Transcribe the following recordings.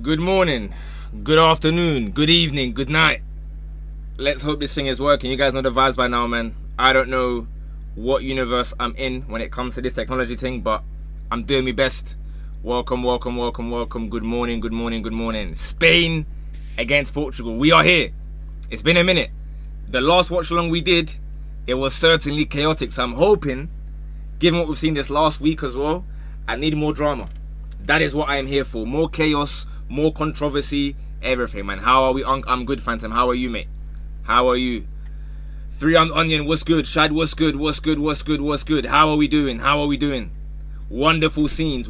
Good morning, good afternoon, good evening, good night. Let's hope this thing is working. You guys know the vibes by now, man. I don't know what universe I'm in when it comes to this technology thing, but I'm doing my best. Welcome. Good morning. Spain against Portugal. We are here. It's been a minute. The last watch along we did, it was certainly chaotic. So I'm hoping, given what we've seen this last week as well, I need more drama. That is what I am here for. More chaos, more controversy, everything, man. How are we? I'm good, Phantom. How are you, mate? How are you? 3-armed Onion, what's good? Shad, what's good? How are we doing? Wonderful scenes.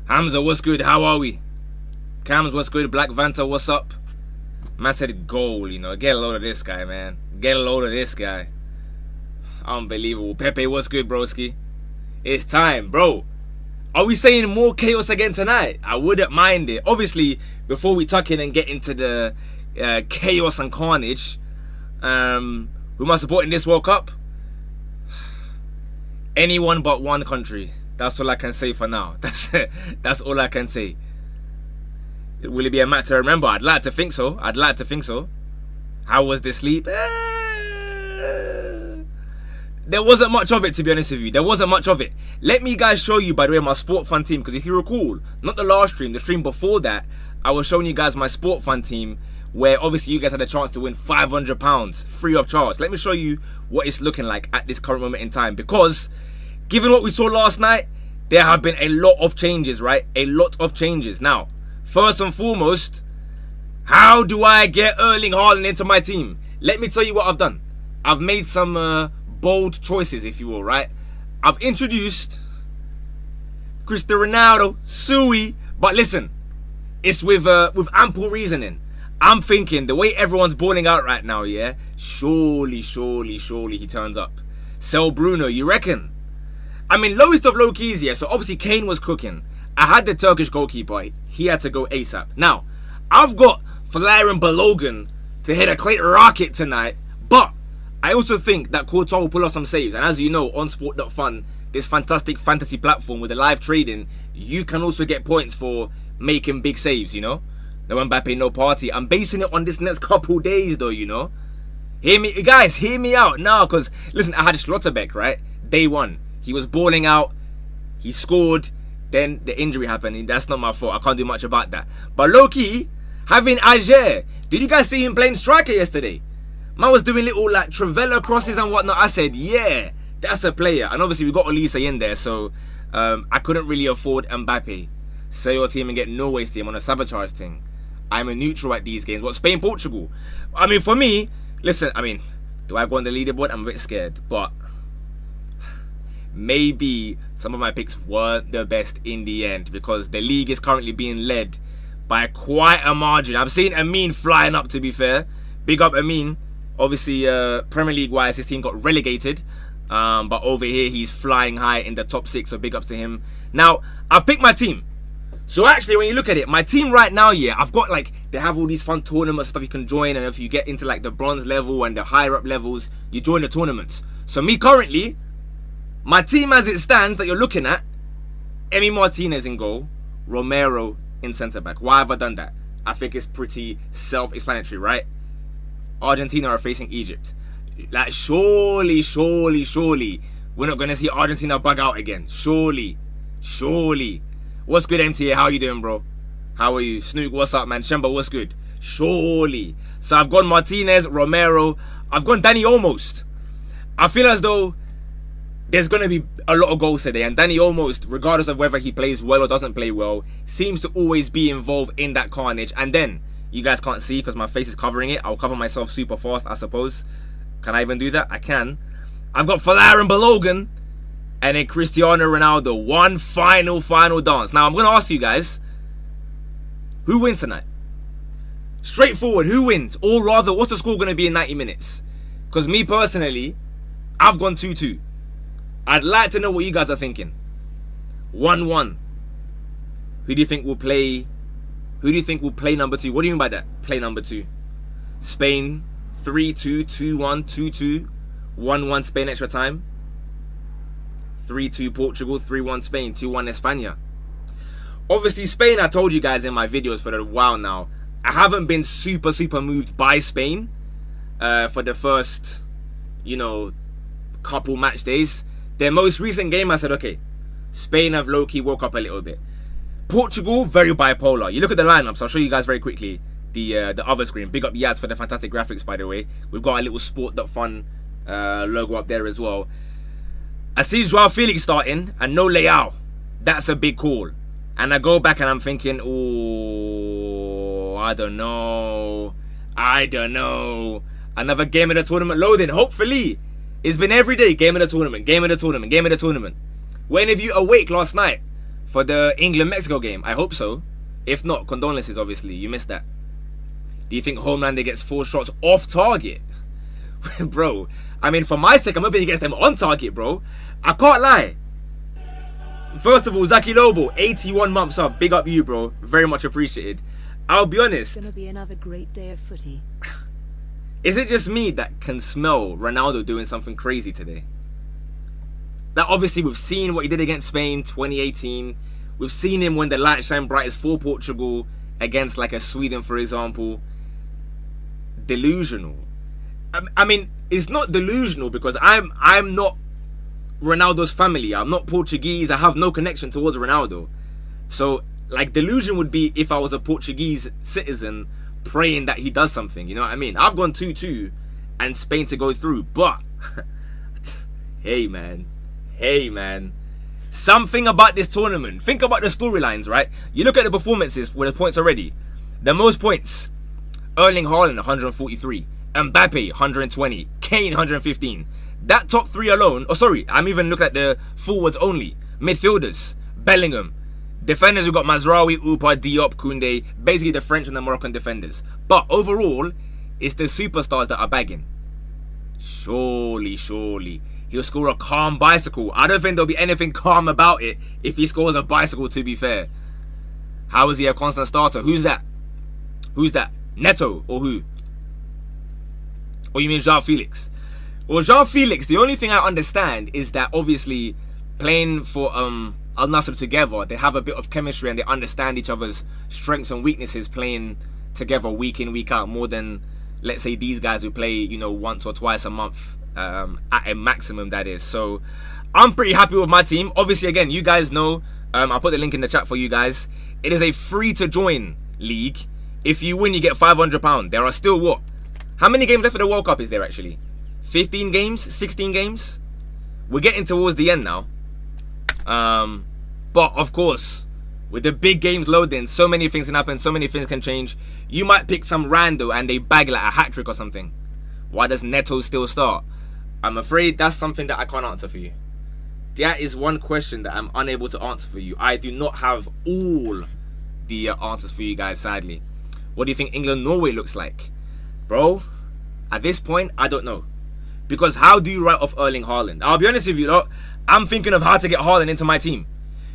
Hamza, what's good? How are we? Cams, what's good? Black Vanta, what's up? Man said goal, Get a load of this guy, man. Unbelievable. Pepe, what's good, broski? It's time, bro. Are we saying more chaos again tonight? I wouldn't mind it. Obviously, before we tuck in and get into the chaos and carnage, who am I supporting this World Cup? Anyone but one country. That's all I can say for now. That's all I can say. Will it be a match to remember? I'd like to think so. How was the sleep? There wasn't much of it, to be honest with you. Let me guys show you, by the way, my Sport Fun team. Because if you recall, not the last stream, the stream before that, I was showing you guys my Sport Fun team, where obviously you guys had a chance to win £500 free of charge. Let me show you what it's looking like at this current moment in time. Because given what we saw last night, there have been a lot of changes, right? Now, first and foremost, how do I get Erling Haaland into my team? Let me tell you what I've done. I've made some bold choices, if you will, right? I've introduced Cristiano Ronaldo, Sui, but listen, it's with ample reasoning. I'm thinking the way everyone's balling out right now, yeah, surely he turns up. Sell Bruno, you reckon? I mean, lowest of low keys, yeah. So obviously Kane was cooking. I had the Turkish goalkeeper. He had to go ASAP. Now, I've got Folarin Balogun to hit a Clayton rocket tonight, but I also think that Courtois will pull off some saves. And as you know, on Sport.fun, this fantastic fantasy platform with the live trading, you can also get points for making big saves, No Mbappe, no party. I'm basing it on this next couple days, though, Hear me out now, because, listen, I had Schlotterbeck, right? Day one. He was balling out. He scored. Then the injury happened. That's not my fault. I can't do much about that. But low-key, having Ajer. Did you guys see him playing striker yesterday? Man was doing little like Travella crosses and whatnot. I said, yeah, that's a player. And obviously we got Olise in there, so I couldn't really afford Mbappe. Sell your team and get Norway's team on a sabotage thing. I'm a neutral at these games. What, Spain, Portugal? I mean, for me, listen, do I go on the leaderboard? I'm a bit scared, but maybe some of my picks weren't the best in the end, because the league is currently being led by quite a margin. I'm seeing Amin flying up, to be fair. Big up Amin. Obviously, Premier League wise, his team got relegated, but over here he's flying high in the top 6, so big ups to him. Now, I've picked my team. So actually, when you look at it, my team right now, yeah, I've got they have all these fun tournaments stuff you can join, and if you get into the bronze level and the higher up levels, you join the tournaments. So me currently, my team as it stands that you're looking at, Emi Martinez in goal, Romero in centre back. Why have I done that? I think it's pretty self-explanatory, right? Argentina are facing Egypt. Surely, we're not going to see Argentina bug out again. Surely. What's good, MTA? How you doing, bro? How are you? Snook, what's up, man? Shemba, what's good? Surely. So I've gone Martinez, Romero. I've gone Danny Almost. I feel as though there's going to be a lot of goals today. And Danny Almost, regardless of whether he plays well or doesn't play well, seems to always be involved in that carnage. And then, you guys can't see because my face is covering it. I'll cover myself super fast, I suppose. Can I even do that? I can. I've got Folarin Balogun and then Cristiano Ronaldo. One final dance. Now, I'm going to ask you guys, who wins tonight? Straightforward, who wins? Or rather, what's the score going to be in 90 minutes? Because me personally, I've gone 2-2. I'd like to know what you guys are thinking. 1-1. Who do you think will play? Who do you think will play number 2? What do you mean by that? Play number 2. Spain 3-2, 2-1, 2-2, 1-1 Spain extra time. 3-2 Portugal, 3-1 Spain, 2-1 España. Obviously, Spain, I told you guys in my videos for a while now, I haven't been super moved by Spain for the first, you know, couple match days. Their most recent game, I said, okay, Spain have low-key woke up a little bit. Portugal, very bipolar. You look at the lineups, I'll show you guys very quickly the other screen. Big up Yaz for the fantastic graphics, by the way. We've got a little sport.fun logo up there as well. I see Joao Felix starting and no Leao. That's a big call. And I go back and I'm thinking, oh, I don't know. Another game of the tournament loading, hopefully. It's been every day, game of the tournament. When have you awake last night for the England-Mexico game? I hope so. If not, condolences, obviously. You missed that. Do you think Homelander gets 4 shots off target? Bro, I mean, for my sake, I'm hoping he gets them on target, bro. I can't lie. First of all, Zaki Lobo, 81 months up. Big up you, bro. Very much appreciated. I'll be honest. It's gonna be another great day of footy. Is it just me that can smell Ronaldo doing something crazy today? That obviously we've seen what he did against Spain 2018. We've seen him when the light shine brightest for Portugal against like a Sweden, for example. Delusional. I mean, it's not delusional because I'm not Ronaldo's family. I'm not Portuguese. I have no connection towards Ronaldo. So, like, delusion would be if I was a Portuguese citizen praying that he does something. You know what I mean? I've gone 2-2 and Spain to go through. But, hey, man. Something about this tournament. Think about the storylines, right? You look at the performances with the points already. The most points. Erling Haaland, 143. Mbappe, 120. Kane, 115. That top 3 alone, oh sorry, I'm even looking at the forwards only. Midfielders, Bellingham. Defenders, we've got Mazraoui, Upa, Diop, Koundé. Basically the French and the Moroccan defenders. But overall, it's the superstars that are bagging. Surely, he'll score a calm bicycle. I don't think there'll be anything calm about it if he scores a bicycle, to be fair. How is he a constant starter? Who's that? Neto, or who? Or you mean Joao Felix? Well, Joao Felix, the only thing I understand is that obviously playing for Al Nassr together, they have a bit of chemistry and they understand each other's strengths and weaknesses playing together week in, week out, more than, let's say, these guys who play, you know, once or twice a month at a maximum, that is. So I'm pretty happy with my team. Obviously, again, you guys know, I'll put the link in the chat for you guys. It is a free to join league. If you win, you get £500. There are still what? How many games left for the World Cup is there actually? 15 games? 16 games? We're getting towards the end now. But of course, with the big games loading, so many things can happen, so many things can change. You might pick some rando and they bag like a hat-trick or something. Why does Neto still start? I'm afraid that's something that I can't answer for you. That is one question that I'm unable to answer for you. I do not have all the answers for you guys, sadly. What do you think England-Norway looks like? Bro, at this point, I don't know. Because how do you write off Erling Haaland? I'll be honest with you, though. I'm thinking of how to get Haaland into my team.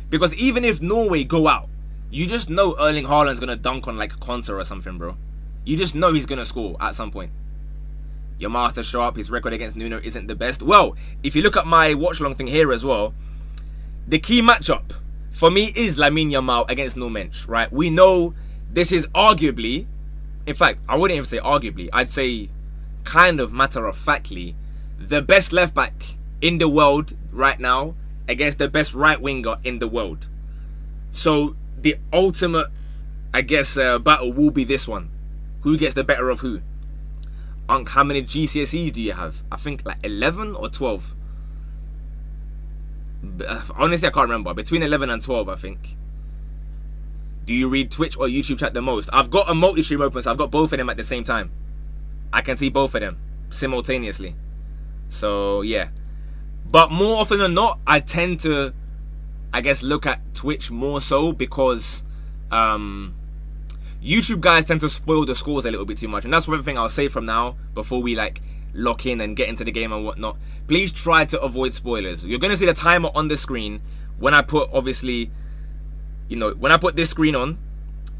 Because even if Norway go out, you just know Erling Haaland's going to dunk on like Konsa or something, bro. You just know he's going to score at some point. Your master show up. His record against Nuno isn't the best. Well, if you look at my watch-along thing here as well, the key matchup for me is Lamine Yamal against No Mensch, right? We know this is arguably, in fact, I wouldn't even say arguably, I'd say kind of matter-of-factly, the best left-back in the world right now against the best right-winger in the world. So the ultimate, I guess, battle will be this one. Who gets the better of who? Unc, how many GCSEs do you have? I think like 11 or 12. Honestly, I can't remember. Between 11 and 12, I think. Do you read Twitch or YouTube chat the most? I've got a multi-stream open, so I've got both of them at the same time. I can see both of them simultaneously. So, yeah. But more often than not, I tend to, I guess, look at Twitch more so because YouTube guys tend to spoil the scores a little bit too much. And that's one thing I'll say from now, before we like lock in and get into the game and whatnot. Please try to avoid spoilers. You're going to see the timer on the screen when I put, obviously, you know, when I put this screen on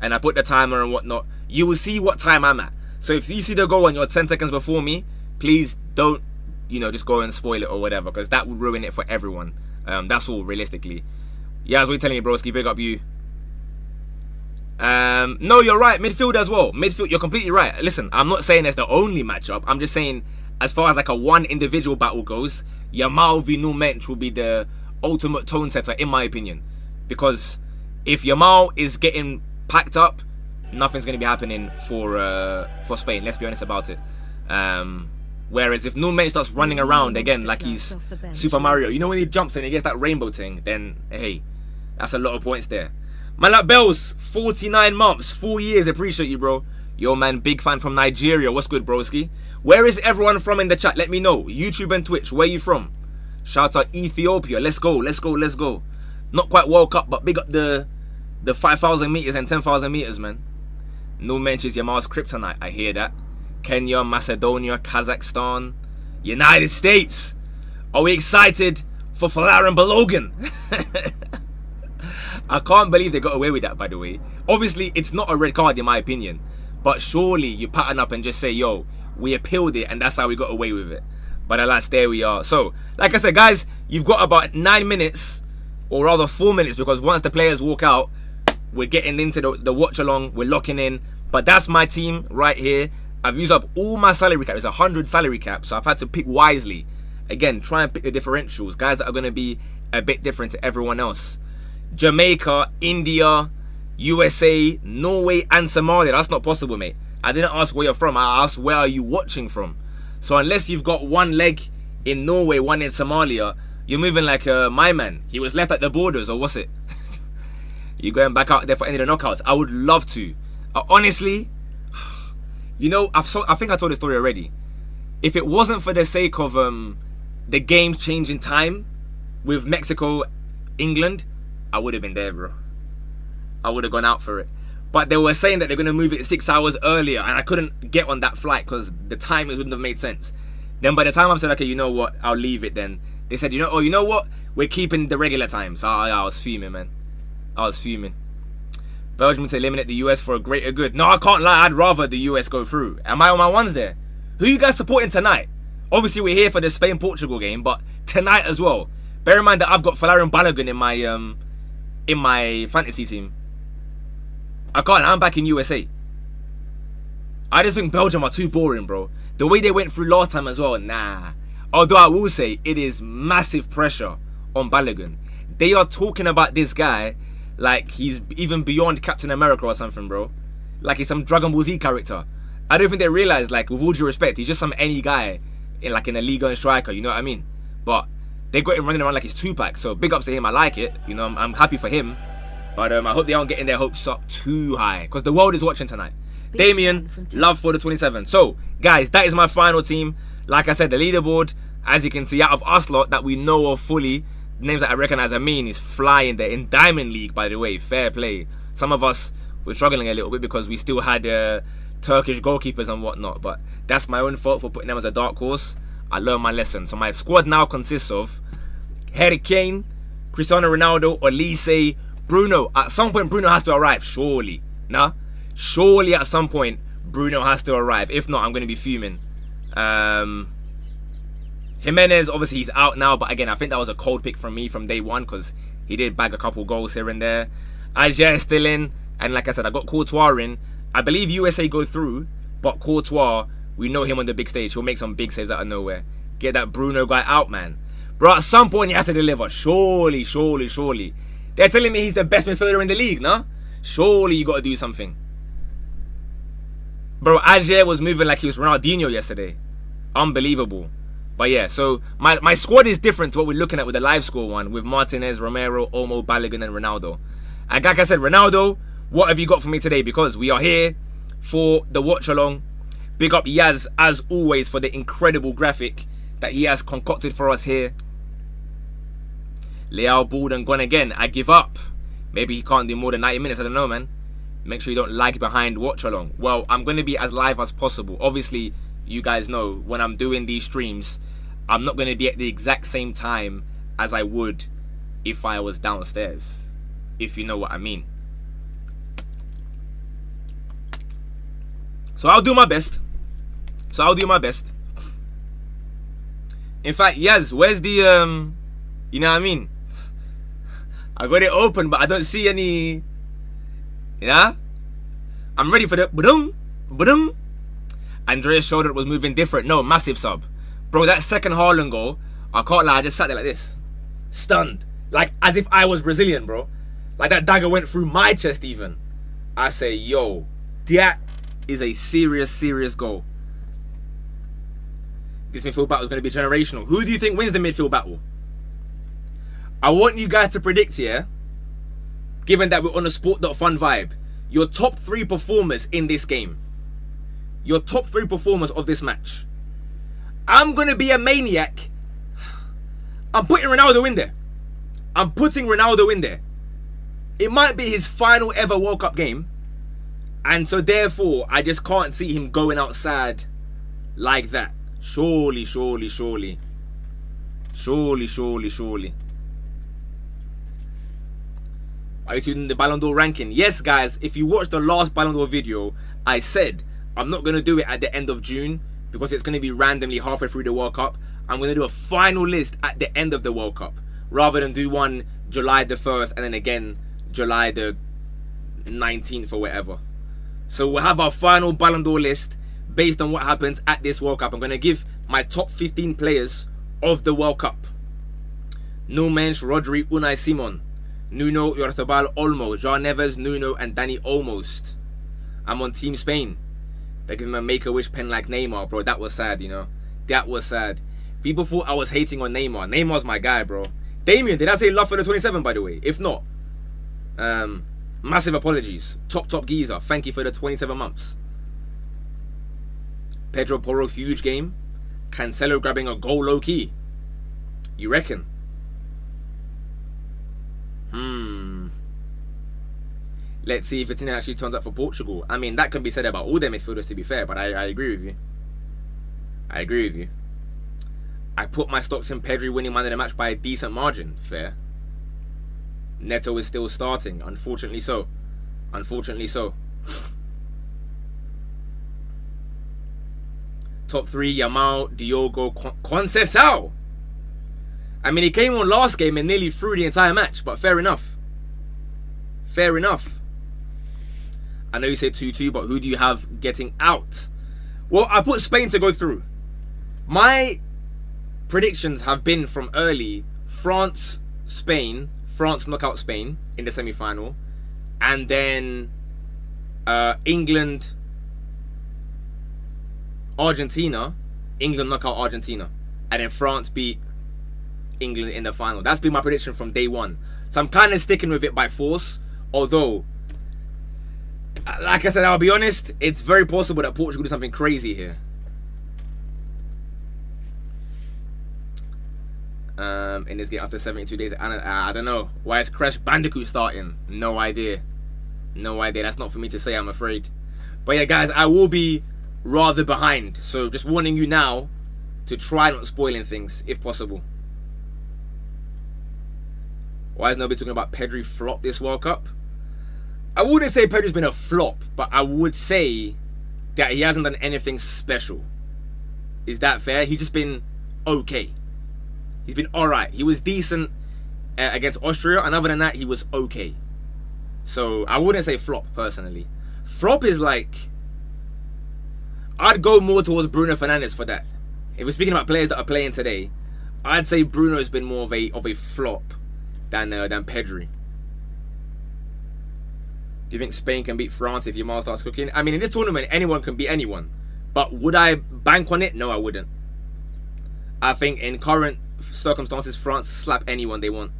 and I put the timer and whatnot, you will see what time I'm at. So if you see the goal and you're 10 seconds before me, please don't, you know, just go and spoil it or whatever, because that would ruin it for everyone. That's all, realistically. Yeah, as we're telling you, broski, big up you. No, you're right. Midfield as well. Midfield, you're completely right. Listen, I'm not saying it's the only matchup. I'm just saying, as far as like a one individual battle goes, Yamal v Numench will be the ultimate tone setter, in my opinion. Because if Yamal is getting packed up, nothing's going to be happening for Spain. Let's be honest about it. Whereas if Numench starts running around again like he's Super Mario, you know when he jumps and he gets that rainbow thing, then hey, that's a lot of points there. Man like Bells, 49 months, 4 years, appreciate you, bro. Yo, man, big fan from Nigeria. What's good, broski? Where is everyone from in the chat? Let me know. YouTube and Twitch, where you from? Shout out Ethiopia. Let's go, let's go, let's go. Not quite World Cup, but big up the 5,000 meters and 10,000 meters, man. No mentions Yamal's kryptonite. I hear that. Kenya, Macedonia, Kazakhstan, United States. Are we excited for Folarin Balogun? I can't believe they got away with that, by the way. Obviously, it's not a red card in my opinion. But surely you pattern up and just say, yo, we appealed it and that's how we got away with it. But alas, there we are. So, like I said, guys, you've got about 9 minutes, or rather 4 minutes, because once the players walk out, we're getting into the watch along, we're locking in. But that's my team right here. I've used up all my salary cap. It's 100 salary cap, so I've had to pick wisely. Again, try and pick the differentials, guys that are going to be a bit different to everyone else. Jamaica, India, USA, Norway, and Somalia. That's not possible, mate. I didn't ask where you're from. I asked where are you watching from. So unless you've got one leg in Norway, one in Somalia, you're moving like my man. He was left at the borders, or what's it? You're going back out there for any of the knockouts. I would love to. Honestly, you know, I think I told the story already. If it wasn't for the sake of the game changing time with Mexico, England, I would have been there, bro. I would have gone out for it. But they were saying that they're going to move it 6 hours earlier, and I couldn't get on that flight because the timing wouldn't have made sense. Then by the time I said, okay, you know what, I'll leave it then, they said, you know what, we're keeping the regular times. I was fuming, man. I was fuming. Belgium to eliminate the US for a greater good. No, I can't lie, I'd rather the US go through. Am I on my ones there? Who are you guys supporting tonight? Obviously, we're here for the Spain-Portugal game, but tonight as well. Bear in mind that I've got Folarin Balogun in my fantasy team. I can't. I'm back in USA. I just think Belgium are too boring, bro. The way they went through last time as well, nah. Although I will say, it is massive pressure on Balogun. They are talking about this guy like he's even beyond Captain America or something, bro. Like he's some Dragon Ball Z character. I don't think they realize, like, with all due respect, he's just some any guy in like in a Liga and striker, you know what I mean? But they got him running around like he's Tupac, so big ups to him. I like it. You know, I'm happy for him. But I hope they aren't getting their hopes up too high, because the world is watching tonight. Damien, love for the 27. So, guys, that is my final team. Like I said, the leaderboard, as you can see, out of us lot that we know of fully, names that I recognize is flying there in Diamond League, by the way. Fair play. Some of us were struggling a little bit because we still had Turkish goalkeepers and whatnot, but that's my own fault for putting them as a dark horse. I learned my lesson. So my squad now consists of Harry Kane, Cristiano Ronaldo, Olise, Bruno. At some point, Bruno has to arrive. Surely. Nah? Surely at some point, Bruno has to arrive. If not, I'm going to be fuming. Jimenez, obviously, he's out now. But again, I think that was a cold pick from me from day one, because he did bag a couple goals here and there. Ajer is still in. And like I said, I got Courtois in. I believe USA go through. But Courtois, we know him on the big stage. He'll make some big saves out of nowhere. Get that Bruno guy out, man. Bro, at some point, he has to deliver. Surely, surely, surely. They're telling me he's the best midfielder in the league, no? Surely you got to do something. Bro, Ajer was moving like he was Ronaldinho yesterday. Unbelievable. But yeah, so my squad is different to what we're looking at with the live score one, with Martinez, Romero, Olmo, Balogun, and Ronaldo. And like I said, Ronaldo, what have you got for me today? Because we are here for the watch along. Big up Yaz, as always, for the incredible graphic that he has concocted for us here. Leao balled and gone again. I give up. Maybe he can't do more than 90 minutes. I don't know, man. Make sure you don't lag behind watch along. Well, I'm going to be as live as possible. Obviously, you guys know when I'm doing these streams, I'm not going to be at the exact same time as I would if I was downstairs. If you know what I mean. So I'll do my best. In fact, Yaz, where's the you know what I mean? I got it open, but I don't see any. Yeah, I'm ready for the ba-dum, ba-dum. Andreas showed it was moving different. No, massive sub. Bro, that second Haaland goal, I can't lie, I just sat there like this. Stunned. Like, as if I was Brazilian, bro. Like, that dagger went through my chest even. I say, yo, that is a serious, serious goal. This midfield battle is going to be generational. Who do you think wins the midfield battle? I want you guys to predict here, given that we're on a sport.fun vibe, your top 3 performers in this game. Your top 3 performers of this match. I'm going to be a maniac. I'm putting Ronaldo in there. I'm putting Ronaldo in there. It might be his final ever World Cup game. And so therefore, I just can't see him going outside like that. Surely, surely, surely. Surely, surely, surely. Are you doing the Ballon d'Or ranking? Yes, guys. If you watched the last Ballon d'Or video, I said I'm not going to do it at the end of June because it's going to be randomly halfway through the World Cup. I'm going to do a final list at the end of the World Cup rather than do one July the 1st and then again July the 19th or whatever. So we'll have our final Ballon d'Or list based on what happens at this World Cup. I'm going to give my top 15 players of the World Cup. No Mensch, Rodri, Unai Simon, Nuno, Oyarzabal, Olmo, João Neves, Nuno, and Dani Olmost. I'm on Team Spain. They give him a Make-A-Wish pen like Neymar, bro. That was sad, you know. That was sad. People thought I was hating on Neymar. Neymar's my guy, bro. Damien, did I say love for the 27, by the way? If not, massive apologies. Top geezer. Thank you for the 27 months. Pedro Porro, huge game. Cancelo grabbing a goal low-key. You reckon? Let's see if Vitinha actually turns up for Portugal. I mean, that can be said about all their midfielders, to be fair, but I agree with you. I agree with you. I put my stocks in Pedri winning man of the match by a decent margin. Fair. Neto is still starting. Unfortunately so. Unfortunately so. Top 3, Yamal, Diogo, Conceição. I mean, he came on last game and nearly threw the entire match, but fair enough. Fair enough. I know you said 2-2, but who do you have getting out? Well, I put Spain to go through. My predictions have been from early France, Spain, France knock out Spain in the semi-final, and then England, Argentina, England knock out Argentina, and then France beat England in the final. That's been my prediction from day one. So I'm kind of sticking with it by force, although, like I said, I'll be honest, it's very possible that Portugal do something crazy here. In this game after 72 days, I don't know. Why is Crash Bandicoot starting? No idea. No idea. That's not for me to say, I'm afraid. But yeah, guys, I will be rather behind. So just warning you now to try not spoiling things, if possible. Why is nobody talking about Pedri flop this World Cup? I wouldn't say Pedri's been a flop, but I would say that he hasn't done anything special. Is that fair? He's just been okay. He's been alright. He was decent against Austria, and other than that, he was okay. So I wouldn't say flop, personally. Flop is like, I'd go more towards Bruno Fernandes for that. If we're speaking about players that are playing today, I'd say Bruno's been more of a flop than Pedri. Do you think Spain can beat France if Yamal starts cooking? I mean, in this tournament, anyone can beat anyone. But would I bank on it? No, I wouldn't. I think in current circumstances, France slap anyone they want.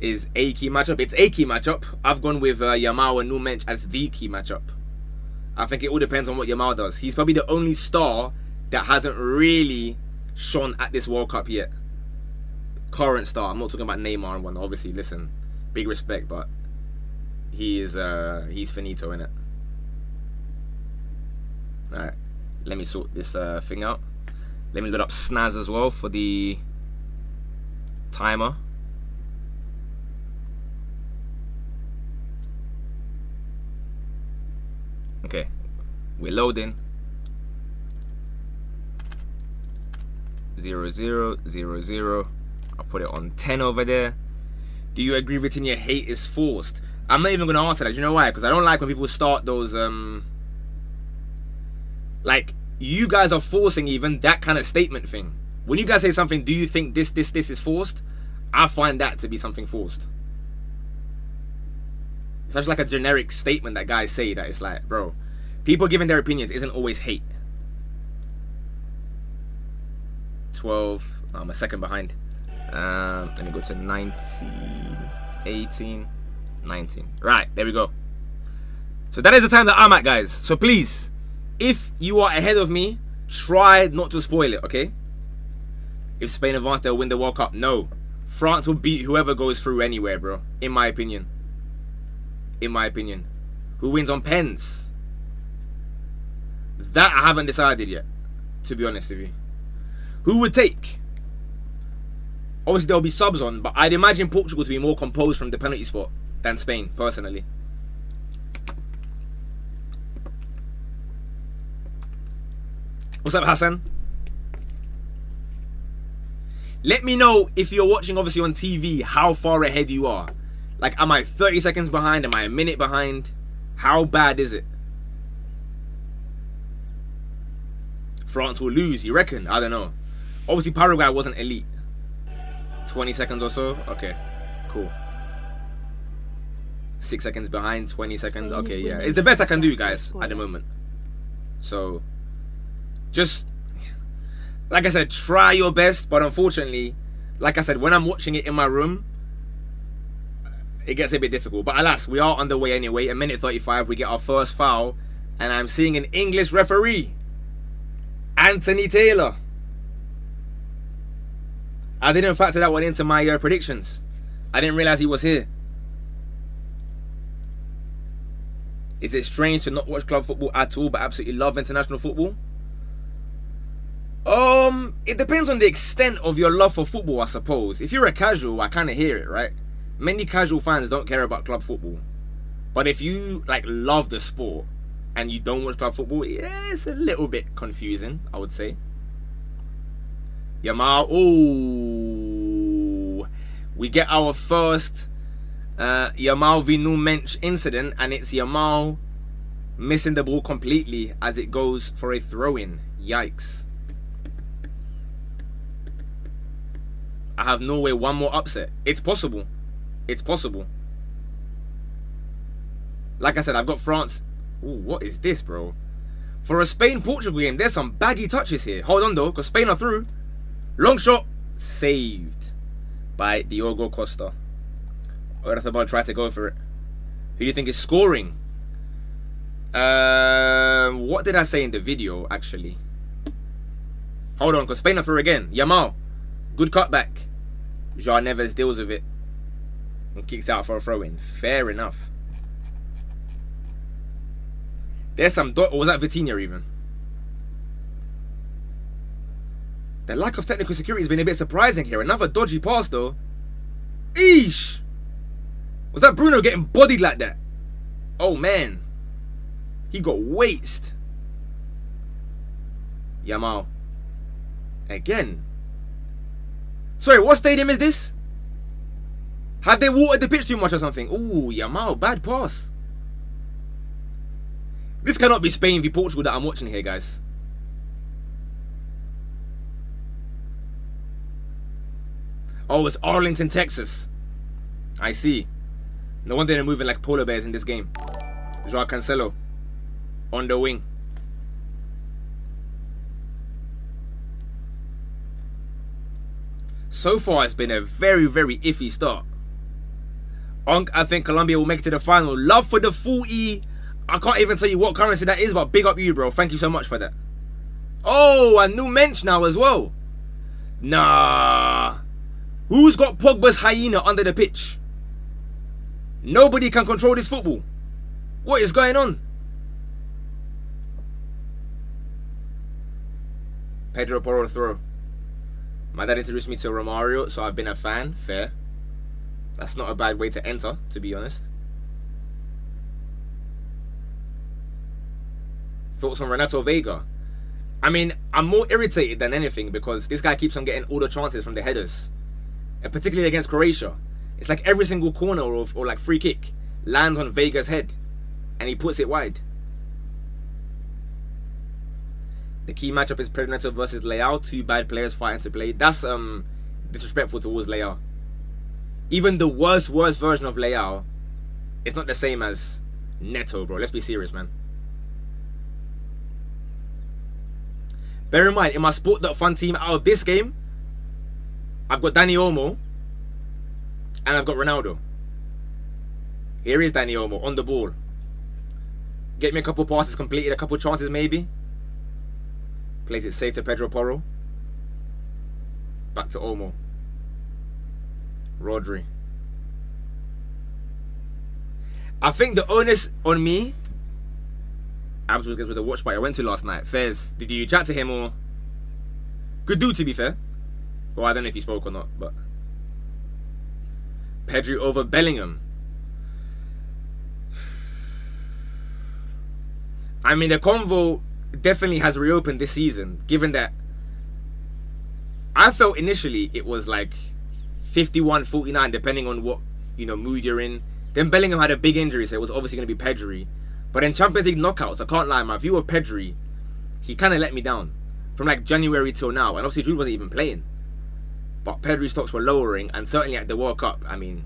Is a key matchup? It's a key matchup. I've gone with Yamal and Numench as the key matchup. I think it all depends on what Yamal does. He's probably the only star that hasn't really shone at this World Cup yet. Current star. I'm not talking about Neymar and one. Obviously, listen, big respect, but he is he's finito, innit? Alright, let me sort this thing out. Let me load up Snaz as well for the timer. Okay, we're loading. 0 0 0 0. I'll put it on 10 over there. Do you agree Vitinha hate is forced? I'm not even going to answer that. Do you know why? Because I don't like when people start those, like, you guys are forcing even that kind of statement thing. When you guys say something, do you think this is forced? I find that to be something forced. It's such like a generic statement that guys say that it's like, bro, people giving their opinions isn't always hate. 12. Oh, I'm a second behind. Let me go to 19, 18, 19. Right, there we go. So that is the time that I'm at, guys. So please, if you are ahead of me, try not to spoil it, okay? If Spain advance, they'll win the World Cup. No. France will beat whoever goes through anywhere, bro. In my opinion. In my opinion. Who wins on pens? That I haven't decided yet, to be honest with you. Who would take? Obviously, there'll be subs on, but I'd imagine Portugal to be more composed from the penalty spot than Spain, personally. What's up, Hassan? Let me know if you're watching, obviously, on TV, how far ahead you are. Like, am I 30 seconds behind? Am I a minute behind? How bad is it? France will lose, you reckon? I don't know. Obviously, Paraguay wasn't elite. 20 seconds or so? Okay, cool. 6 seconds behind, 20 seconds. Okay, yeah. It's the best I can do, guys, at the moment. So, just, like I said, try your best. But unfortunately, like I said, when I'm watching it in my room, it gets a bit difficult. But alas, we are underway anyway. A minute 35, we get our first foul. And I'm seeing an English referee. Anthony Taylor. I didn't factor that one into my predictions. I didn't realize he was here. Is it strange to not watch club football at all but absolutely love international football? It depends on the extent of your love for football, I suppose. If you're a casual, I kind of hear it, right? Many casual fans don't care about club football. But if you, like, love the sport and you don't watch club football, yeah, it's a little bit confusing, I would say. Yamal, ooh, we get our first Yamal v Mensch incident, and it's Yamal missing the ball completely as it goes for a throw-in. Yikes. I have Norway one more upset. It's possible. It's possible. Like I said, I've got France. Ooh, what is this, bro? For a Spain-Portugal game, there's some baggy touches here. Hold on, though, because Spain are through. Long shot. Saved by Diogo Costa. Oyarzabal tried to go for it. Who do you think is scoring? What did I say in the video, actually? Hold on, because Spain are through again. Yamal. Good cutback. João Neves deals with it. And kicks out for a throw-in. Fair enough. There's some... Or was that Vitinha even? The lack of technical security has been a bit surprising here. Another dodgy pass, though. Eesh! Was that Bruno getting bodied like that? Oh, man. He got waxed. Yamal. Again. Sorry, what stadium is this? Have they watered the pitch too much or something? Ooh, Yamal, bad pass. This cannot be Spain v Portugal that I'm watching here, guys. Oh, it's Arlington, Texas. I see. No wonder they're moving like polar bears in this game. Joao Cancelo on the wing. So far, it's been a very, very iffy start. I think Colombia will make it to the final. Love for the 40. I can't even tell you what currency that is, but big up you, bro. Thank you so much for that. Oh, a new mensch now as well. Nah. Who's got Pogba's hyena under the pitch? Nobody can control this football. What is going on? Pedro Porro throw. My dad introduced me to Romario, so I've been a fan. Fair. That's not a bad way to enter, to be honest. Thoughts on Renato Vega? I mean, I'm more irritated than anything because this guy keeps on getting all the chances from the headers. And particularly against Croatia. It's like every single corner or like free kick, lands on Vega's head, and he puts it wide. The key matchup is Predator versus Leao. Two bad players fighting to play. That's disrespectful towards Leao. Even the worst version of Leao, it's not the same as Neto, bro. Let's be serious, man. Bear in mind, in my Sport.Fun team, out of this game, I've got Dani Olmo and I've got Ronaldo. Here is Dani Olmo on the ball. Get me a couple passes completed, a couple chances maybe. Plays it safe to Pedro Porro. Back to Olmo. Rodri. I think the onus on me. I was with the watch party I went to last night. Fairs, did you chat to him or? Good dude, to be fair. Well, I don't know if he spoke or not, but Pedri over Bellingham. I mean, the convo definitely has reopened this season, given that I felt initially it was like 51-49, depending on what, you know, mood you're in. Then Bellingham had a big injury, so it was obviously going to be Pedri. But in Champions League knockouts, I can't lie, my view of Pedri, he kind of let me down from like January till now. And obviously Jude wasn't even playing. But Pedri's stocks were lowering, and certainly at the World Cup, I mean,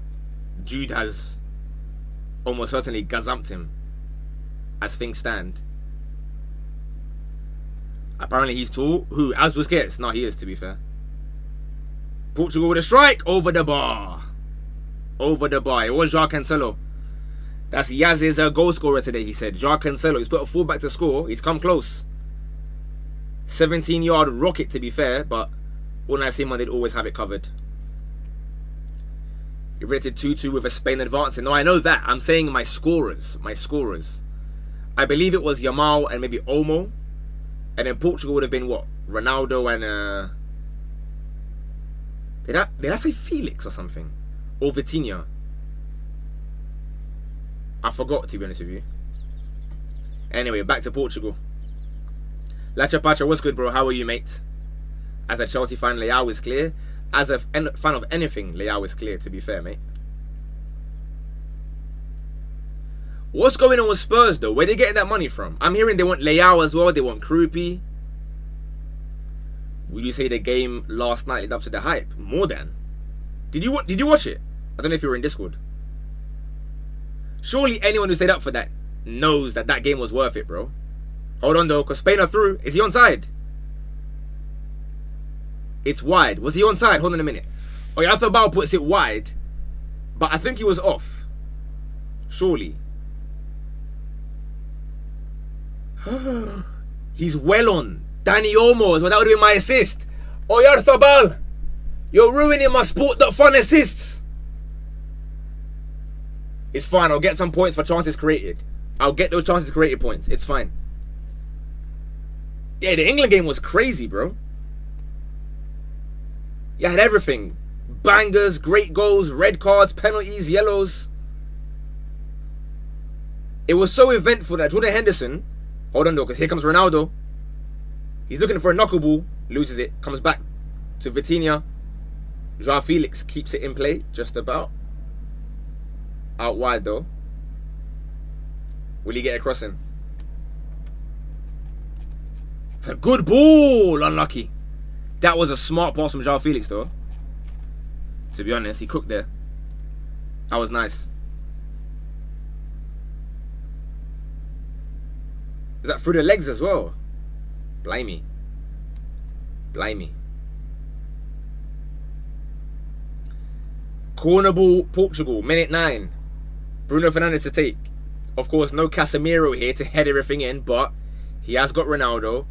Jude has almost certainly gazumped him as things stand. Apparently he's tall. Who? As Busquets? No, he is, to be fair. Portugal with a strike over the bar. Over the bar. It was João Cancelo. That's Yaz's goal scorer today, he said. João Cancelo. He's put a fullback to score. He's come close. 17-yard rocket, to be fair, but Unai Simon did always have it covered. He rated 2-2 with a Spain advancing. No, I know that. I'm saying my scorers. My scorers. I believe it was Yamal and maybe Olmo. And then Portugal would have been what? Ronaldo and Did I say Felix or something? Or Vitinha? I forgot, to be honest with you. Anyway, back to Portugal. Lacha Pacha, what's good, bro? How are you, mate? As a Chelsea fan, Leao is clear. As a fan of anything, Leao is clear, to be fair, mate. What's going on with Spurs, though? Where are they getting that money from? I'm hearing they want Leao as well. They want Krupi. Would you say the game last night lived up to the hype? More than. Did you watch it? I don't know if you were in Discord. Surely anyone who stayed up for that knows that that game was worth it, bro. Hold on, though, because Spain are through. Is he onside? It's wide. Was he onside? Hold on a minute. Oh, yeah, Bao puts it wide, but I think he was off. Surely. He's well on. Dani Olmo, well, that would have been my assist. Oh, Yarzabal, you're ruining my Sport.Fun assists. It's fine. I'll get some points for chances created. I'll get those chances created points. It's fine. Yeah, the England game was crazy, bro. You had everything. Bangers, great goals, red cards, penalties, yellows. It was so eventful that Jordan Henderson... Hold on, though, because here comes Ronaldo. He's looking for a knuckleball. Loses it. Comes back to Vitinha. João Felix keeps it in play. Just about. Out wide, though. Will he get a crossing? It's a good ball. Unlucky. That was a smart pass from João Felix, though. To be honest, he cooked there. That was nice. Is that through the legs as well? Blimey. Blimey. Corner ball, Portugal, minute 9. Bruno Fernandes to take. Of course, no Casemiro here to head everything in, but he has got Ronaldo.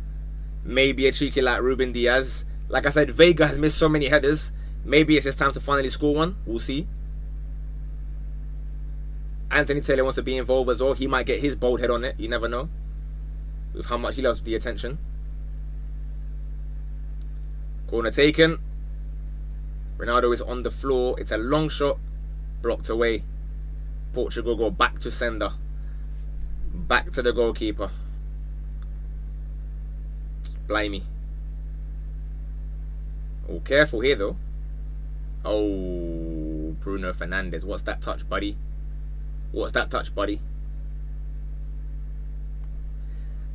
Maybe a cheeky like Ruben Diaz. Like I said, Vega has missed so many headers. Maybe it's his time to finally score one. We'll see. Anthony Taylor wants to be involved as well. He might get his bold head on it. You never know. With how much he loves the attention. Corner taken. Ronaldo is on the floor. It's a long shot. Blocked away. Portugal go back to sender. Back to the goalkeeper. Blimey. Oh, careful here though. Oh, Bruno Fernandes. What's that touch, buddy? What's that touch, buddy?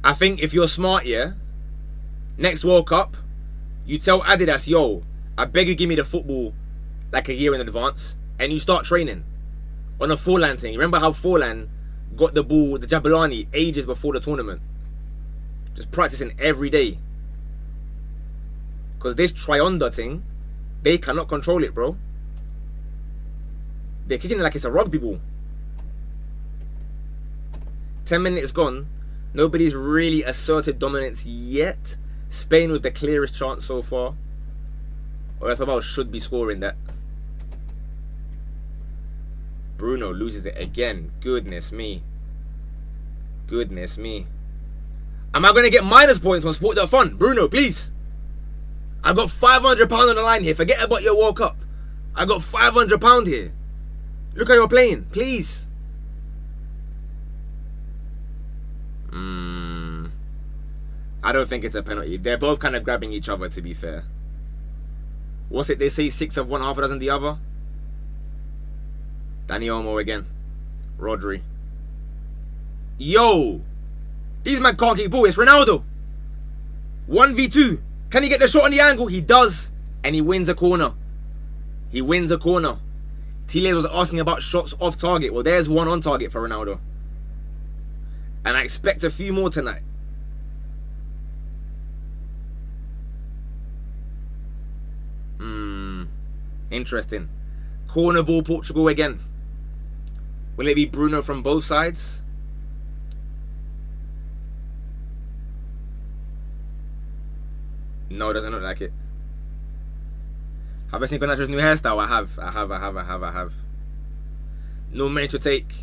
I think if you're smart, yeah, next World Cup, you tell Adidas, yo, I beg you give me the football like a year in advance, and you start training on a Forlan thing. Remember how Forlan got the ball, the Jabulani, ages before the tournament? Just practicing every day. Because this Trionda thing, they cannot control it, bro. They're kicking it like it's a rugby ball. 10 minutes gone. Nobody's really asserted dominance yet. Spain was the clearest chance so far. Oyarzabal should be scoring that. Bruno loses it again. Goodness me. Goodness me. Am I going to get minus points on Sport.fun? Bruno, please. I've got £500 on the line here. Forget about your World Cup. I got £500 here. Look how you're playing. Please. I don't think it's a penalty. They're both kind of grabbing each other, to be fair. What's it? They say 6 of one, half a dozen the other. Dani Olmo again. Rodri. Yo! These men can't keep ball. It's Ronaldo. 1v2. Can he get the shot on the angle? He does. And he wins a corner. He wins a corner. Thiele was asking about shots off target. Well, there's one on target for Ronaldo. And I expect a few more tonight. Interesting. Corner ball, Portugal again. Will it be Bruno from both sides? No, it doesn't look like it. Have I seen Garnacho's new hairstyle? I have. No money to take.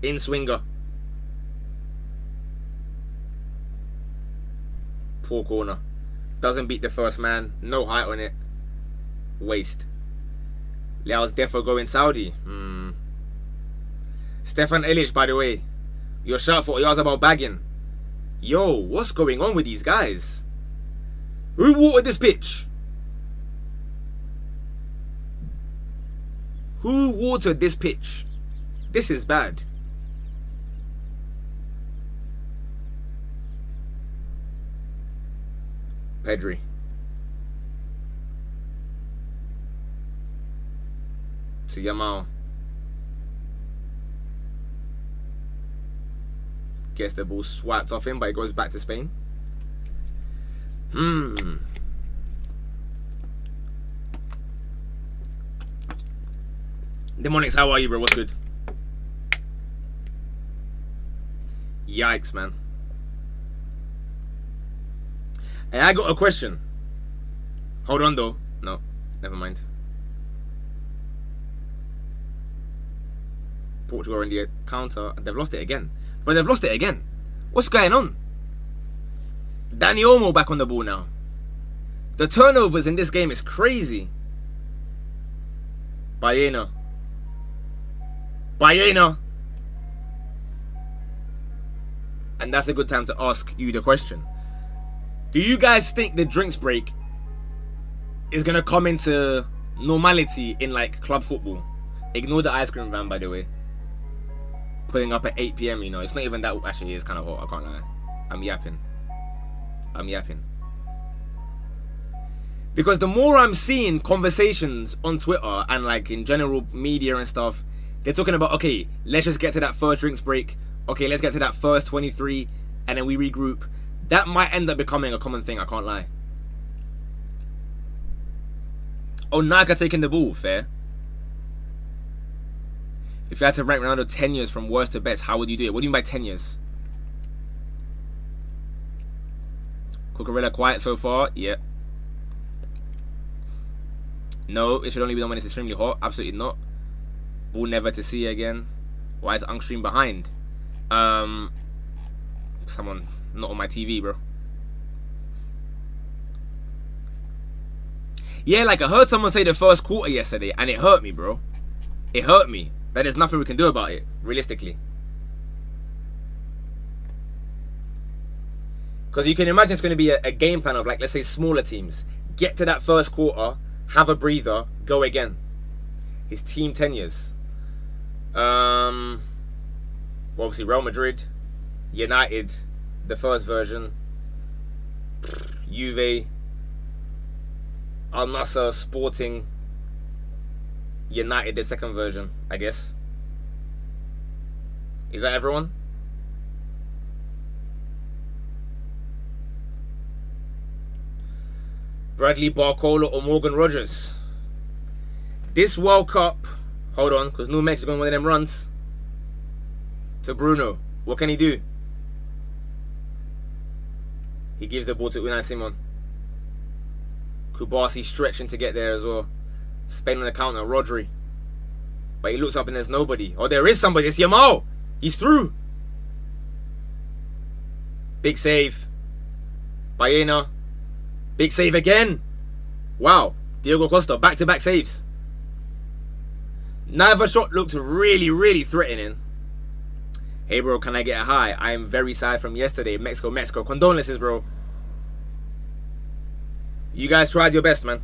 In swinger. Poor corner. Doesn't beat the first man. No height on it. Waste. Leao's defo going Saudi. Stefan Illich, by the way. Your shout for Oyarzabal bagging. Yo, what's going on with these guys? Who watered this pitch? Who watered this pitch? This is bad. Pedri. To Yamal. Gets the ball swiped off him, but it goes back to Spain. Demonics, how are you, bro? What's good? Yikes, man. And I got a question. Hold on, though. No, never mind. Portugal in the counter. They've lost it again. But they've lost it again. What's going on? Dani Olmo back on the ball now. The turnovers in this game is crazy. Baena. And that's a good time to ask you the question. Do you guys think the drinks break is going to come into normality in like club football? Ignore the ice cream van, by the way. Putting up at 8 PM, you know. It's not even that. Actually, it's kind of hot. I can't lie. I'm yapping. Because the more I'm seeing conversations on Twitter and like in general media and stuff, they're talking about, okay, let's just get to that first drinks break. Okay, let's get to that first 23 and then we regroup. That might end up becoming a common thing, I can't lie. Oh, Naka taking the ball, fair. If you had to rank Ronaldo 10 years from worst to best, how would you do it? What do you mean by 10 years? Cucurella quiet so far? Yeah. No, it should only be done when it's extremely hot. Absolutely not. Ball never to see again. Why is Ungstream behind? Someone not on my TV, bro. Yeah, like I heard someone say the first quarter yesterday and it hurt me, bro. It hurt me. That there's nothing we can do about it, realistically. Because you can imagine it's going to be a game plan of, like, let's say smaller teams. Get to that first quarter, have a breather, go again. His team tenures. Obviously Real Madrid, United, the first version, Juve, Al Nassr, Sporting, United, the second version, I guess. Is that everyone? Bradley Barcola or Morgan Rogers? This World Cup, hold on, because New Mexico one of them runs to Bruno. What can he do? He gives the ball to Unai Simon. Kubasi stretching to get there as well. Spain on the counter, Rodri. But he looks up and there's nobody. Oh, there is somebody. It's Yamal. He's through. Big save. Baena. Big save again. Wow. Diogo Costa, back-to-back saves. Neither shot looked really, really threatening. Hey, bro, can I get a high? I am very sad from yesterday. Mexico. Condolences, bro. You guys tried your best, man.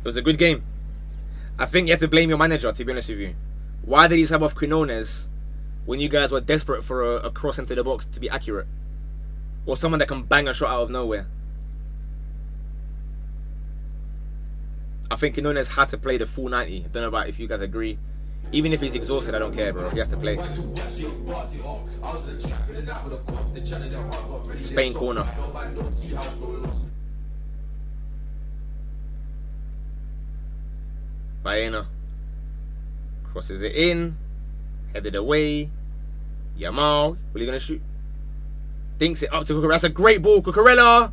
It was a good game. I think you have to blame your manager, to be honest with you. Why did he sub off Quinones when you guys were desperate for a cross into the box to be accurate? Or someone that can bang a shot out of nowhere? I think Quinones had to play the full 90. I don't know about if you guys agree. Even if he's exhausted, I don't care, bro. He has to play. Spain corner. Baena crosses it in, headed away. Yamal, what are you gonna shoot? Dinks it up to Cucurella. That's a great ball, Cucurella.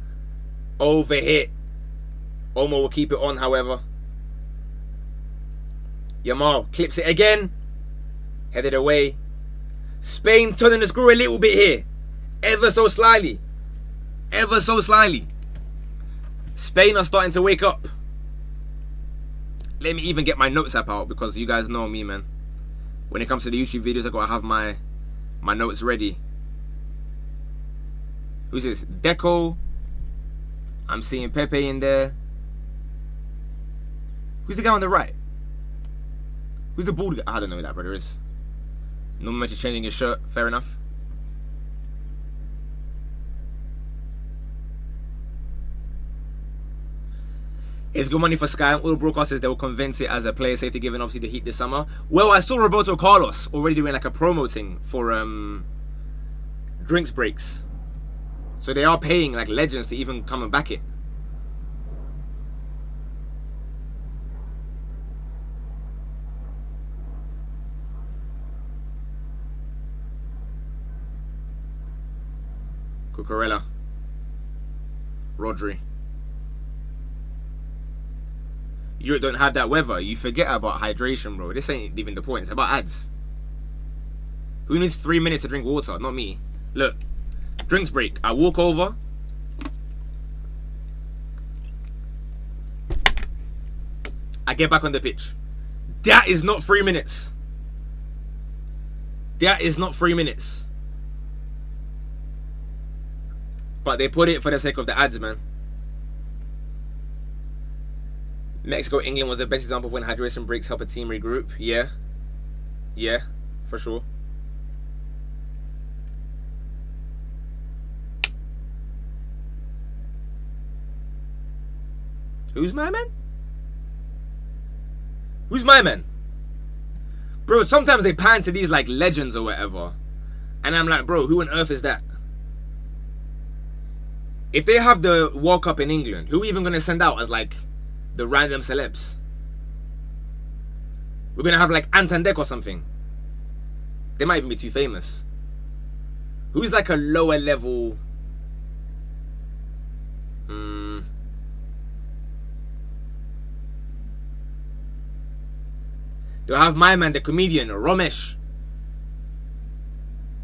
Over hit. Olmo will keep it on, however. Yamal clips it again, headed away. Spain turning the screw a little bit here, ever so slightly. Spain are starting to wake up. Let me even get my notes app out because you guys know me, man. When it comes to the YouTube videos, I gotta have my notes ready. Who's this? Deco. I'm seeing Pepe in there. Who's the guy on the right? Who's the bald guy? I don't know who that brother is. No moment to changing his shirt. Fair enough. It's good money for Sky, and all the broadcasters, they will convince it as a player safety given obviously the heat this summer. Well, I saw Roberto Carlos already doing like a promo thing for drinks breaks. So they are paying like legends to even come and back it. Cucurella. Rodri. You don't have that weather. You forget about hydration, bro. This ain't even the point. It's about ads. Who needs 3 minutes to drink water? Not me. Look. Drinks break. I walk over. I get back on the pitch. That is not 3 minutes. That is not 3 minutes. But they put it for the sake of the ads, man. Mexico, England was the best example of when hydration breaks help a team regroup. Yeah. Yeah, for sure. Who's my man? Who's my man? Bro, sometimes they pan to these like legends or whatever. And I'm like, bro, who on earth is that? If they have the World Cup in England, who are we even going to send out as like the random celebs? We're going to have like Ant and Dec or something. They might even be too famous. Who's like a lower level? Do I have my man, the comedian, Romesh?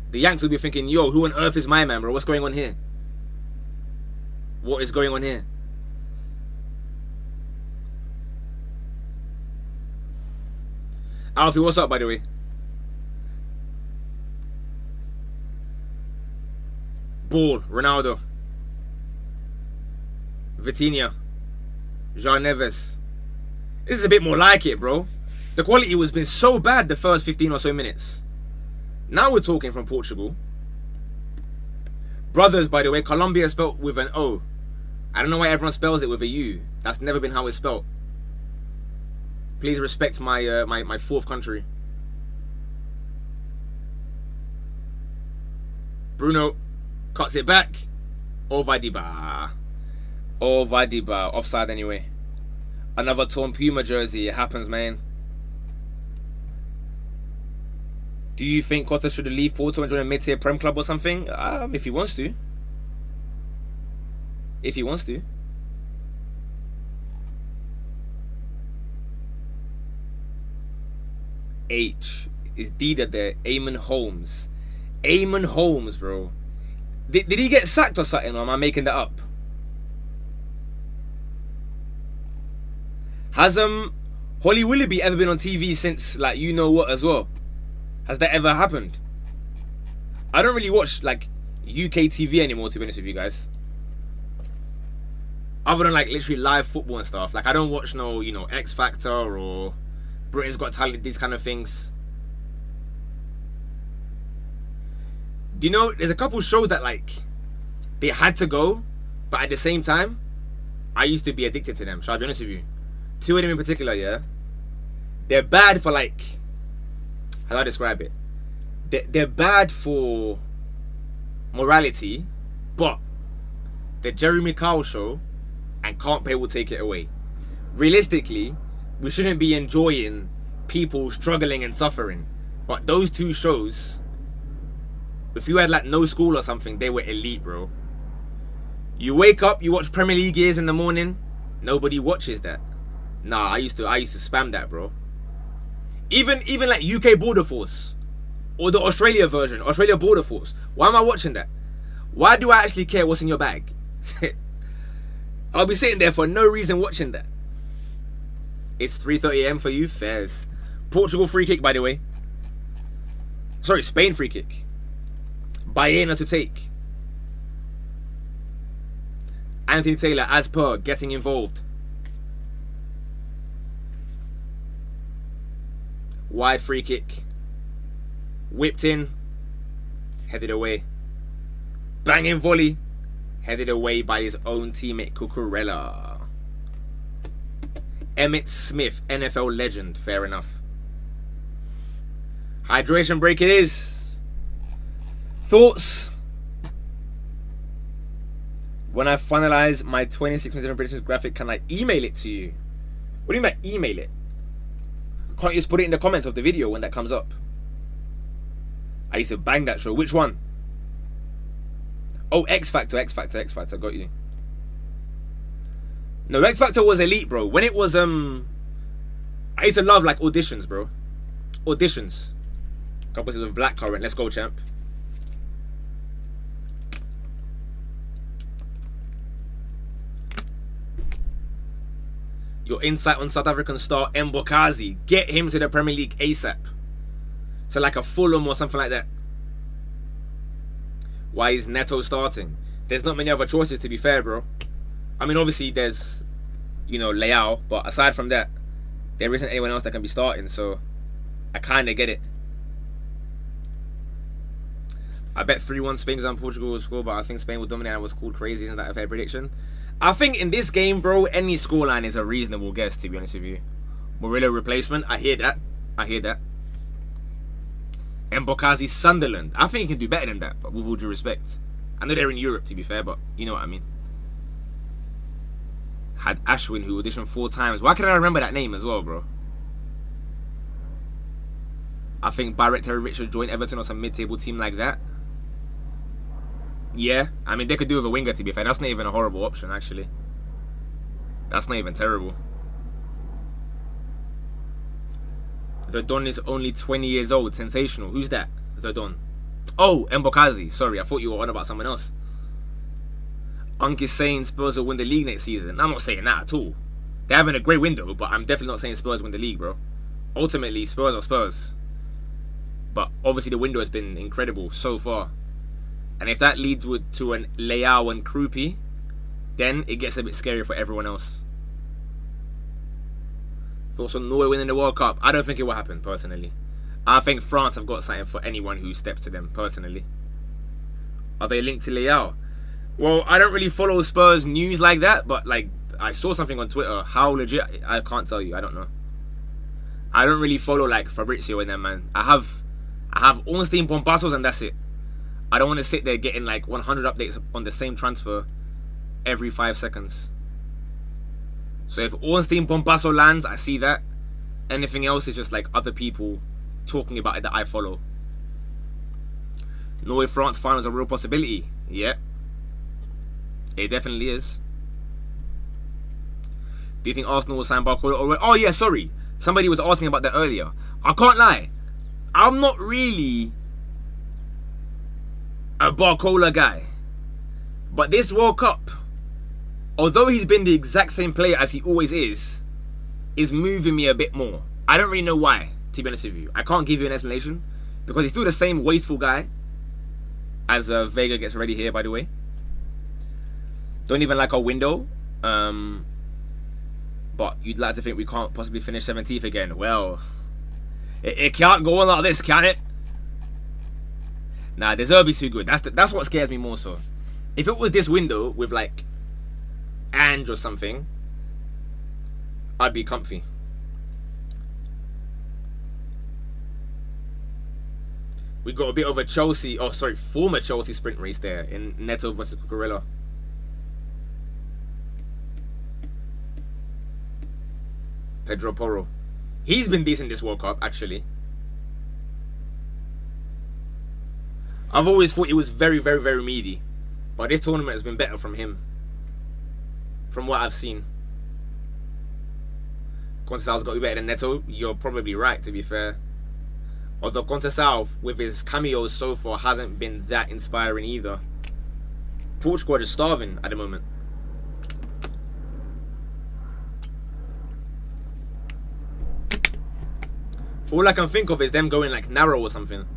The Yanks will be thinking, yo, who on earth is my man, bro? What's going on here? What is going on here? Alfie, what's up, by the way? Ball, Ronaldo. Vitinha. Jean Neves. This is a bit more like it, bro. The quality was been so bad the first 15 or so minutes. Now we're talking from Portugal. Brothers, by the way, Colombia is spelled with an O. I don't know why everyone spells it with a U. That's never been how it's spelled. Please respect my my fourth country. Bruno cuts it back. Ovadiba. Offside anyway. Another torn Puma jersey. It happens, man. Do you think Costa should leave Porto and join a mid-tier Prem club or something? If he wants to. If he wants to. H. Is Dida there? Eamon Holmes. Eamon Holmes, bro. Did he get sacked or something, or am I making that up? Has Holly Willoughby ever been on TV since, like, you know what as well? Has that ever happened? I don't really watch like UK TV anymore, to be honest with you guys. Other than like literally live football and stuff. Like I don't watch no, you know, X Factor or Britain's Got Talent, these kind of things. Do you know, there's a couple shows that like they had to go, but at the same time, I used to be addicted to them. Shall I be honest with you? Two of them in particular, yeah. They're bad for like, how do I describe it? They're bad for morality, but the Jeremy Kyle show and Can't Pay will take it away. Realistically, we shouldn't be enjoying people struggling and suffering. But those two shows, if you had like no school or something, they were elite, bro. You wake up, you watch Premier League years in the morning, nobody watches that. Nah, I used to spam that, bro. Even like UK Border Force or the Australia version, Australia Border Force. Why am I watching that? Why do I actually care what's in your bag? I'll be sitting there for no reason watching that. It's 3:30 AM for you, Fairs. Portugal free kick, by the way. Sorry, Spain free kick. Baena to take. Anthony Taylor, as per, getting involved. Wide free kick. Whipped in. Headed away. Banging volley. Headed away by his own teammate Cucurella. Emmett Smith, NFL legend. Fair enough. Hydration break it is. Thoughts? When I finalize my 26/7 predictions graphic, can I email it to you? What do you mean by email it? Can't you just put it in the comments of the video when that comes up? I used to bang that show. Which one? Oh, X Factor. Got you. No, X Factor was elite, bro. When it was, I used to love, like, auditions, bro. Auditions. Couple of Blackcurrant. Let's go, champ. Your insight on South African star Mbokazi. Get him to the Premier League ASAP. To like a Fulham or something like that. Why is Neto starting? There's not many other choices, to be fair, bro. I mean, obviously there's, you know, Leao, but aside from that, there isn't anyone else that can be starting, so I kind of get it. I bet 3-1 Spain's on Portugal will score, but I think Spain will dominate. I was called crazy. Isn't that a fair prediction? I think in this game, bro, any scoreline is a reasonable guess, to be honest with you. Murillo replacement, I hear that. Mbokazi Sunderland. I think he can do better than that, but with all due respect. I know they're in Europe, to be fair, but you know what I mean. Had Ashwin, who auditioned 4 times. Why can I remember that name as well, bro? I think Barrett Terry Richard joined Everton or some mid-table team like that. Yeah, I mean, they could do with a winger, to be fair. That's not even a horrible option, actually. That's not even terrible. The Don is only 20 years old. Sensational. Who's that? The Don. Oh, Mbokazi. Sorry, I thought you were on about someone else. Unk is saying Spurs will win the league next season. I'm not saying that at all. They're having a great window, but I'm definitely not saying Spurs win the league, bro. Ultimately, Spurs are Spurs. But obviously the window has been incredible so far. And if that leads to an Leao and Krupi, then it gets a bit scary for everyone else. Thoughts on Norway winning the World Cup? I don't think it will happen, personally. I think France have got something for anyone who steps to them, personally. Are they linked to Leao? Well, I don't really follow Spurs news like that, but like I saw something on Twitter. How legit? I can't tell you. I don't know. I don't really follow like Fabrizio and them, man. I have Ornstein Bombassos and that's it. I don't want to sit there getting like 100 updates on the same transfer every 5 seconds. So if Ornstein Bompasso lands, I see that. Anything else is just like other people talking about it that I follow. Norway-France final is a real possibility. Yeah. It definitely is. Do you think Arsenal will sign Barcola? Oh yeah, sorry. Somebody was asking about that earlier. I can't lie. I'm not really a Barcola guy. But this World Cup, although he's been the exact same player as he always is moving me a bit more. I don't really know why, to be honest with you. I can't give you an explanation. Because he's still the same wasteful guy. As Vega gets ready here, by the way. Don't even like our window. But you'd like to think we can't possibly finish 17th again. Well, it can't go on like this, can it? Nah, De Zerbi's too good. That's what scares me more so. If it was this window with like Ange or something, I'd be comfy. We got a bit of a Chelsea, former Chelsea sprint race there in Neto versus Cucurella. Pedro Porro. He's been decent this World Cup, actually. I've always thought he was very, very, very meaty. But this tournament has been better from him. From what I've seen. Conceição's got to be better than Neto. You're probably right, to be fair. Although Conceição, with his cameos so far, hasn't been that inspiring either. Portugal is starving at the moment. All I can think of is them going like narrow or something.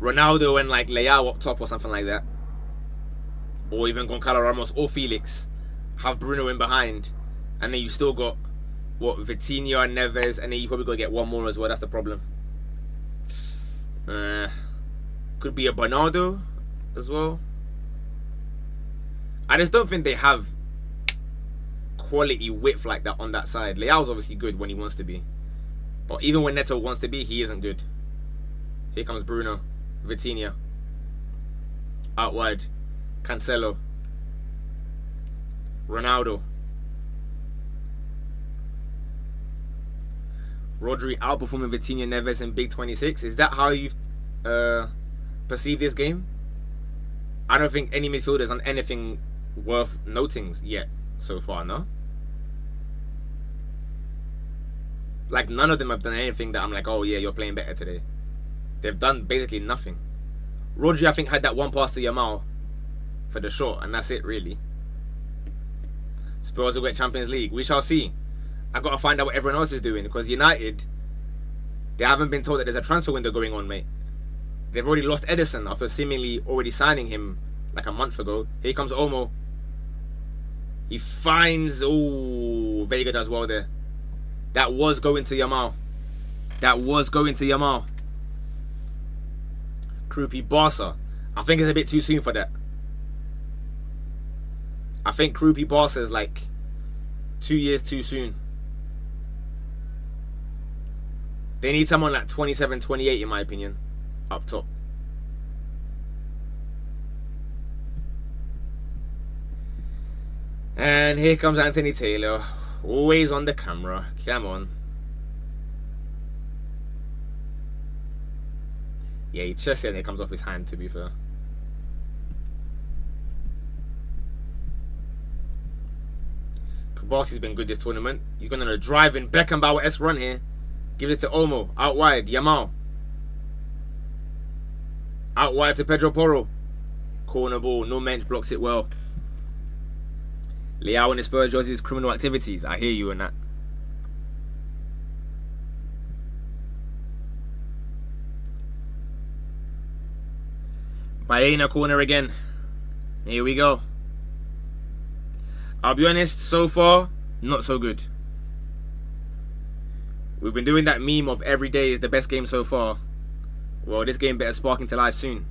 Ronaldo and like Leao up top or something like that. Or even Goncalo Ramos or Felix. Have Bruno in behind. And then you still got, what, Vitinha and Neves. And then you probably got to get one more as well. That's the problem. Could be a Bernardo as well. I just don't think they have quality width like that on that side. Leao's obviously good when he wants to be. But even when Neto wants to be, he isn't good. Here comes Bruno. Vitinha. Out wide. Cancelo. Ronaldo. Rodri outperforming Vitinha, Neves in Big 26. Is that how you perceive this game? I don't think any midfielder's done anything worth noting yet so far, no? Like, none of them have done anything that I'm like, oh yeah, you're playing better today. They've done basically nothing. Rodri, I think, had that one pass to Yamal for the shot, and that's it, really. Spurs will get Champions League. We shall see. I've got to find out what everyone else is doing, because United, they haven't been told that there's a transfer window going on, mate. They've already lost Edison after seemingly already signing him like a month ago. Here comes Olmo. He finds... Oh, Vega does well there. That was going to Yamal. That was going to Yamal. Krupi Barca. I think it's a bit too soon for that. I think Krupi Barca is like 2 years too soon. They need someone like 27, 28 in my opinion. Up top. And here comes Anthony Taylor. Always on the camera. Come on. Yeah, he chests it and it comes off his hand, to be fair. Kubasi's been good this tournament. He's going on a driving Beckenbauer-esque run here. Gives it to Olmo. Out wide. Yamal. Out wide to Pedro Porro. Corner ball. No Mensch blocks it well. Leao and his Spurs jerseys criminal activities. I hear you on that. Baena corner again. Here we go. I'll be honest, so far, not so good. We've been doing that meme of every day is the best game so far. Well, this game better spark into life soon.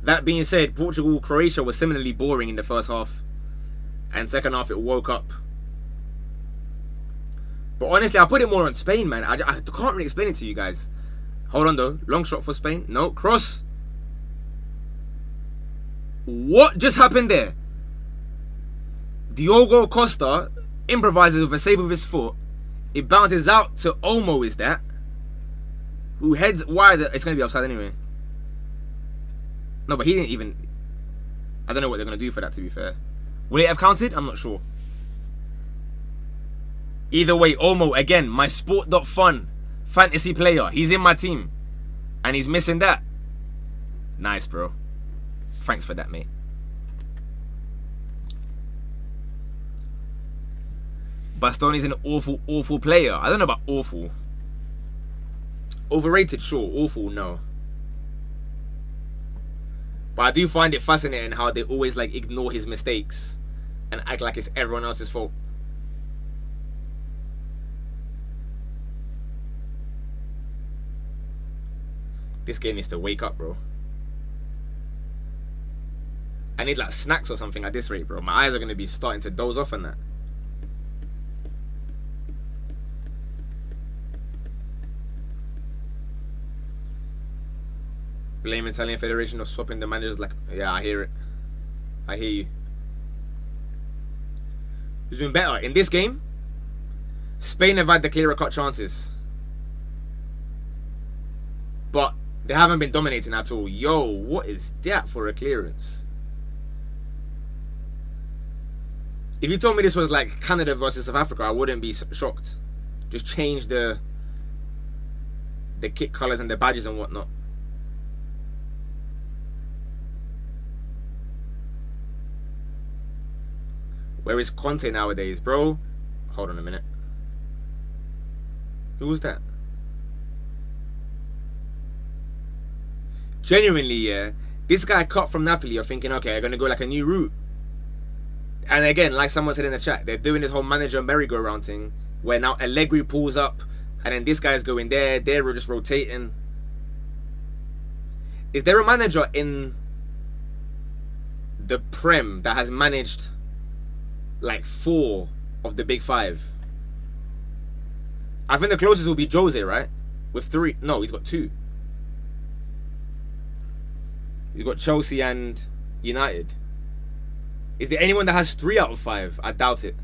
That being said, Portugal-Croatia was similarly boring in the first half. And second half, it woke up. But honestly, I put it more on Spain, man. I can't really explain it to you guys. Hold on, though. Long shot for Spain. No, cross. What just happened there? Diogo Costa improvises with a save with his foot. It bounces out to Olmo, is that? Who heads wide. It's going to be offside anyway. No, but he didn't even... I don't know what they're going to do for that, to be fair. Will it have counted? I'm not sure. Either way, Olmo, again, my sport.fun fantasy player. He's in my team. And he's missing that. Nice, bro. Thanks for that, mate. Bastoni's an awful, awful player. I don't know about awful. Overrated, sure. Awful, no. But I do find it fascinating how they always like ignore his mistakes and act like it's everyone else's fault. This game needs to wake up, bro. I need like snacks or something at this rate, bro. My eyes are going to be starting to doze off on that. Blame Italian Federation of swapping the managers. Like, yeah, I hear it. I hear you. Who's been better? In this game, Spain have had the clearer cut chances. But they haven't been dominating at all. Yo, what is that for a clearance? If you told me this was like Canada versus South Africa, I wouldn't be shocked. Just change the kit colours and the badges and whatnot. Where is Conte nowadays, bro? Hold on a minute. Who was that? Genuinely, yeah. This guy cut from Napoli. You're thinking, okay, I'm going to go like a new route. And again, like someone said in the chat, they're doing this whole manager merry-go-round thing where now Allegri pulls up and then this guy's going there. They're just rotating. Is there a manager in the Prem that has managed like 4 of the big 5? I think the closest will be Jose, right? With 3. No, he's got 2. He's got Chelsea and United. Is there anyone that has 3 out of 5? I doubt it.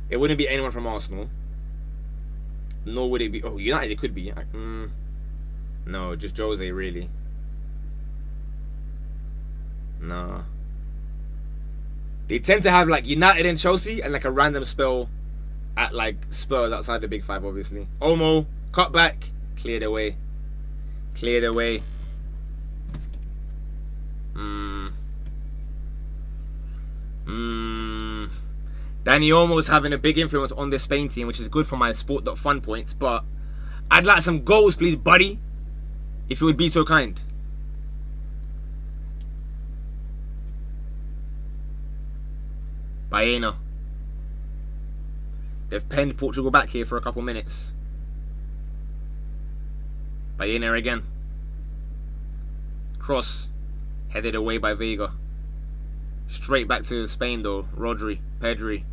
It wouldn't be anyone from Arsenal. Nor would it be... Oh, United it could be. No, just Jose, really. No. They tend to have like United and Chelsea and like a random spell at like Spurs outside the big 5, obviously. Olmo, cut back, cleared away. Cleared away. Danny Olmo's having a big influence on this Spain team, which is good for my sport.fun points, but I'd like some goals, please, buddy. If you would be so kind. Baena. They've penned Portugal back here for a couple minutes. Baena again. Cross. Headed away by Vega. Straight back to Spain though. Rodri. Pedri.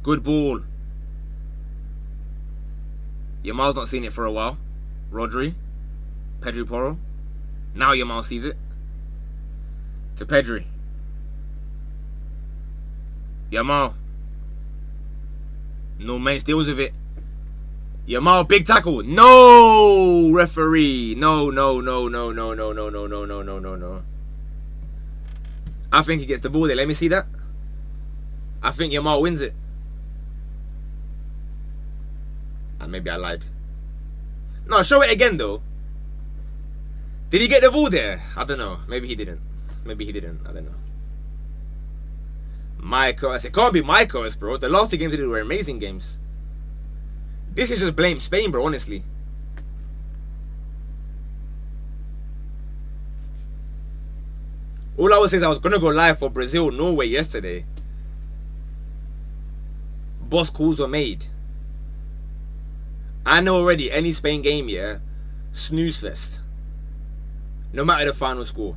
Good ball. Yamal's not seen it for a while. Rodri. Pedri Porro. Now Yamal sees it. To Pedri. Yamal. No man deals with it. Yamal, big tackle. No, referee. No. I think he gets the ball there. Let me see that. I think Yamal wins it. Maybe I lied. No, show it again though. Did he get the ball there? I don't know. Maybe he didn't. Maybe he didn't. I don't know. My curse. It can't be my curse, bro. The last 2 games they did were amazing games. This is just blame Spain, bro, honestly. All I was saying is I was going to go live for Brazil-Norway yesterday. boss calls were made. I know already any Spain game, yeah, snooze fest. No matter the final score.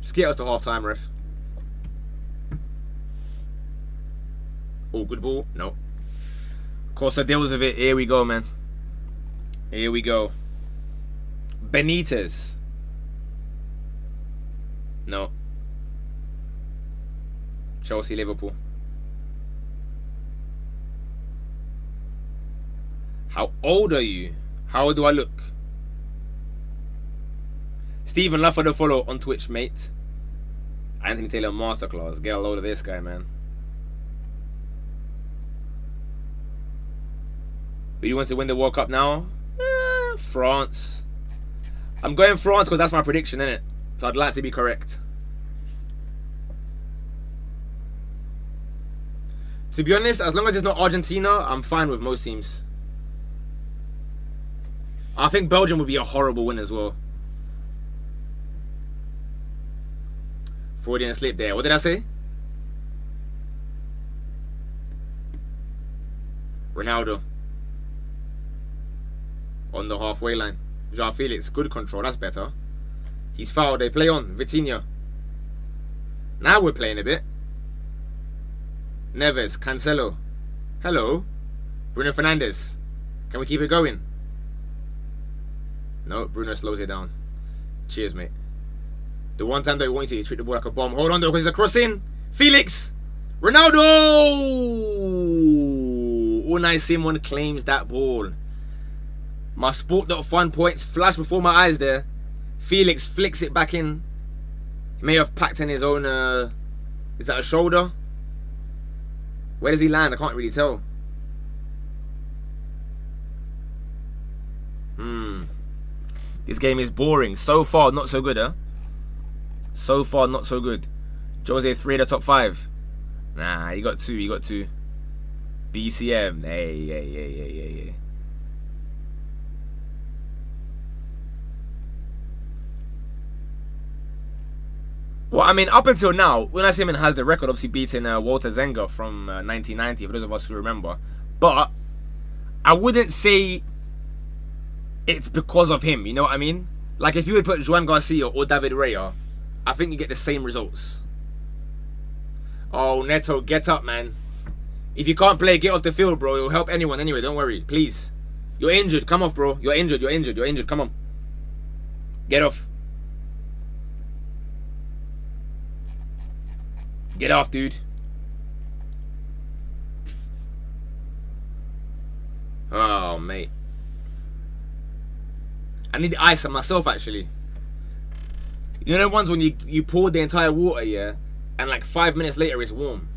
Just get us to half time, ref. Oh, good ball. No. Costa deals with it. Here we go, man. Here we go. Benitez. No. Chelsea, Liverpool. How old are you? How old do I look? Stephen, love for the follow on Twitch, mate. Anthony Taylor Masterclass. Get a load of this guy, man. Who do you want to win the World Cup now? France. I'm going France because that's my prediction, innit? So I'd like to be correct. To be honest, as long as it's not Argentina, I'm fine with most teams. I think Belgium would be a horrible win as well. Freudian slip there. What did I say? Ronaldo. On the halfway line. João Felix, good control, that's better. He's fouled, they play on. Vitinha. Now we're playing a bit. Neves, Cancelo. Hello. Bruno Fernandes. Can we keep it going? No, Bruno slows it down. Cheers, mate. The one time that we want you to treat the ball like a bomb. Hold on though, because it's a cross in. Felix! Ronaldo! Unai Simon claims that ball. My sport.fun points flash before my eyes there. Felix flicks it back in. He may have packed in his own, is that a shoulder? Where does he land? I can't really tell. This game is boring. So far, not so good, huh? So far, not so good. Jose 3 of the top 5. Nah, he got 2. He got 2. BCM. Hey. Well, I mean, up until now, Unai Simon has the record, obviously beating Walter Zenga from 1990, for those of us who remember. But I wouldn't say it's because of him, you know what I mean? Like, if you would put Joan Garcia or David Raya, I think you get the same results. Oh, Neto, get up, man. If you can't play, get off the field, bro. It'll help anyone anyway, don't worry. Please. You're injured. Come off, bro. You're injured. Come on. Get off. Get off, dude. Oh, mate. I need the ice on myself, actually. You know the ones when you pour the entire water, yeah? And like 5 minutes later, it's warm.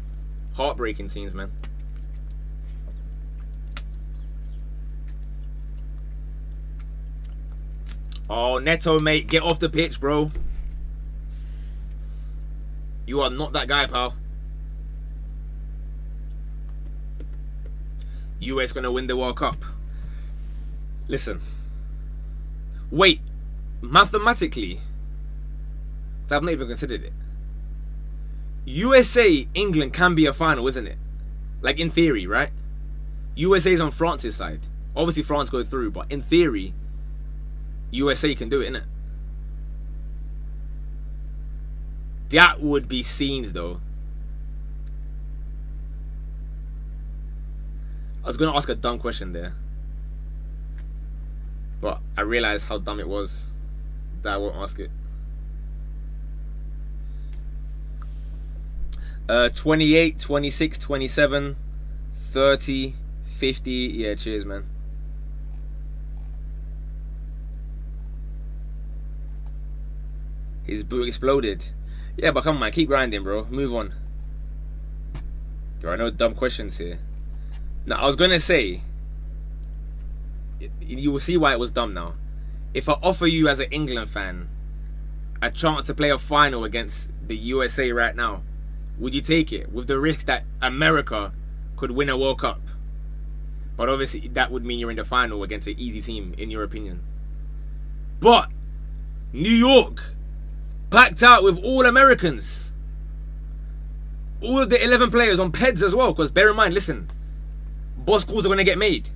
Heartbreaking scenes, man. Oh, Neto, mate. Get off the pitch, bro. You are not that guy, pal. US gonna win the World Cup. Listen. Wait. Mathematically, so I've not even considered it. USA, England can be a final, isn't it? Like in theory, right? USA's on France's side. Obviously France go through, but in theory, USA can do it, innit? That would be scenes, though. I was going to ask a dumb question there, but I realized how dumb it was that I won't ask it. 28, 26, 27, 30, 50. Yeah, cheers, man. His boot exploded. Yeah, but come on, man. Keep grinding, bro. Move on. There are no dumb questions here. Now, I was going to say, you will see why it was dumb now. If I offer you as an England fan a chance to play a final against the USA right now, would you take it with the risk that America could win a World Cup? But obviously that would mean you're in the final against an easy team, in your opinion. But New York, packed out with all Americans. All of the 11 players on PEDs as well, because bear in mind, listen, boss calls are going to get made.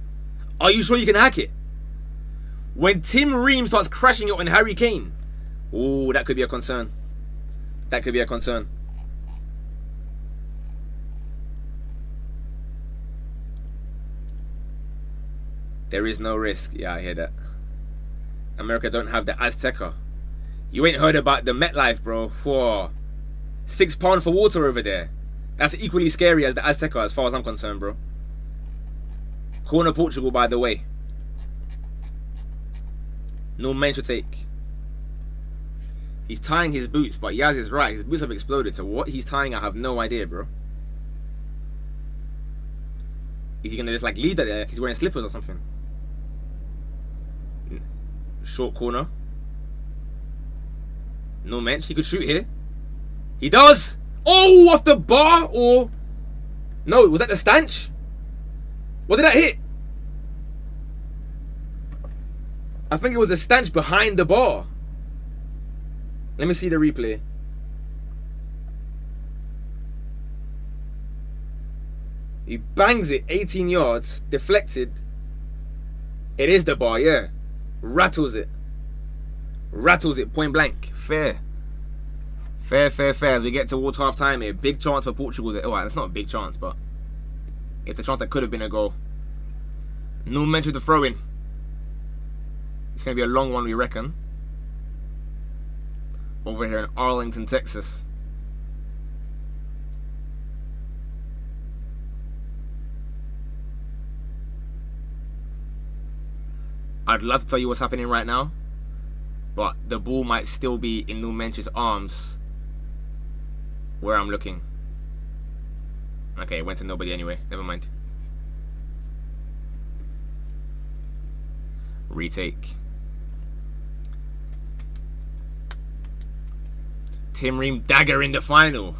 Are you sure you can hack it? When Tim Ream starts crashing it on Harry Kane, oh, that could be a concern. That could be a concern. There is no risk. Yeah, I hear that. America don't have the Azteca. You ain't heard about the MetLife, bro. Whoa. £6 for water over there. That's equally scary as the Azteca as far as I'm concerned, bro. Corner Portugal, by the way. No men should take. He's tying his boots, but Yaz is right. His boots have exploded. So what he's tying, I have no idea, bro. Is he gonna just like leave that there? He's wearing slippers or something. Short corner. No mensch. He could shoot here. He does. Oh, off the bar or no? Was that the stanch? What did that hit? I think it was a stanch behind the bar. Let me see the replay. He bangs it 18 yards, deflected. It is the bar, yeah. Rattles it. Rattles it point blank. Fair. Fair, fair, fair. As we get towards half time here. Big chance for Portugal. Oh, it's not a big chance, but it's a chance that could have been a goal. No mention to throw in. It's going to be a long one, we reckon. Over here in Arlington, Texas. I'd love to tell you what's happening right now, but the ball might still be in Numench's arms where I'm looking. Okay, it went to nobody anyway. Never mind. Retake. Tim Ream dagger in the final.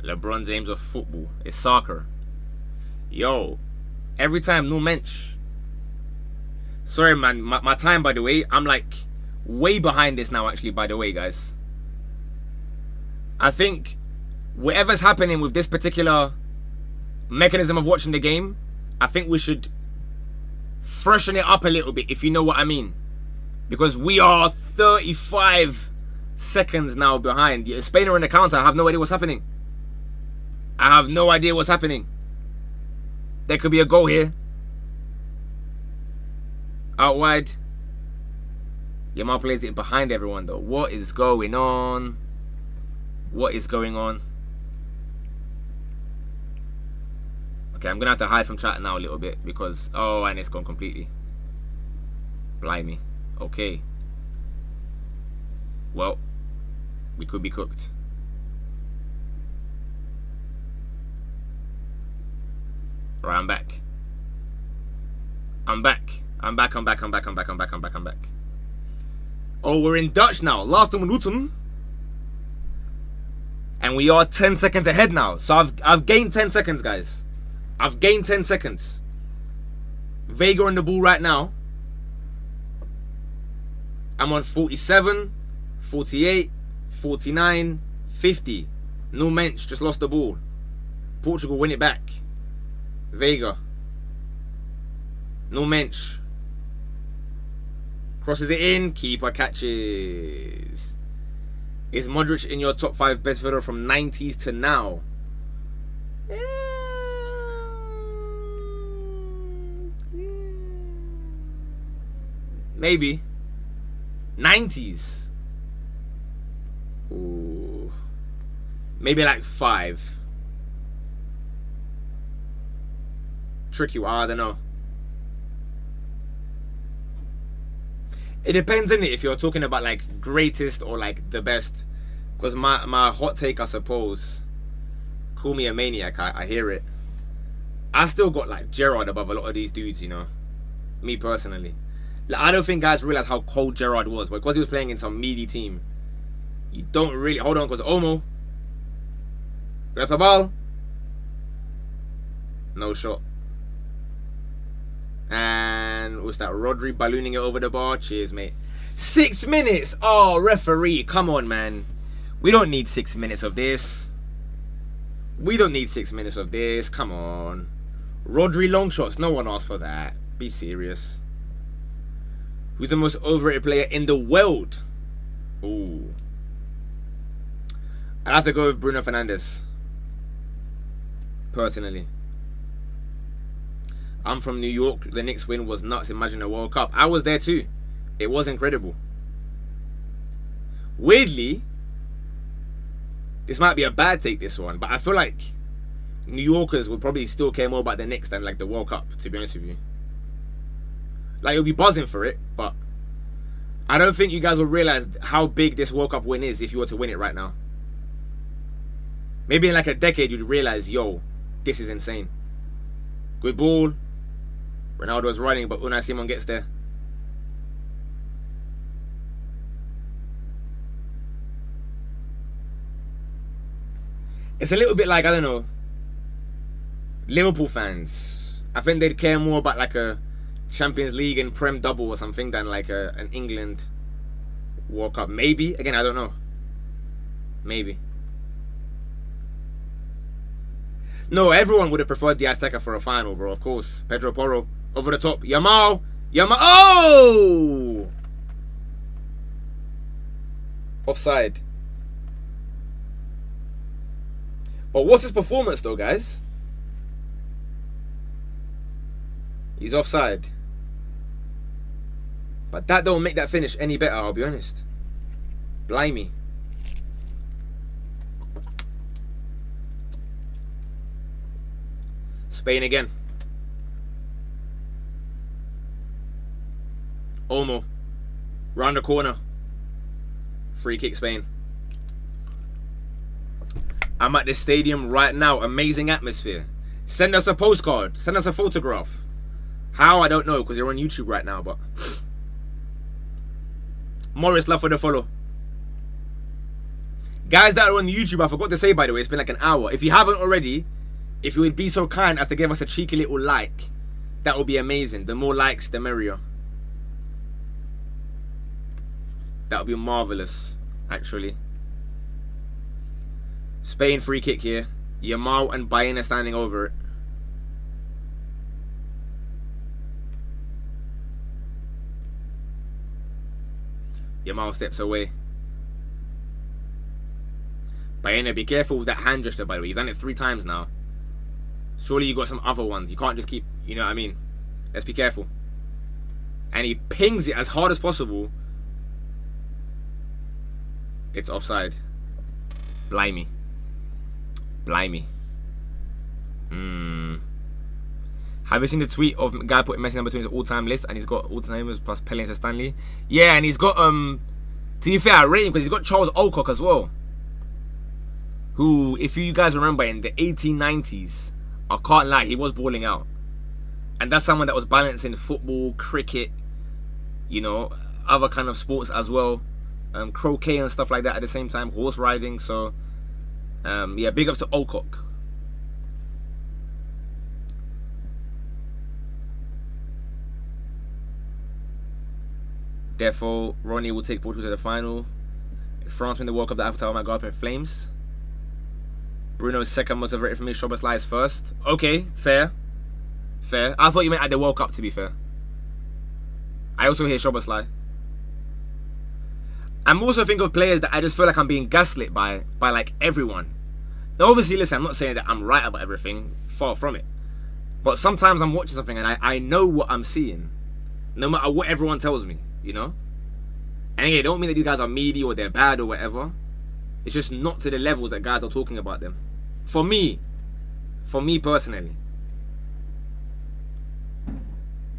LeBron James of football. It's soccer. Yo, every time no mensch. Sorry, man. My time, by the way. I'm like way behind this now, actually, by the way, guys. I think whatever's happening with this particular mechanism of watching the game, I think we should freshen it up a little bit, if you know what I mean. Because we are 35 seconds now behind. Spain are in the counter. I have no idea what's happening. I have no idea what's happening. There could be a goal here. Out wide. Yamal plays it behind everyone, though. What is going on? What is going on? Okay, I'm going to have to hide from chat now a little bit because... Oh, and it's gone completely. Blimey. Okay. Well, we could be cooked. Right, I'm back. I'm back. I'm back. Oh, we're in Dutch now. Last minuten. And we are 10 seconds ahead now. So I've gained 10 seconds, guys. I've gained 10 seconds. Vega on the ball right now. I'm on 47, 48, 49, 50. No mensch, just lost the ball. Portugal win it back. Vega. No mensch. Crosses it in. Keeper catches. Is Modric in your top 5 best fielder from 90s to now? Maybe. 90s. Ooh. Maybe like 5. Tricky one, I don't know. It depends, innit, if you're talking about like greatest or like the best. Because my hot take, I suppose, call me a maniac, I hear it. I still got like Gerrard above a lot of these dudes, you know. Me personally. Like, I don't think guys realize how cold Gerrard was, but because he was playing in some meaty team, you don't really... Hold on, because Omo. That's a ball. No shot. And what's that? Rodri ballooning it over the bar. Cheers, mate. 6 minutes. Oh, referee. Come on, man. We don't need 6 minutes of this. We don't need 6 minutes of this. Come on. Rodri long shots. No one asked for that. Be serious. Who's the most overrated player in the world? Ooh. I'd have to go with Bruno Fernandes. Personally. I'm from New York. The Knicks win was nuts. Imagine a World Cup. I was there too. It was incredible. Weirdly, this might be a bad take, this one, but I feel like New Yorkers would probably still care more about the Knicks than like the World Cup, to be honest with you. Like, you'll be buzzing for it, but I don't think you guys will realize how big this World Cup win is if you were to win it right now. Maybe in like a decade you'd realize, yo, this is insane. Good ball. Ronaldo's running, but Unai Simon gets there. It's a little bit like, I don't know, Liverpool fans. I think they'd care more about like a Champions League and Prem double or something than like an England World Cup. Maybe. Again, I don't know. Maybe. No, everyone would have preferred the Azteca for a final, bro. Of course. Pedro Porro. Over the top. Yamal. Yamal. Oh! Offside. But what's his performance though, guys? He's offside. But that don't make that finish any better, I'll be honest. Blimey. Spain again. Olmo. Round the corner. Free kick, Spain. I'm at this stadium right now. Amazing atmosphere. Send us a postcard. Send us a photograph. How? I don't know, because you're on YouTube right now, but... Morris, love for the follow. Guys that are on YouTube, I forgot to say, by the way, it's been like an hour. If you haven't already, if you would be so kind as to give us a cheeky little like, that would be amazing. The more likes, the merrier. That would be marvelous, actually. Spain free kick here. Yamal and Baena standing over it. Yamal steps away. Baena, be careful with that hand gesture, by the way. You've done it 3 times now. Surely you got some other ones. You can't just keep, you know what I mean? Let's be careful. And he pings it as hard as possible. It's offside. Blimey. Blimey. Have you seen the tweet of a guy putting Messi number 2 in his all-time list, and he's got all-timers plus Pele and Stanley? Yeah, and he's got to be fair, I rate him because he's got Charles Alcock as well, who, if you guys remember, in the 1890s, I can't lie, he was balling out. And that's someone that was balancing football, cricket, you know, other kind of sports as well, croquet and stuff like that at the same time, horse riding. So yeah, big ups to Alcock. Therefore, Ronnie will take Portugal to the final. If France win the World Cup, the Eiffel Tower might go up in flames. Bruno is second most overrated for me. Szoboszlai is first. Okay, fair. Fair. I thought you meant at the World Cup, to be fair. I also hear Szoboszlai. I'm also thinking of players that I just feel like I'm being gaslit by like everyone. Now, obviously, listen, I'm not saying that I'm right about everything. Far from it. But sometimes I'm watching something and I know what I'm seeing. No matter what everyone tells me, you know? And again, it don't mean that these guys are meaty or they're bad or whatever. It's just not to the levels that guys are talking about them. For me personally.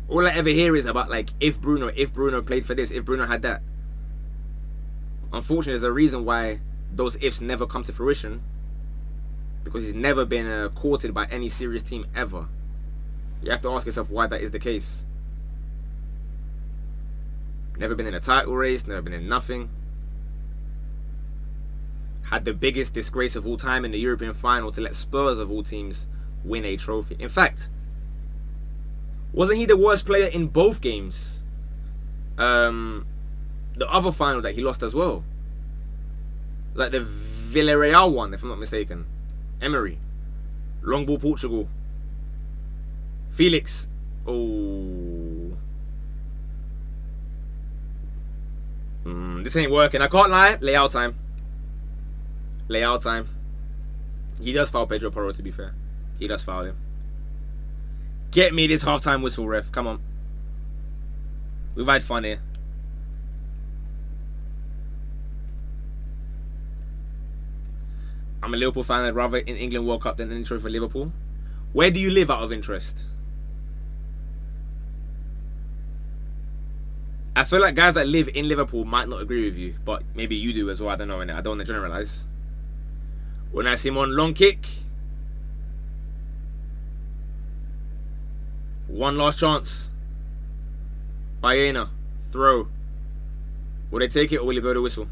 All I ever hear is about like, if Bruno played for this, if Bruno had that. Unfortunately, there's a reason why those ifs never come to fruition. Because he's never been courted by any serious team ever. You have to ask yourself why that is the case. Never been in a title race, never been in nothing. Had the biggest disgrace of all time in the European final to let Spurs of all teams win a trophy. In fact, wasn't he the worst player in both games? The other final that he lost as well, like the Villarreal one, if I'm not mistaken. Emery, long ball Portugal. Felix, oh, this ain't working. I can't lie. Layout time. Layout time. He does foul Pedro Porro, to be fair. He does foul him. Get me this halftime whistle, ref. Come on. We've had fun here. I'm a Liverpool fan. I'd rather in England World Cup than an intro for Liverpool. Where do you live out of interest? I feel like guys that live in Liverpool might not agree with you, but maybe you do as well. I don't know, innit? I don't want to generalize. When I see him on long kick. One last chance. Baena. Throw. Will they take it or will he blow the whistle?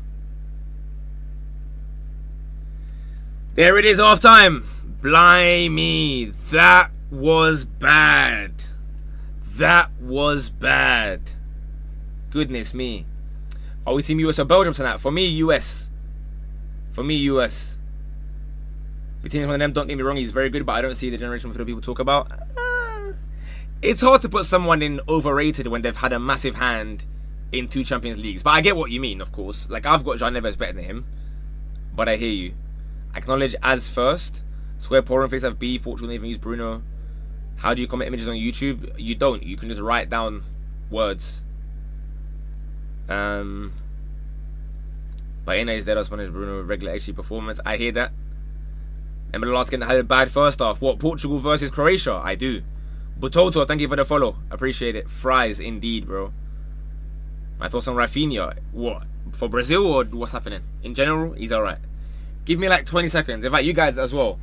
There it is, half time. Blimey. That was bad. That was bad. Goodness me. Are we team US or Belgium tonight? For me, US. For me, US. Between one of them, don't get me wrong, he's very good, but I don't see the generation for the people talk about. It's hard to put someone in overrated when they've had a massive hand in 2 Champions Leagues. But I get what you mean, of course. Like, I've got Jean Neves better than him. But I hear you. Acknowledge as first. Swear poor and face have B. Portugal even use Bruno. How do you comment images on YouTube? You don't. You can just write down words. Baena is dead on Spanish Bruno regular XG performance. I hear that. And the last game had a bad first half. What, Portugal versus Croatia? I do. Butoto, thank you for the follow. Appreciate it. Fries indeed, bro. My thoughts on Rafinha. What? For Brazil or what's happening? In general, he's alright. Give me like 20 seconds. In fact, you guys as well.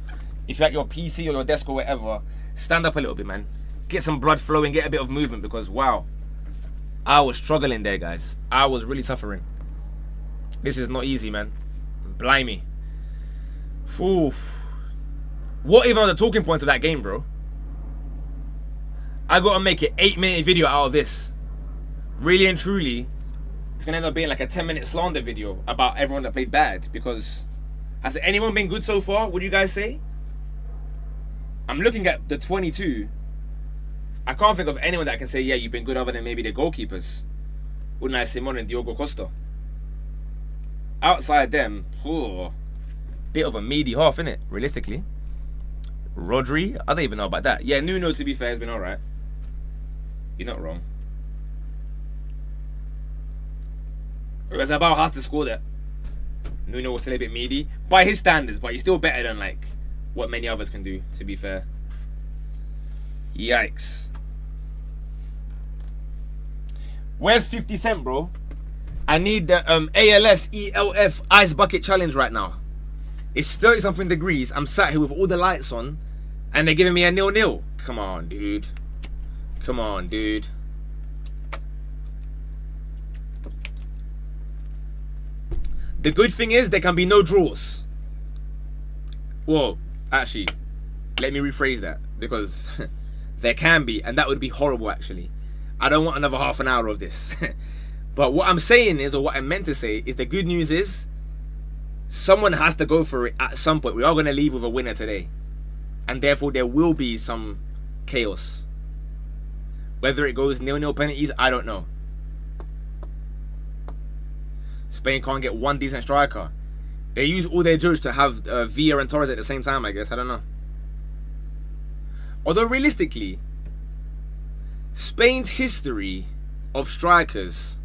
If you're at your PC or your desk or whatever, stand up a little bit, man. Get some blood flowing, get a bit of movement because, wow. I was struggling there, guys. I was really suffering. This is not easy, man. Blimey. Oof. What even are the talking points of that game, bro? I gotta make an 8-minute video out of this. Really and truly, it's gonna end up being like a 10-minute slander video about everyone that played bad. Because has anyone been good so far? Would you guys say? I'm looking at the 22. I can't think of anyone that can say, yeah, you've been good other than maybe the goalkeepers. Unai Simon and Diogo Costa. Outside them, bit of a meaty half, innit? Realistically. Rodri, I don't even know about that. Yeah, Nuno, to be fair, has been alright. You're not wrong. Razabal has to score that. Nuno was still a bit meaty. By his standards, but he's still better than, like, what many others can do, to be fair. Yikes. Where's 50 Cent, bro? I need the ALS ELF Ice Bucket Challenge right now. It's 30-something degrees. I'm sat here with all the lights on, and they're giving me a 0-0. Come on, dude. Come on, dude. The good thing is there can be no draws. Well, actually, let me rephrase that because there can be, and that would be horrible, actually. I don't want another half an hour of this. But what I'm saying is, or what I meant to say, is the good news is someone has to go for it at some point. We are going to leave with a winner today. And therefore, there will be some chaos. Whether it goes 0-0 penalties, I don't know. Spain can't get one decent striker. They use all their judge to have Villa and Torres at the same time, I guess. I don't know. Although, realistically, Spain's history of strikers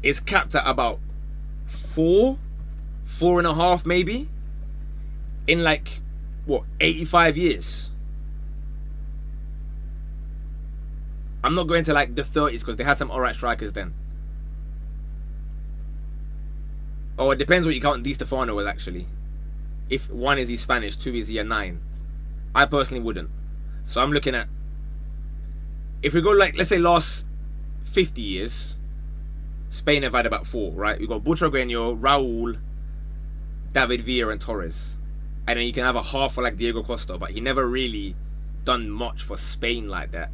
is capped at about 4.5 maybe, in like, what, 85 years. I'm not going to like the 30s because they had some alright strikers then. Oh, it depends what you count Di Stefano as, actually. If one is he Spanish, two is he a 9. I personally wouldn't. So I'm looking at, if we go like, let's say last 50 years, Spain have had about 4, right? We've got Butragueño, Raúl, David Villa and Torres. and then you can have a half for like Diego Costa, but he never really done much for Spain like that.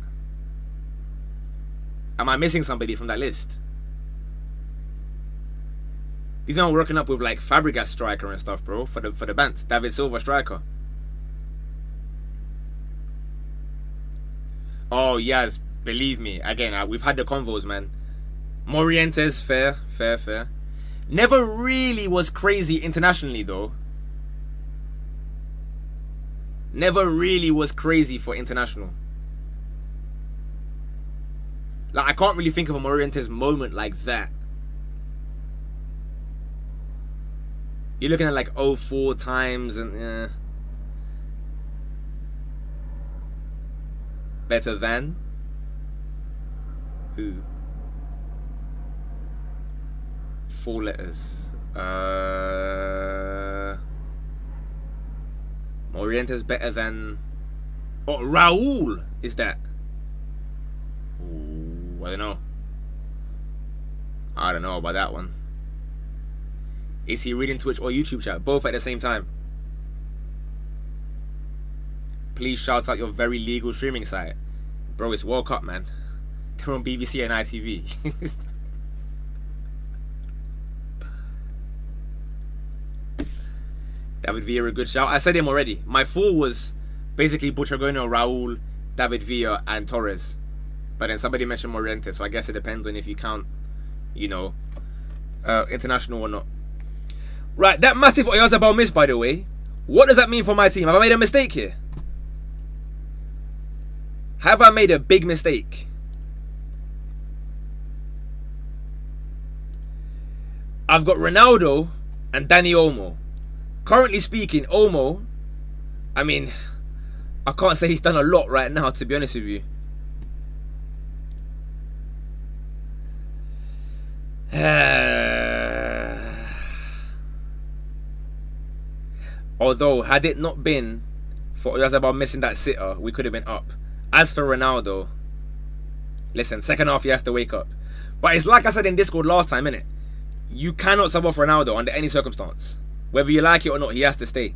Am I missing somebody from that list? He's now working up with like Fabregas striker and stuff, bro, for the Bants. David Silva striker. Oh yes, believe me. Again, we've had the convos, man. Morientes, fair. Never really was crazy internationally though. Never really was crazy for international. Like I can't really think of a Morientes moment like that. You're looking at like 04 times and better than who? 4 letters. Morientes better than. Oh, Raul is that? Ooh, I don't know. I don't know about that one. Is he reading Twitch or YouTube chat? Both at the same time. Please shout out your very legal streaming site. Bro, it's World Cup, man. They're on BBC and ITV. David Villa, a good shout. I said him already. My 4 was basically Butragueño, Raul, David Villa, and Torres. But then somebody mentioned Morientes, so I guess it depends on if you count, you know, international or not. Right, that massive Oyarzabal miss, by the way. What does that mean for my team? Have I made a mistake here? Have I made a big mistake? I've got Ronaldo and Dani Olmo. Currently speaking, Olmo, I mean, I can't say he's done a lot right now, to be honest with you. Although, had it not been for Oyarzabal missing that sitter, we could have been up. As for Ronaldo, listen, second half he has to wake up. But it's like I said in Discord last time, innit? You cannot sub off Ronaldo under any circumstance. Whether you like it or not, he has to stay.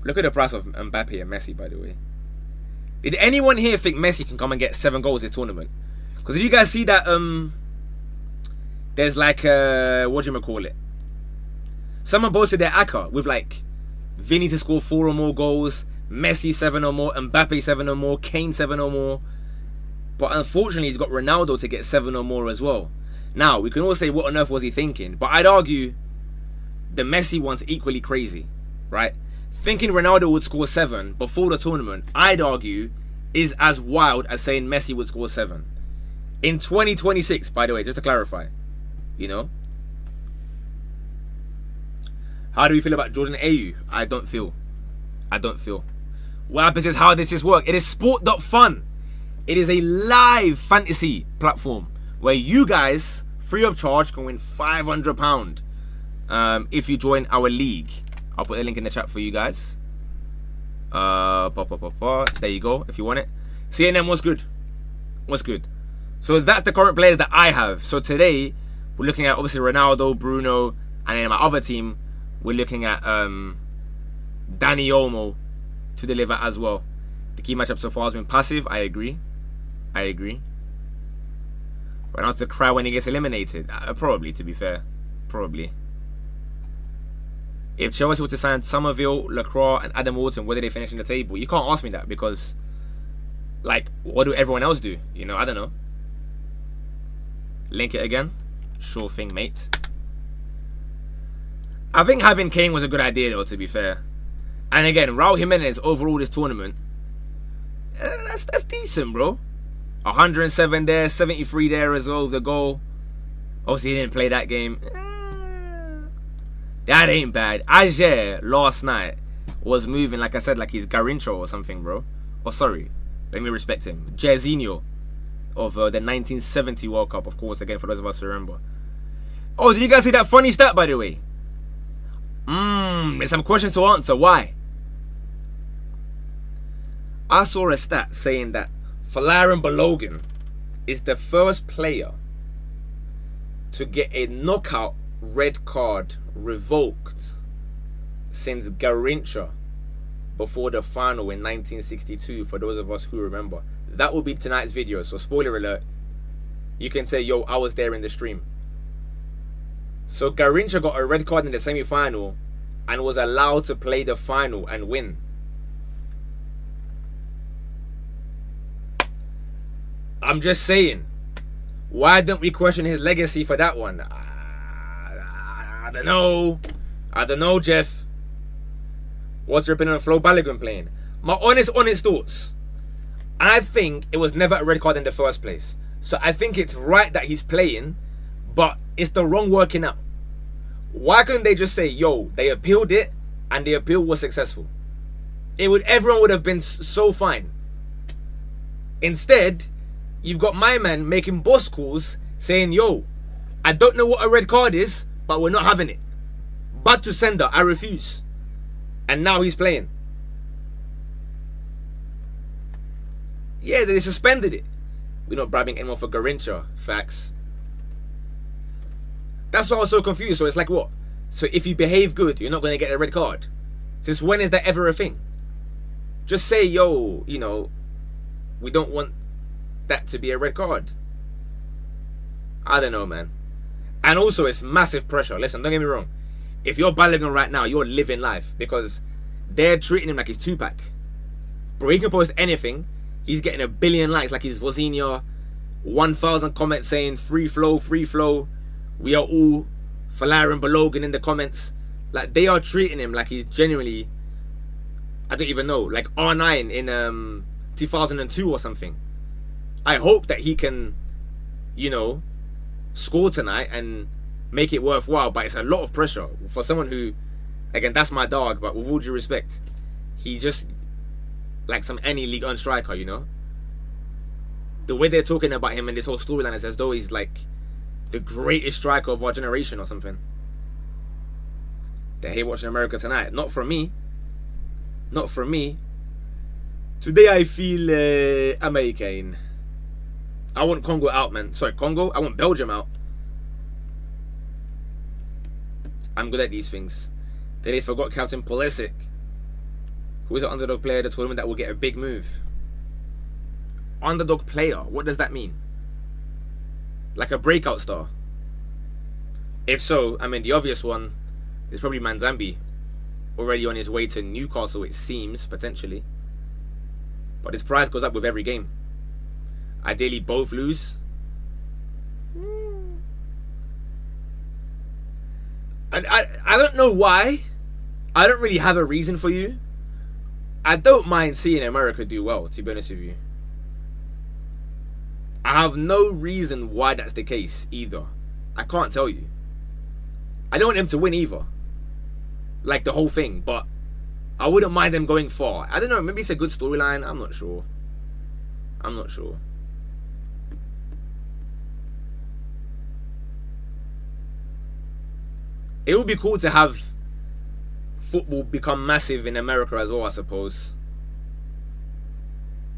Look at the price of Mbappe and Messi, by the way. Did anyone here think Messi can come and get 7 goals this tournament? Because if you guys see that, there's like, what do you call it? Someone posted their ACCA with like Vinny to score 4 or more goals, Messi 7 or more, Mbappe 7 or more, Kane 7 or more. But unfortunately, he's got Ronaldo to get 7 or more as well. Now, we can all say, what on earth was he thinking? But I'd argue the Messi one's equally crazy, right? Thinking Ronaldo would score 7 before the tournament, I'd argue, is as wild as saying Messi would score 7. In 2026, by the way, just to clarify, you know? How do we feel about Jordan Ayew? I don't feel. What happens is, how does this work? It is sport.fun. It is a live fantasy platform where you guys, free of charge, can win £500 if you join our league. I'll put a link in the chat for you guys. There you go, if you want it. CNN, what's good? What's good? So that's the current players that I have. So today, we're looking at obviously Ronaldo, Bruno, and then my other team, we're looking at Dani Olmo to deliver as well. The key matchup so far has been passive. I agree. Ronaldo to cry when he gets eliminated. Probably, to be fair. Probably. If Chelsea were to sign Somerville, Lacroix, and Adam Wharton, where do they finish in the table? You can't ask me that because, like, what do everyone else do? You know, I don't know. Link it again. Sure thing, mate. I think having Kane was a good idea, though, to be fair. And again, Raul Jimenez overall this tournament, that's decent, bro. 107 there, 73 there as well, the goal. Obviously, he didn't play that game. That ain't bad. Ajer last night was moving, like I said, like he's Garincho or something, bro. Oh, sorry. Let me respect him. Jairzinho of the 1970 World Cup, of course, again, for those of us who remember. Oh, did you guys see that funny stat, by the way? There's some questions to answer. Why? I saw a stat saying that Folarin Balogun is the first player to get a knockout red card revoked since Garrincha before the final in 1962, for those of us who remember. That will be tonight's video, so spoiler alert. You can say, yo, I was there in the stream. So Garrincha got a red card in the semi-final and was allowed to play the final and win. I'm just saying, why don't we question his legacy for that one? I don't know. I don't know, Jeff. What's your opinion on Flo Balogun playing? My honest thoughts. I think it was never a red card in the first place. So I think it's right that he's playing, but it's the wrong working out. Why couldn't they just say, yo, they appealed it and the appeal was successful? Everyone would have been so fine. Instead, you've got my man making boss calls saying, yo, I don't know what a red card is, but we're not having it. But to sender, I refuse. And now he's playing. Yeah, they suspended it. We're not bribing anyone for Garrincha. Facts. That's why I was so confused. So it's like, what? So if you behave good, you're not going to get a red card? Since when is that ever a thing? Just say, yo, you know, we don't want that to be a red card. I don't know, man. And also, it's massive pressure. Listen, don't get me wrong. If you're Balogun right now, you're living life because they're treating him like he's Tupac. Bro, he can post anything. He's getting 1 billion likes like he's Vozinha. 1,000 comments saying free flow, free flow. We are all Falarin Balogun in the comments. Like, they are treating him like he's genuinely, I don't even know, like R9 in 2002 or something. I hope that he can, you know, score tonight and make it worthwhile, but it's a lot of pressure for someone who, again, that's my dog, but with all due respect, he just like some any League One striker, you know. The way they're talking about him in this whole storyline is as though he's like the greatest striker of our generation or something. They hate watching America tonight. Not from me. Not from me. Today I feel American. I want Congo out, man. Sorry, Congo? I want Belgium out. I'm good at these things. Then they forgot Captain Pulisic, who is an underdog player of the tournament that will get a big move. Underdog player, what does that mean? Like a breakout star? If so, I mean, the obvious one is probably Manzambi, already on his way to Newcastle, it seems, potentially. But his price goes up with every game. Ideally, both lose. And I don't know why. I don't really have a reason for you. I don't mind seeing America do well, to be honest with you. I have no reason why that's the case either. I can't tell you. I don't want him to win either. Like the whole thing, but I wouldn't mind them going far. I don't know, maybe it's a good storyline. I'm not sure. I'm not sure. It would be cool to have football become massive in America as well, I suppose.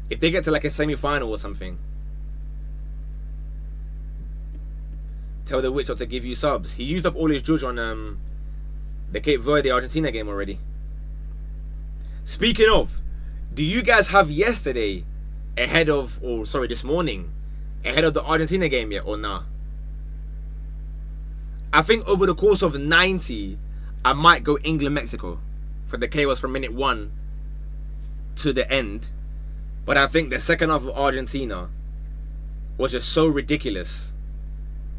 If they get to like a semi-final or something. Tell the witch not to give you subs. He used up all his judge on the Cape Verde Argentina game already. Speaking of, do you guys have yesterday ahead of, or sorry, this morning ahead of the Argentina game yet or nah? I think over the course of 90, I might go England-Mexico for the chaos from minute 1 to the end. But I think the second half of Argentina was just so ridiculous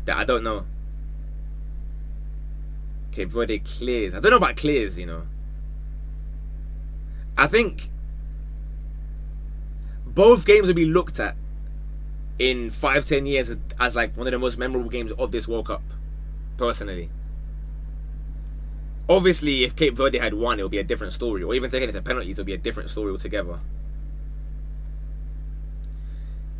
that I don't know. Cape Verde clears. I don't know about clears, you know. I think both games will be looked at in 5-10 years as like one of the most memorable games of this World Cup, personally. Obviously, if Cape Verde had won, it would be a different story. Or even taking it to penalties, it would be a different story altogether.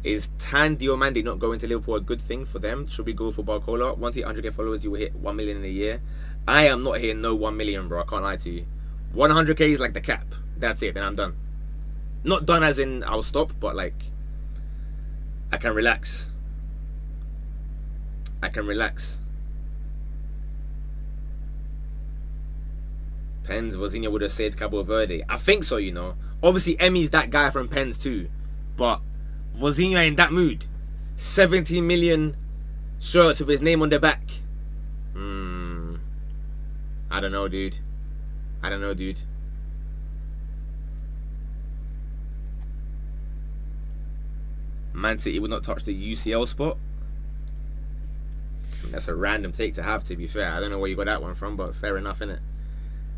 Is Tan Diomande not going to Liverpool a good thing for them? Should we go for Barcola? Once you hit 100k followers, you will hit 1 million in a year. I am not hitting no 1 million, bro. I can't lie to you. 100k is like the cap. That's it. Then I'm done. Not done as in I'll stop, but like I can relax. I can relax. Pens, Vozinha would have saved Cabo Verde. I think so, you know. Obviously, Emmy's that guy from Pens too. But Vozinha in that mood. 17 million shirts with his name on the back. I don't know, dude. Man City would not touch the UCL spot. That's a random take to have, to be fair. I don't know where you got that one from, but fair enough, innit?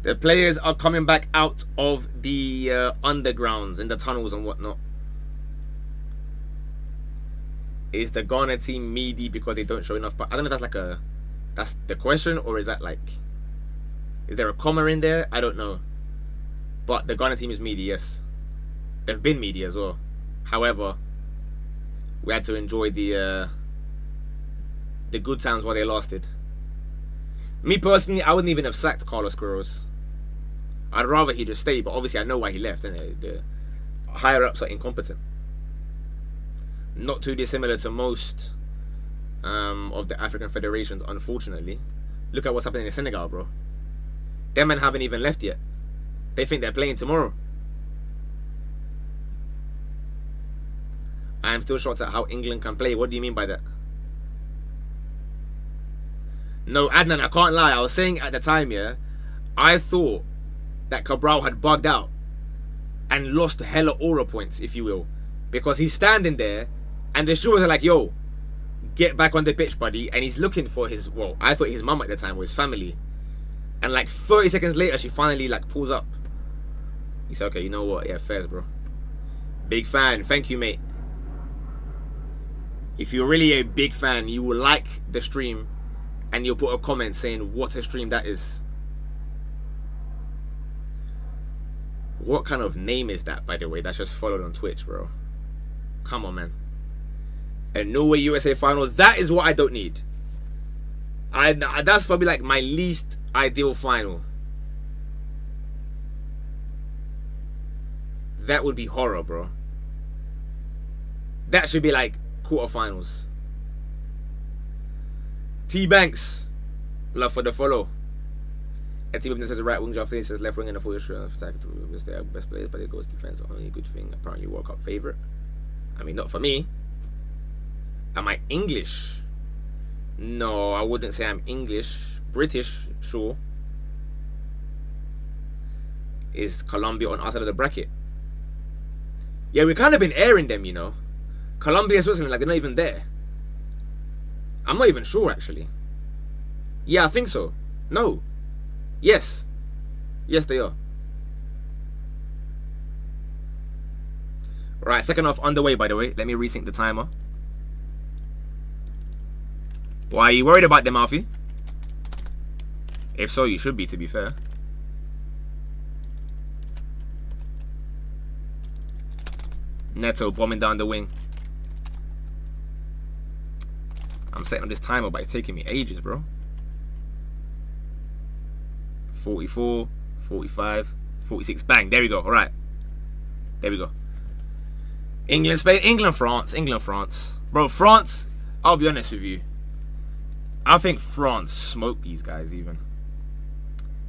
The players are coming back out of the undergrounds and the tunnels and whatnot. Is the Ghana team meaty because they don't show enough? But I don't know if that's the question, or is that like, is there a comma in there? I don't know. But the Ghana team is meaty, yes. They've been meaty as well. However, we had to enjoy the good times while they lasted. Me personally, I wouldn't even have sacked Carlos Queiroz. I'd rather he just stay, but obviously I know why he left, and the higher ups are incompetent. Not too dissimilar to most of the African federations, unfortunately. Look at what's happening in Senegal, bro. Them men haven't even left yet. They think they're playing tomorrow. I am still shocked at how England can play. What do you mean by that? No, Adnan, I can't lie. I was saying at the time, yeah, I thought that Cabral had bugged out and lost hella aura points, if you will. Because he's standing there and the stewards are like, yo, get back on the pitch, buddy. And he's looking for his, well, I thought his mum at the time, or his family. And like 30 seconds later, she finally like pulls up. He said, okay, you know what? Yeah, fairs, bro. Big fan. Thank you, mate. If you're really a big fan, you will like the stream and you'll put a comment saying what a stream that is. What kind of name is that, by the way? That's just followed on Twitch, bro. Come on, man. A Norway USA final. That is what I don't need. That's probably like my least ideal final. That would be horror, bro. That should be like quarterfinals. T Banks, love for the follow. A team of the right wing, Joe faces left wing, and the full attack to the best players, but it goes defense. Only a good thing. Apparently, World Cup favorite. I mean, not for me. Am I English? No, I wouldn't say I'm English. British, sure. Is Colombia on our side of the bracket? Yeah, we've kind of been airing them, you know. Colombia, Switzerland, like they're not even there. I'm not even sure, actually. Yeah, I think so. No. Yes. Yes, they are. Right, second half underway, by the way. Let me resync the timer. Why are you worried about them, Alfie? If so, you should be, to be fair. Neto bombing down the wing. I'm setting on this timer, but it's taking me ages, bro. 44, 45, 46. Bang, there we go. All right. There we go. England, Spain, England, France. England, France. Bro, France, I'll be honest with you. I think France smoked these guys even.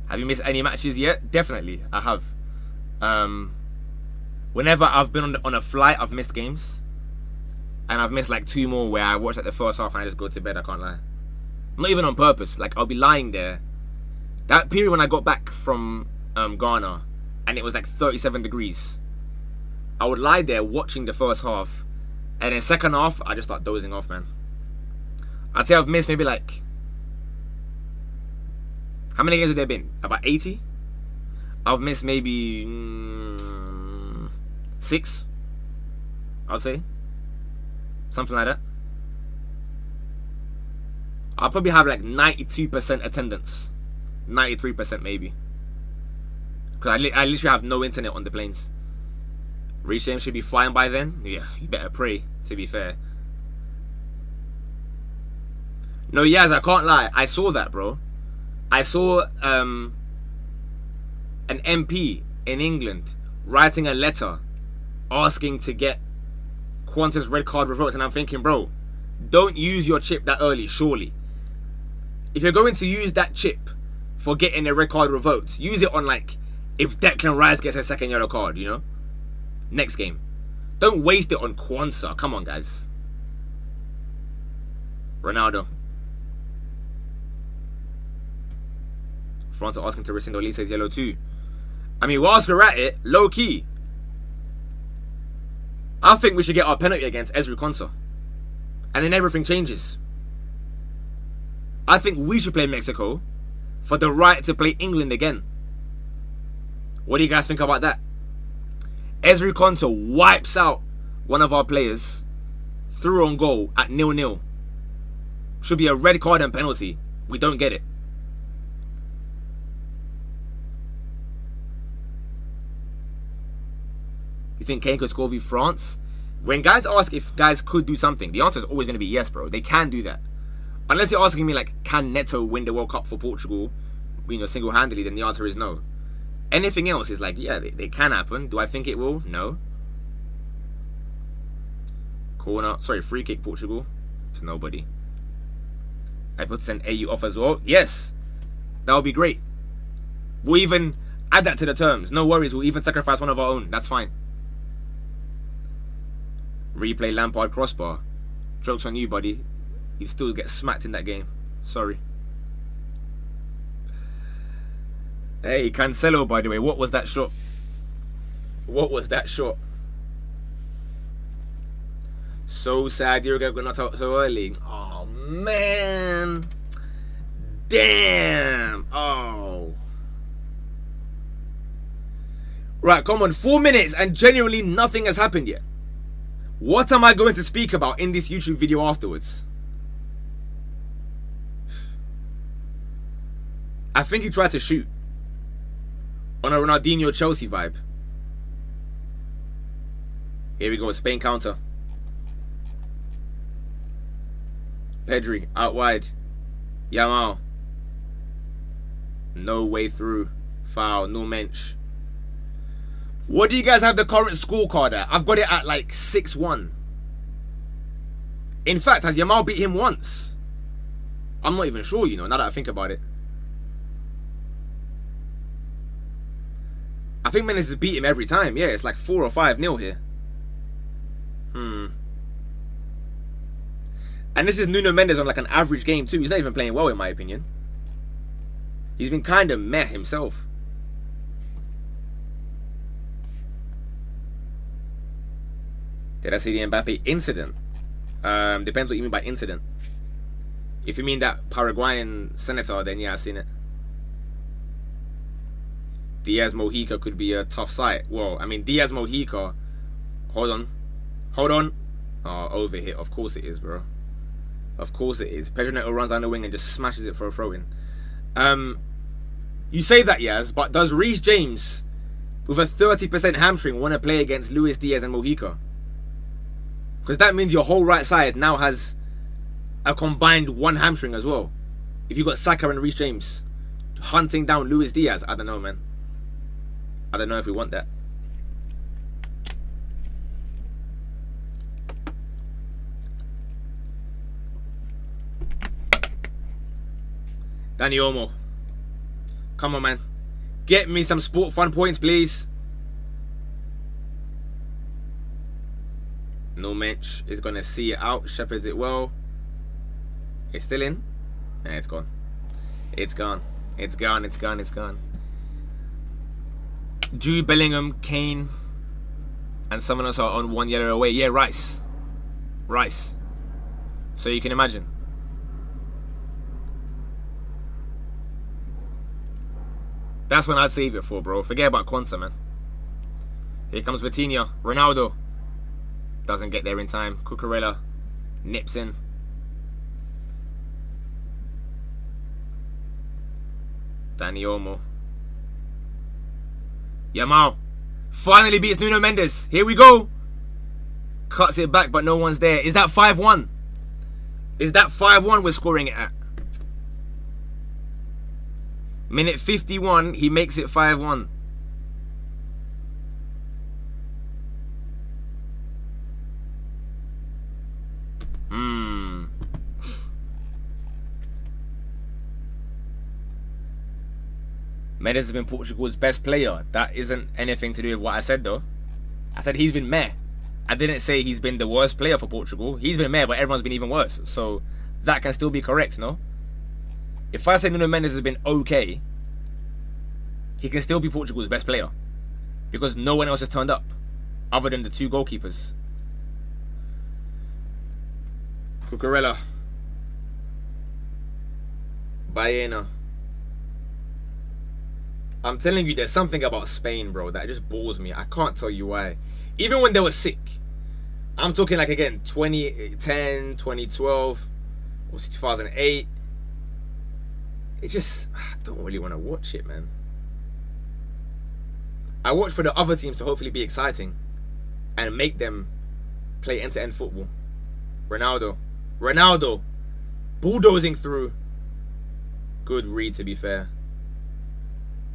Have you missed any matches yet? Definitely, I have. Whenever I've been on a flight, I've missed games. And I've missed like 2 more where I watched like the first half and I just go to bed, I can't lie. Not even on purpose. Like, I'll be lying there. That period when I got back from Ghana and it was like 37 degrees. I would lie there watching the first half. And then second half, I just start dozing off, man. I'd say I've missed maybe like... How many games have there been? About 80? I've missed maybe... 6, I'd say. Something like that. I'll probably have like 92% attendance. 93% maybe. Because I literally have no internet on the planes. Reshame should be fine by then. Yeah, you better pray, to be fair. No, Yaz, I can't lie. I saw that, bro. I saw an MP in England writing a letter asking to get Qantas red card revoked, and I'm thinking, bro, don't use your chip that early, surely. If you're going to use that chip for getting a red card revoked. Use it on, like, if Declan Rice gets a second yellow card, you know? Next game. Don't waste it on Kwanzaa. Come on, guys. Ronaldo. Front asking to rescind. Oli says yellow too. I mean, whilst we're at it, low key, I think we should get our penalty against Ezri Konsa. And then everything changes. I think we should play Mexico for the right to play England again. What do you guys think about that? Ezri Konsa wipes out one of our players through on goal at 0-0. Should be a red card and penalty. We don't get it. You think Kane could score v France? When guys ask if guys could do something, the answer is always going to be yes, bro. They can do that. Unless you're asking me, like, can Neto win the World Cup for Portugal, you know, single-handedly, then the answer is no. Anything else is like, yeah, they can happen. Do I think it will? No. Corner. Sorry, free kick Portugal to nobody. I put send AU off as well. Yes. That would be great. We'll even add that to the terms. No worries. We'll even sacrifice one of our own. That's fine. Replay Lampard crossbar. Joke's on you, buddy. You still get smacked in that game. Sorry. Hey, Cancelo, by the way. What was that shot? What was that shot? So sad Uruguay got knocked out so early. Oh, man. Damn. Oh. Right, come on. 4 minutes and genuinely nothing has happened yet. What am I going to speak about in this YouTube video afterwards? I think he tried to shoot. On a Ronaldinho Chelsea vibe. Here we go, Spain counter. Pedri, out wide. Yamal. No way through. Foul, no mensch. What do you guys have the current scorecard at? I've got it at like 6-1. In fact, has Yamal beat him once? I'm not even sure, you know, now that I think about it. I think Mendes has beat him every time. Yeah, it's like 4 or 5-0 here. And this is Nuno Mendes on like an average game too. He's not even playing well in my opinion. He's been kind of meh himself. Did I see the Mbappe incident? Depends what you mean by incident. If you mean that Paraguayan senator, then yeah, I've seen it. Diaz Mojica could be a tough sight. Well, I mean, Diaz Mojica. Hold on. Hold on. Oh, overhit. Of course it is, bro. Of course it is. Pedro Neto runs down the wing and just smashes it for a throw-in. You say that, Yaz, but does Reece James, with a 30% hamstring, want to play against Luis Diaz and Mojica? Because that means your whole right side now has a combined 1 hamstring as well. If you got Saka and Reece James hunting down Luis Diaz, I don't know, man. I don't know if we want that. Danny Olmo. Come on, man. Get me some sport fun points, please. No mensch is going to see it out. Shepherds it well. It's still in. Nah, it's gone. It's gone. It's gone. It's gone. It's gone. Jude Bellingham, Kane, and someone else are on 1 yellow away. Yeah, Rice. Rice. So you can imagine. That's when I'd save it for, bro. Forget about Quanta, man. Here comes Vitinha. Ronaldo. Doesn't get there in time. Cucurella nips in. Danny Olmo. Yamal finally beats Nuno Mendes. Here we go. Cuts it back, but no one's there. Is that 5-1? Is that 5-1 we're scoring it at? Minute 51, he makes it 5-1. Mendes has been Portugal's best player. That isn't anything to do with what I said though. I said he's been meh. I didn't say he's been the worst player for Portugal. He's been meh, but everyone's been even worse. So that can still be correct, no? If I say Nuno Mendes has been okay, he can still be Portugal's best player. Because no one else has turned up. Other than the 2 goalkeepers. Cucurella. Baena. I'm telling you, there's something about Spain, bro, that just bores me. I can't tell you why. Even when they were sick. I'm talking like, again, 2010, 2012, or 2008. It just, I don't really want to watch it, man. I watch for the other teams to hopefully be exciting and make them play end-to-end football. Ronaldo. Bulldozing through. Good read, to be fair.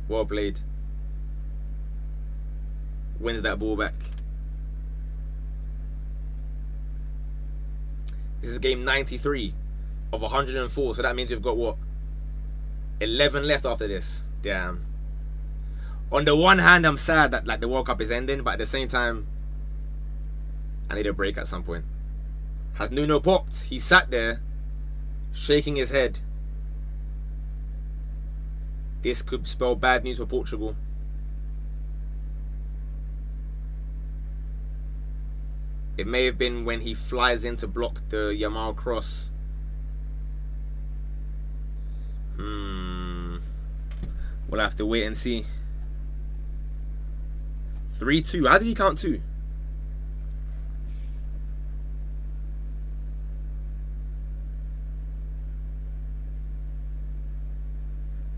Well played. Wins that ball back. This is game 93 of 104. So that means we've got what? 11 left after this. Damn. On the one hand, I'm sad that like the World Cup is ending, but at the same time, I need a break at some point. Has Nuno popped? He sat there, shaking his head. This could spell bad news for Portugal. It may have been when he flies in to block the Yamal cross. We'll have to wait and see. 3-2. How did he count 2?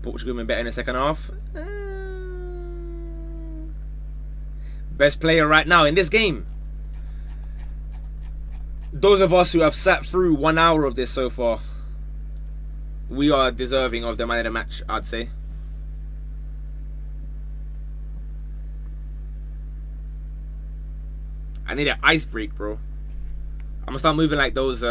Portugal been better in the second half. Best player right now in this game. Those of us who have sat through 1 hour of this so far, we are deserving of the man of the match, I'd say. I need an ice break, bro. I'm gonna start moving like those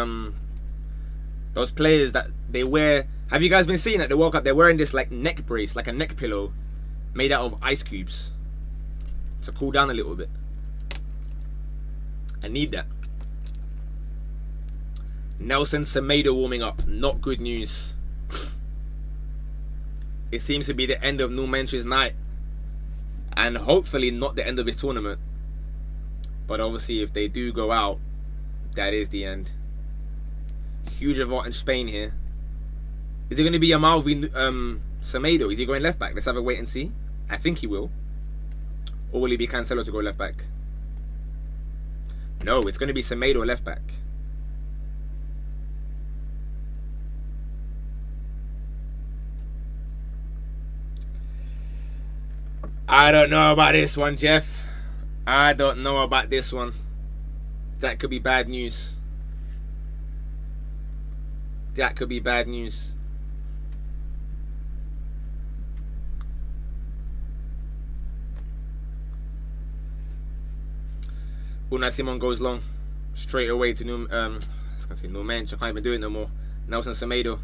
players that they wear. Have you guys been seeing at the World Cup? They're wearing this like neck brace, like a neck pillow, made out of ice cubes to cool down a little bit. I need that. Nelson Semedo warming up. Not good news. It seems to be the end of Numench's night, and hopefully not the end of his tournament. But obviously, if they do go out, that is the end. Huge advantage Spain here. Is it going to be Yamal v Semedo? Is he going left back? Let's have a wait and see. I think he will. Or will he be Cancelo to go left back? No, it's going to be Semedo left back. I don't know about this one, Jeff. I don't know about this one. That could be bad news. That could be bad news. Unai Simon goes long. Straight away to I was gonna say Numench. I can't even do it no more. Nelson Semedo.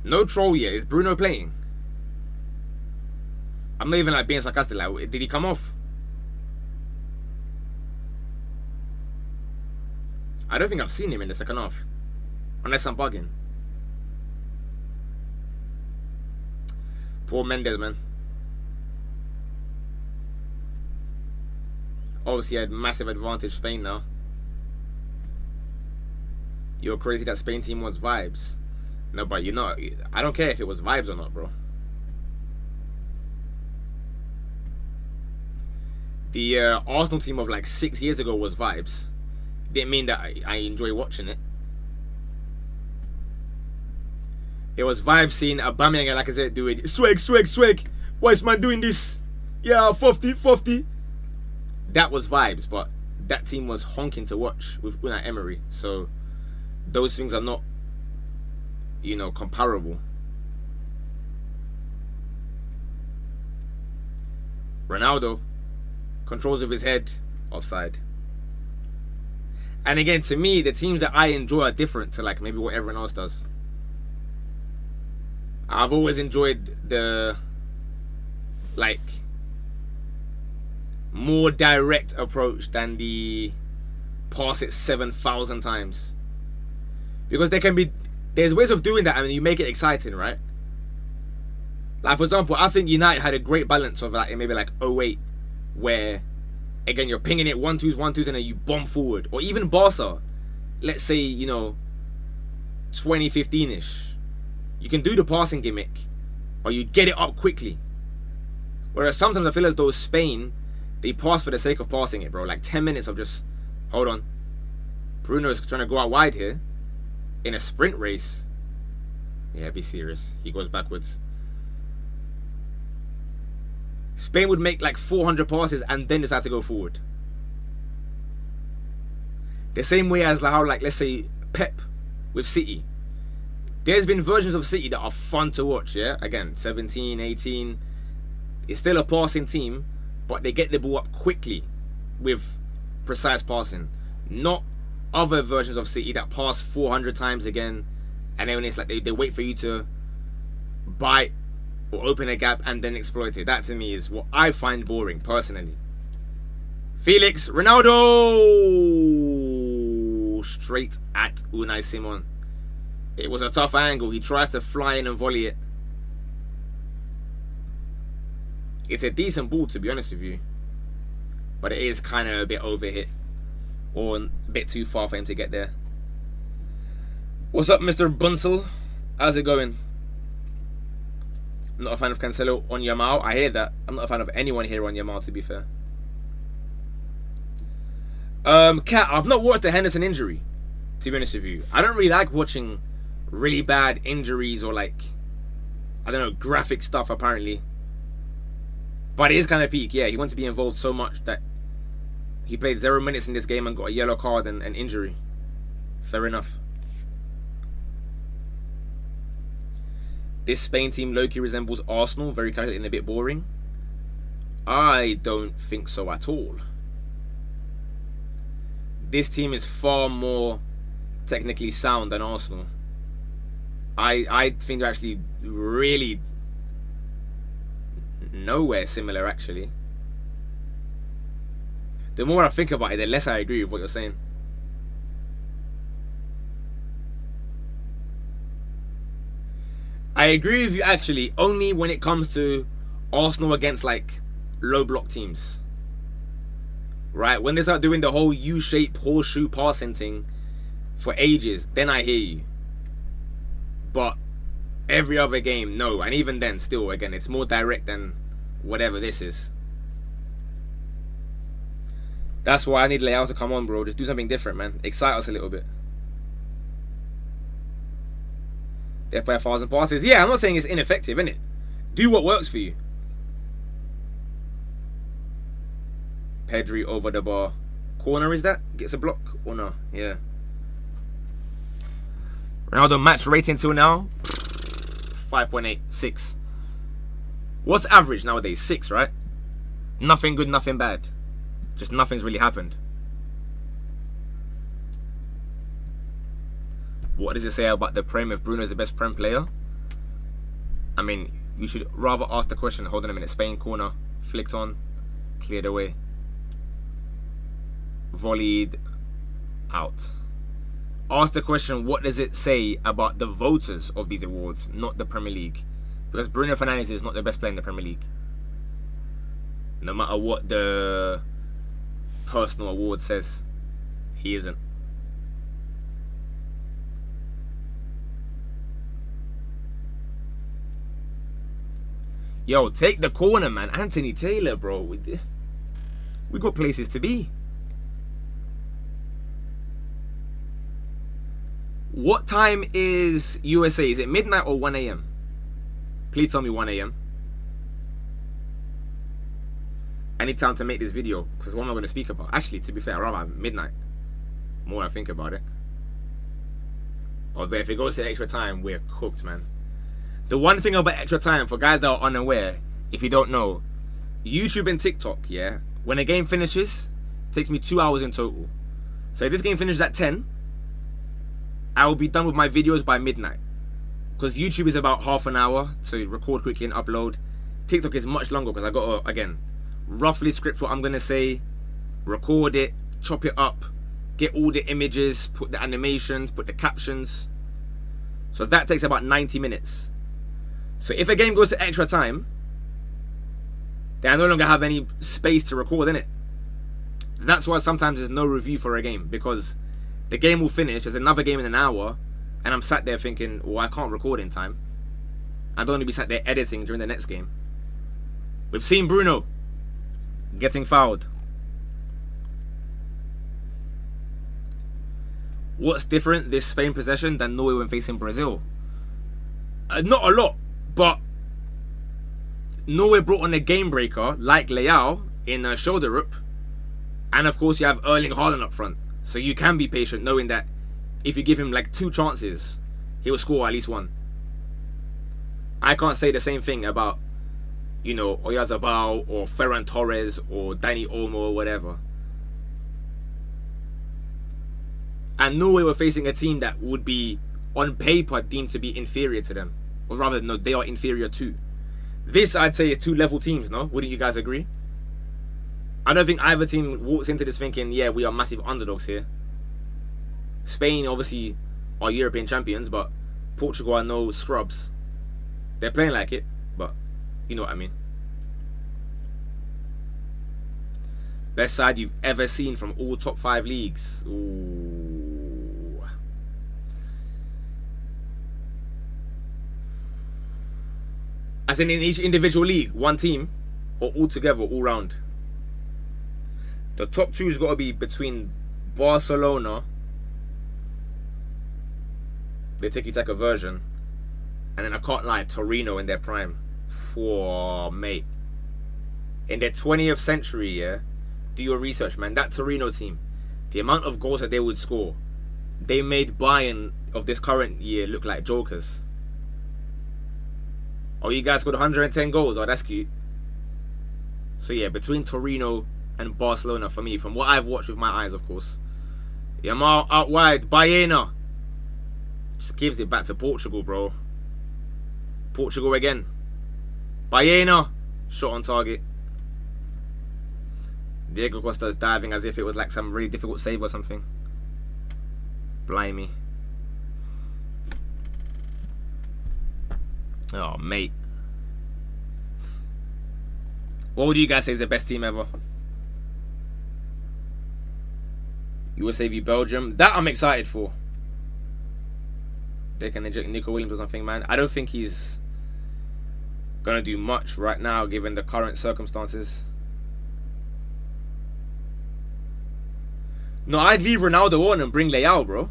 No troll yet. Is Bruno playing? I'm not even like being sarcastic. Like, did he come off? I don't think I've seen him in the second half, unless I'm bugging. Poor Mendes, man. Obviously, had massive advantage Spain now. You're crazy that Spain team was vibes. No, but you know, I don't care if it was vibes or not, bro. The Arsenal team of like 6 years ago was vibes. Didn't mean that I enjoy watching it. It was vibes seeing Aubameyang and Lacazette doing swag, swag, swag. Why is man doing this? Yeah, 50. That was vibes, but that team was honking to watch with Unai Emery. So those things are not, you know, comparable. Ronaldo controls of his head, offside. And again, to me, the teams that I enjoy are different to like maybe what everyone else does. I've always enjoyed the like more direct approach than the pass it 7,000 times, because there's ways of doing that and you make it exciting, right? Like for example, I think United had a great balance of like maybe like 08, where again you're pinging it 1-2s and then you bomb forward, or even Barca, let's say 2015ish, you can do the passing gimmick or you get it up quickly. Whereas sometimes I feel as though Spain, they pass for the sake of passing it, bro. Like 10 minutes of just, hold on, Bruno's trying to go out wide here in a sprint race. Yeah, be serious. He goes backwards. Spain would make like 400 passes and then decide to go forward. The same way as how, like, let's say Pep with City. There's been versions of City that are fun to watch, yeah? Again, 17, 18. It's still a passing team, but they get the ball up quickly with precise passing. Not other versions of City that pass 400 times again, and then it's like they wait for you to bite or open a gap and then exploit it. That to me is what I find boring, personally. Felix, Ronaldo! Straight at Unai Simon. It was a tough angle. He tried to fly in and volley it. It's a decent ball, to be honest with you, but it is kind of a bit overhit or a bit too far for him to get there. What's up, Mr. Bunsell? How's it going? I'm not a fan of Cancelo on Yamal. I hear that. I'm not a fan of anyone here on Yamal, to be fair. Cat, I've not watched the Henderson injury, to be honest with you. I don't really like watching really bad injuries or, like, I don't know, graphic stuff apparently. But it is kind of peak. Yeah, he wanted to be involved so much that he played 0 minutes in this game and got a yellow card and an injury. Fair enough. This Spain team low-key resembles Arsenal, very casual and a bit boring. I don't think so at all. This team is far more technically sound than Arsenal. I think they're actually really nowhere similar, actually. The more I think about it, the less I agree with what you're saying. I agree with you, actually, only when it comes to Arsenal against, like, low block teams. Right? When they start doing the whole U-shape horseshoe passing thing for ages, then I hear you. But every other game, no. And even then, still, again, it's more direct than whatever this is. That's why I need Leao to come on, bro. Just do something different, man. Excite us a little bit. Death by 1,000 passes. Yeah, I'm not saying it's ineffective, innit? Do what works for you. Pedri over the bar. Corner, is that? Gets a block or no? Yeah. Ronaldo match rating till now 5.8, 6. What's average nowadays? 6, right? Nothing good, nothing bad. Just nothing's really happened. What does it say about the Prem if Bruno is the best Prem player? I mean, you should rather ask the question. Hold on a minute. Spain corner. Flicked on. Cleared away. Volleyed out. Ask the question, what does it say about the voters of these awards, not the Premier League? Because Bruno Fernandes is not the best player in the Premier League. No matter what the personal award says, he isn't. Yo, take the corner, man. Anthony Taylor, bro. We got places to be. What time is USA? Is it midnight or 1 a.m.? Please tell me 1 a.m. I need time to make this video, because what am I going to speak about? Actually, to be fair, I'd rather have midnight. The more I think about it. Although if it goes to extra time, we're cooked, man. The one thing about extra time, for guys that are unaware, if you don't know, YouTube and TikTok, yeah, when a game finishes, it takes me 2 hours in total. So if this game finishes at 10, I will be done with my videos by midnight. because YouTube is about half an hour to record quickly and upload. TikTok is much longer because I got to, again, roughly script what I'm going to say, record it, chop it up, get all the images, put the animations, put the captions. So that takes about 90 minutes. So if a game goes to extra time, then I no longer have any space to record in it. That's why sometimes there's no review for a game, because the game will finish, there's another game in an hour, and I'm sat there thinking, well, I can't record in time. I don't want to be sat there editing during the next game. We've seen Bruno getting fouled. What's different this Spain possession than Norway when facing Brazil? Not a lot, but Norway brought on a game breaker like Leao in a shoulder up, and of course you have Erling Haaland up front, so you can be patient knowing that if you give him like 2 chances, he will score at least 1. I can't say the same thing about, you know, Oyarzabal or Ferran Torres or Dani Olmo or whatever. And Norway were facing a team that would be, on paper, deemed to be inferior to them. Or rather, no, they are inferior to. This, I'd say, is 2 level teams, no? Wouldn't you guys agree? I don't think either team walks into this thinking, yeah, we are massive underdogs here. Spain, obviously, are European champions, but Portugal are no scrubs. They're playing like it, but you know what I mean. Best side you've ever seen from all top 5 leagues. Ooh. As in each individual league, one team, or all together, all round. The top 2's got to be between Barcelona, the tiki-taka version, and then I can't lie, Torino in their prime. Whoa, mate. In their 20th century, yeah, do your research, man. That Torino team, the amount of goals that they would score, they made Bayern of this current year look like jokers. Oh, you guys scored 110 goals. Oh, that's cute. So yeah, between Torino and Barcelona for me, from what I've watched with my eyes, of course. Yamal out wide, Baena just gives it back to Portugal, bro. Portugal again. Baena, shot on target. Diego Costa's diving as if it was like some really difficult save or something. Blimey. Oh, mate. What would you guys say is the best team ever? You would say Belgium. That I'm excited for. They can inject Nico Williams or something, man. I don't think he's gonna do much right now given the current circumstances. No, I'd leave Ronaldo on and bring Leao, bro.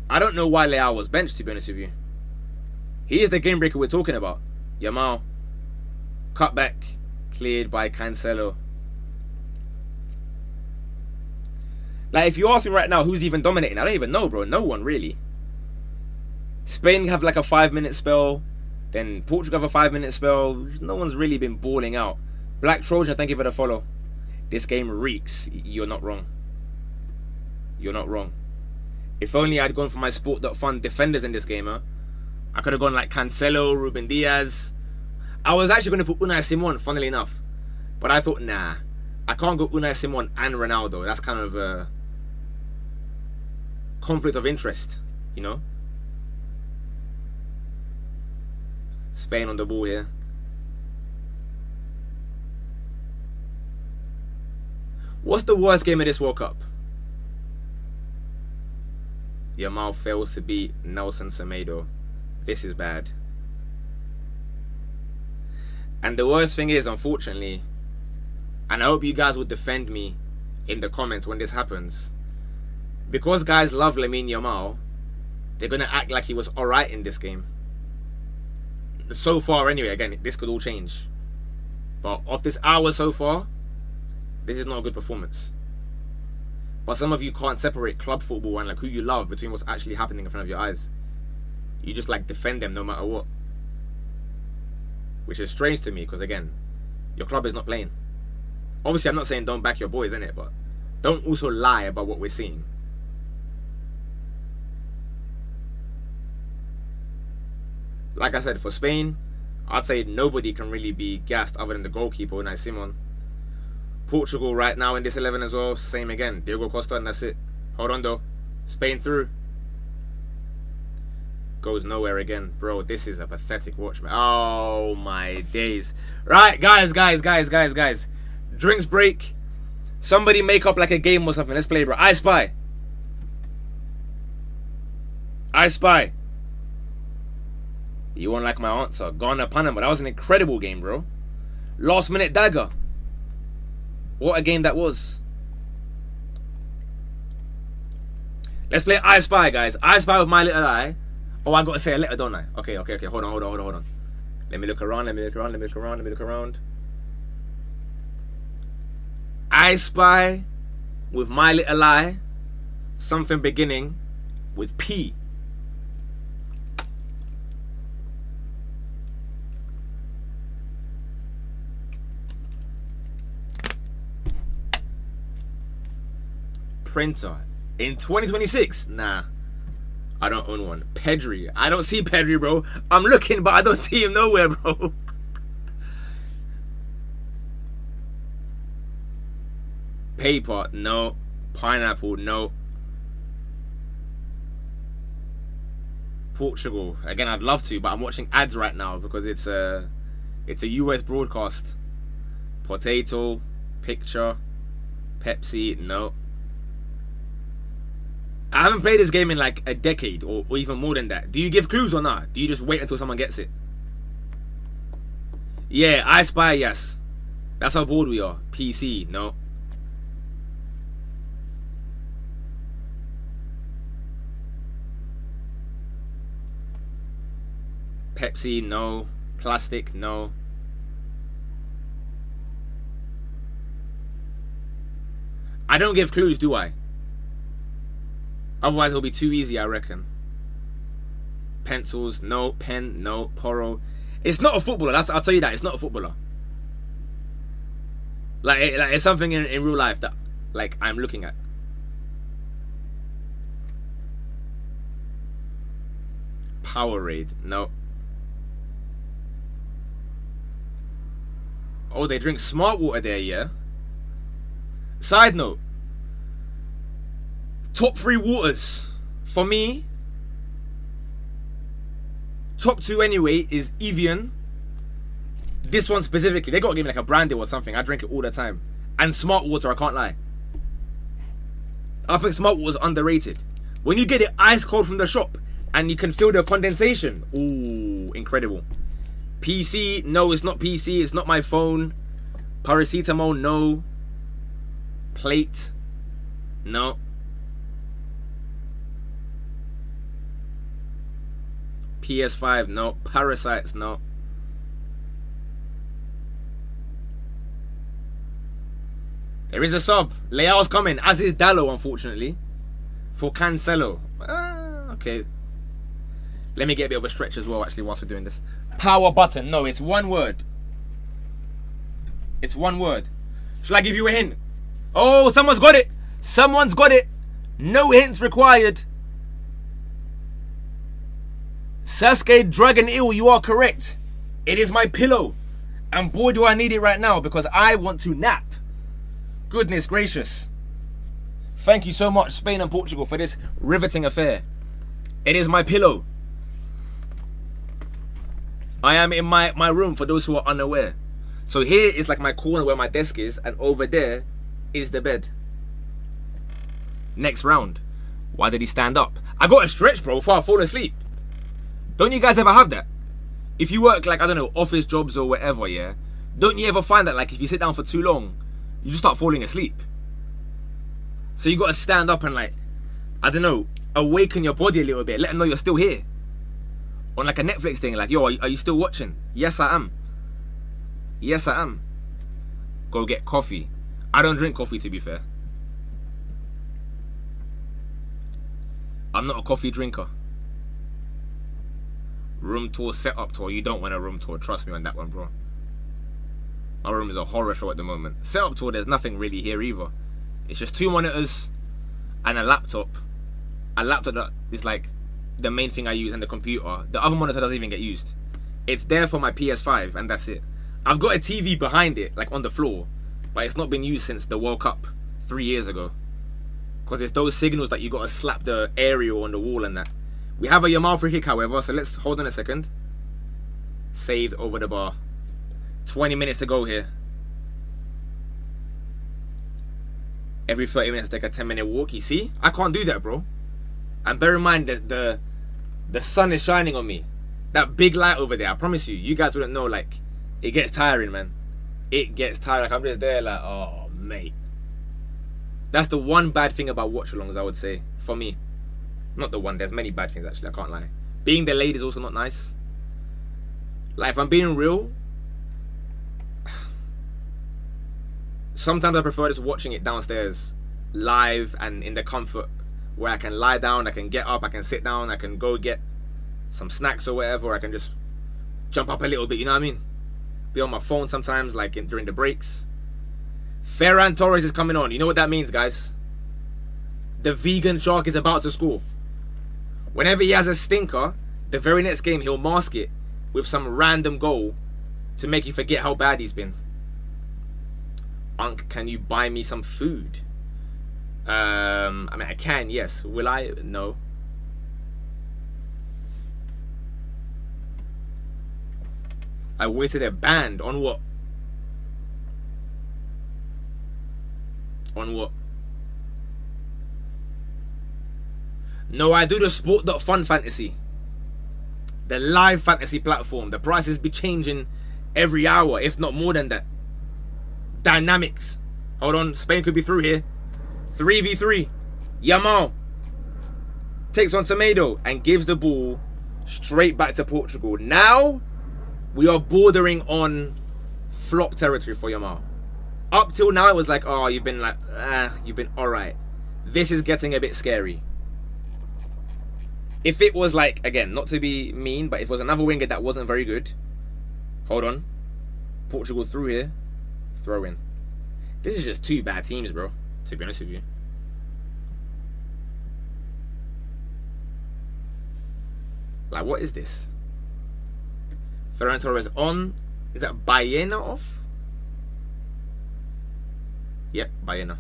I don't know why Leao was benched, to be honest with you. He is the game breaker we're talking about. Yamal. Cut back. Cleared by Cancelo. Like, if you ask me right now who's even dominating, I don't even know, bro. No one, really. Spain have like a 5-minute spell. Then Portugal have a 5-minute spell. No one's really been balling out. Black Trojan, thank you for the follow. This game reeks. You're not wrong. You're not wrong. If only I'd gone for my sport.fun defenders in this game, huh? I could have gone like Cancelo, Ruben Diaz. I was actually going to put Unai Simon, funnily enough. But I thought, nah. I can't go Unai Simon and Ronaldo. That's kind of a conflict of interest, you know? Spain on the ball here. What's the worst game of this World Cup? Yamal fails to beat Nelson Semedo. This is bad. And the worst thing is, unfortunately, and I hope you guys will defend me in the comments when this happens, because guys love Lamine Yamal, they're going to act like he was alright in this game. So far anyway, again, this could all change. But of this hour so far, this is not a good performance. But some of you can't separate club football and like who you love between what's actually happening in front of your eyes. You just like defend them no matter what. Which is strange to me because again, your club is not playing. Obviously I'm not saying don't back your boys, innit, but don't also lie about what we're seeing. Like I said, for Spain, I'd say nobody can really be gassed other than the goalkeeper, Unai Simon. Portugal right now in this 11 as well, same again. Diego Costa, and that's it. Hold on though. Spain through. Goes nowhere again. Bro, this is a pathetic watch, man. Oh my days. Right, guys. Drinks break. Somebody make up like a game or something. Let's play, bro. I Spy. You won't like my answer. Ghana, Panama. That was an incredible game, bro. Last minute dagger. What a game that was. Let's play I Spy, guys. I Spy with my little eye. Oh, I gotta say a letter, don't I? Okay. Hold on. Let me look around. I spy with my little eye something beginning with P. Printer in 2026? Nah, I don't own one. Pedri. I don't see Pedri, bro. I'm looking, but I don't see him nowhere, bro. Paper, no. Pineapple, no. Portugal. Again, I'd love to, but I'm watching ads right now because it's a US broadcast. Potato, picture, Pepsi, no. I haven't played this game in like a decade or even more than that. Do you give clues or not? Do you just wait until someone gets it? Yeah, I Spy, yes. That's how bored we are. PC, no. Pepsi, no. Plastic, no. I don't give clues, do I? Otherwise, it'll be too easy, I reckon. Pencils, no. Pen, no. Poro. It's not a footballer. I'll tell you that. It's not a footballer. Like it's something in real life that, like, I'm looking at. Powerade, no. Oh, they drink smart water there, yeah? Side note. Top 3 waters. For me, top 2 anyway is Evian. This one specifically. They gotta give me like a brandy or something. I drink it all the time. And smart water, I can't lie. I think smart water is underrated. When you get it ice cold from the shop and you can feel the condensation. Ooh, incredible. PC, no, it's not PC. It's not my phone. Paracetamol, no. Plate, no. PS5, no. Parasites, no. There is a sub. Leao's coming, as is Dallo, unfortunately. For Cancelo. Okay. Let me get a bit of a stretch as well, actually, whilst we're doing this. Power button. No, it's one word. It's one word. Shall I give you a hint? Oh, someone's got it. Someone's got it. No hints required. Sasuke Dragon Eel, you are correct. It is my pillow. And boy, do I need it right now because I want to nap. Goodness gracious. Thank you so much, Spain and Portugal, for this riveting affair. It is my pillow. I am in my room, for those who are unaware. So here is like my corner where my desk is, and over there is the bed. Next round. Why did he stand up? I got a stretch, bro, before I fall asleep. Don't you guys ever have that? If you work like, I don't know, office jobs or whatever, yeah? Don't you ever find that like if you sit down for too long, you just start falling asleep? So you gotta stand up and like, I don't know, awaken your body a little bit, let them know you're still here. On like a Netflix thing, like, yo, are you still watching? Yes, I am. Yes, I am. Go get coffee. I don't drink coffee, to be fair. I'm not a coffee drinker. Room tour, setup tour. You don't want a room tour. Trust me on that one, bro. My room is a horror show at the moment. Setup tour, there's nothing really here either. It's just 2 monitors and a laptop. A laptop that is like the main thing I use and the computer. The other monitor doesn't even get used. It's there for my PS5 and that's it. I've got a TV behind it, like on the floor, but it's not been used since the World Cup 3 years ago. Because it's those signals that you got to slap the aerial on the wall and that. We have a Yamal free kick, however, so let's hold on a second. Saved over the bar. 20 minutes to go here. Every 30 minutes take a 10-minute walk, you see? I can't do that, bro. And bear in mind that the sun is shining on me. That big light over there, I promise you, you guys wouldn't know, like, it gets tiring, man. It gets tiring. Like, I'm just there like, oh, mate. That's the one bad thing about watch-alongs, I would say, for me. Not the one, there's many bad things, actually, I can't lie. Being delayed is also not nice. Like, if I'm being real, sometimes I prefer just watching it downstairs, live and in the comfort, where I can lie down, I can get up, I can sit down, I can go get some snacks or whatever, or I can just jump up a little bit, you know what I mean? Be on my phone sometimes, like during the breaks. Ferran Torres is coming on. You know what that means, guys? The vegan shark is about to score. Whenever he has a stinker, the very next game he'll mask it with some random goal to make you forget how bad he's been. Unc, can you buy me some food? I mean, I can, yes. Will I? No. I wasted a band on what? On what? No, I do the sport.fun fantasy. The live fantasy platform. The prices be changing every hour, if not more than that. Dynamics. Hold on, Spain could be through here. 3v3. Yamal takes on Semedo and gives the ball straight back to Portugal. Now we are bordering on flop territory for Yamal. Up till now it was like, oh, you've been like, you've been alright. This is getting a bit scary. If it was like, again, not to be mean, but if it was another winger that wasn't very good. Hold on. Portugal through here. Throw in. This is just two bad teams, bro. To be honest with you. Like, what is this? Ferran Torres on. Is that Baena off? Yep, Baena.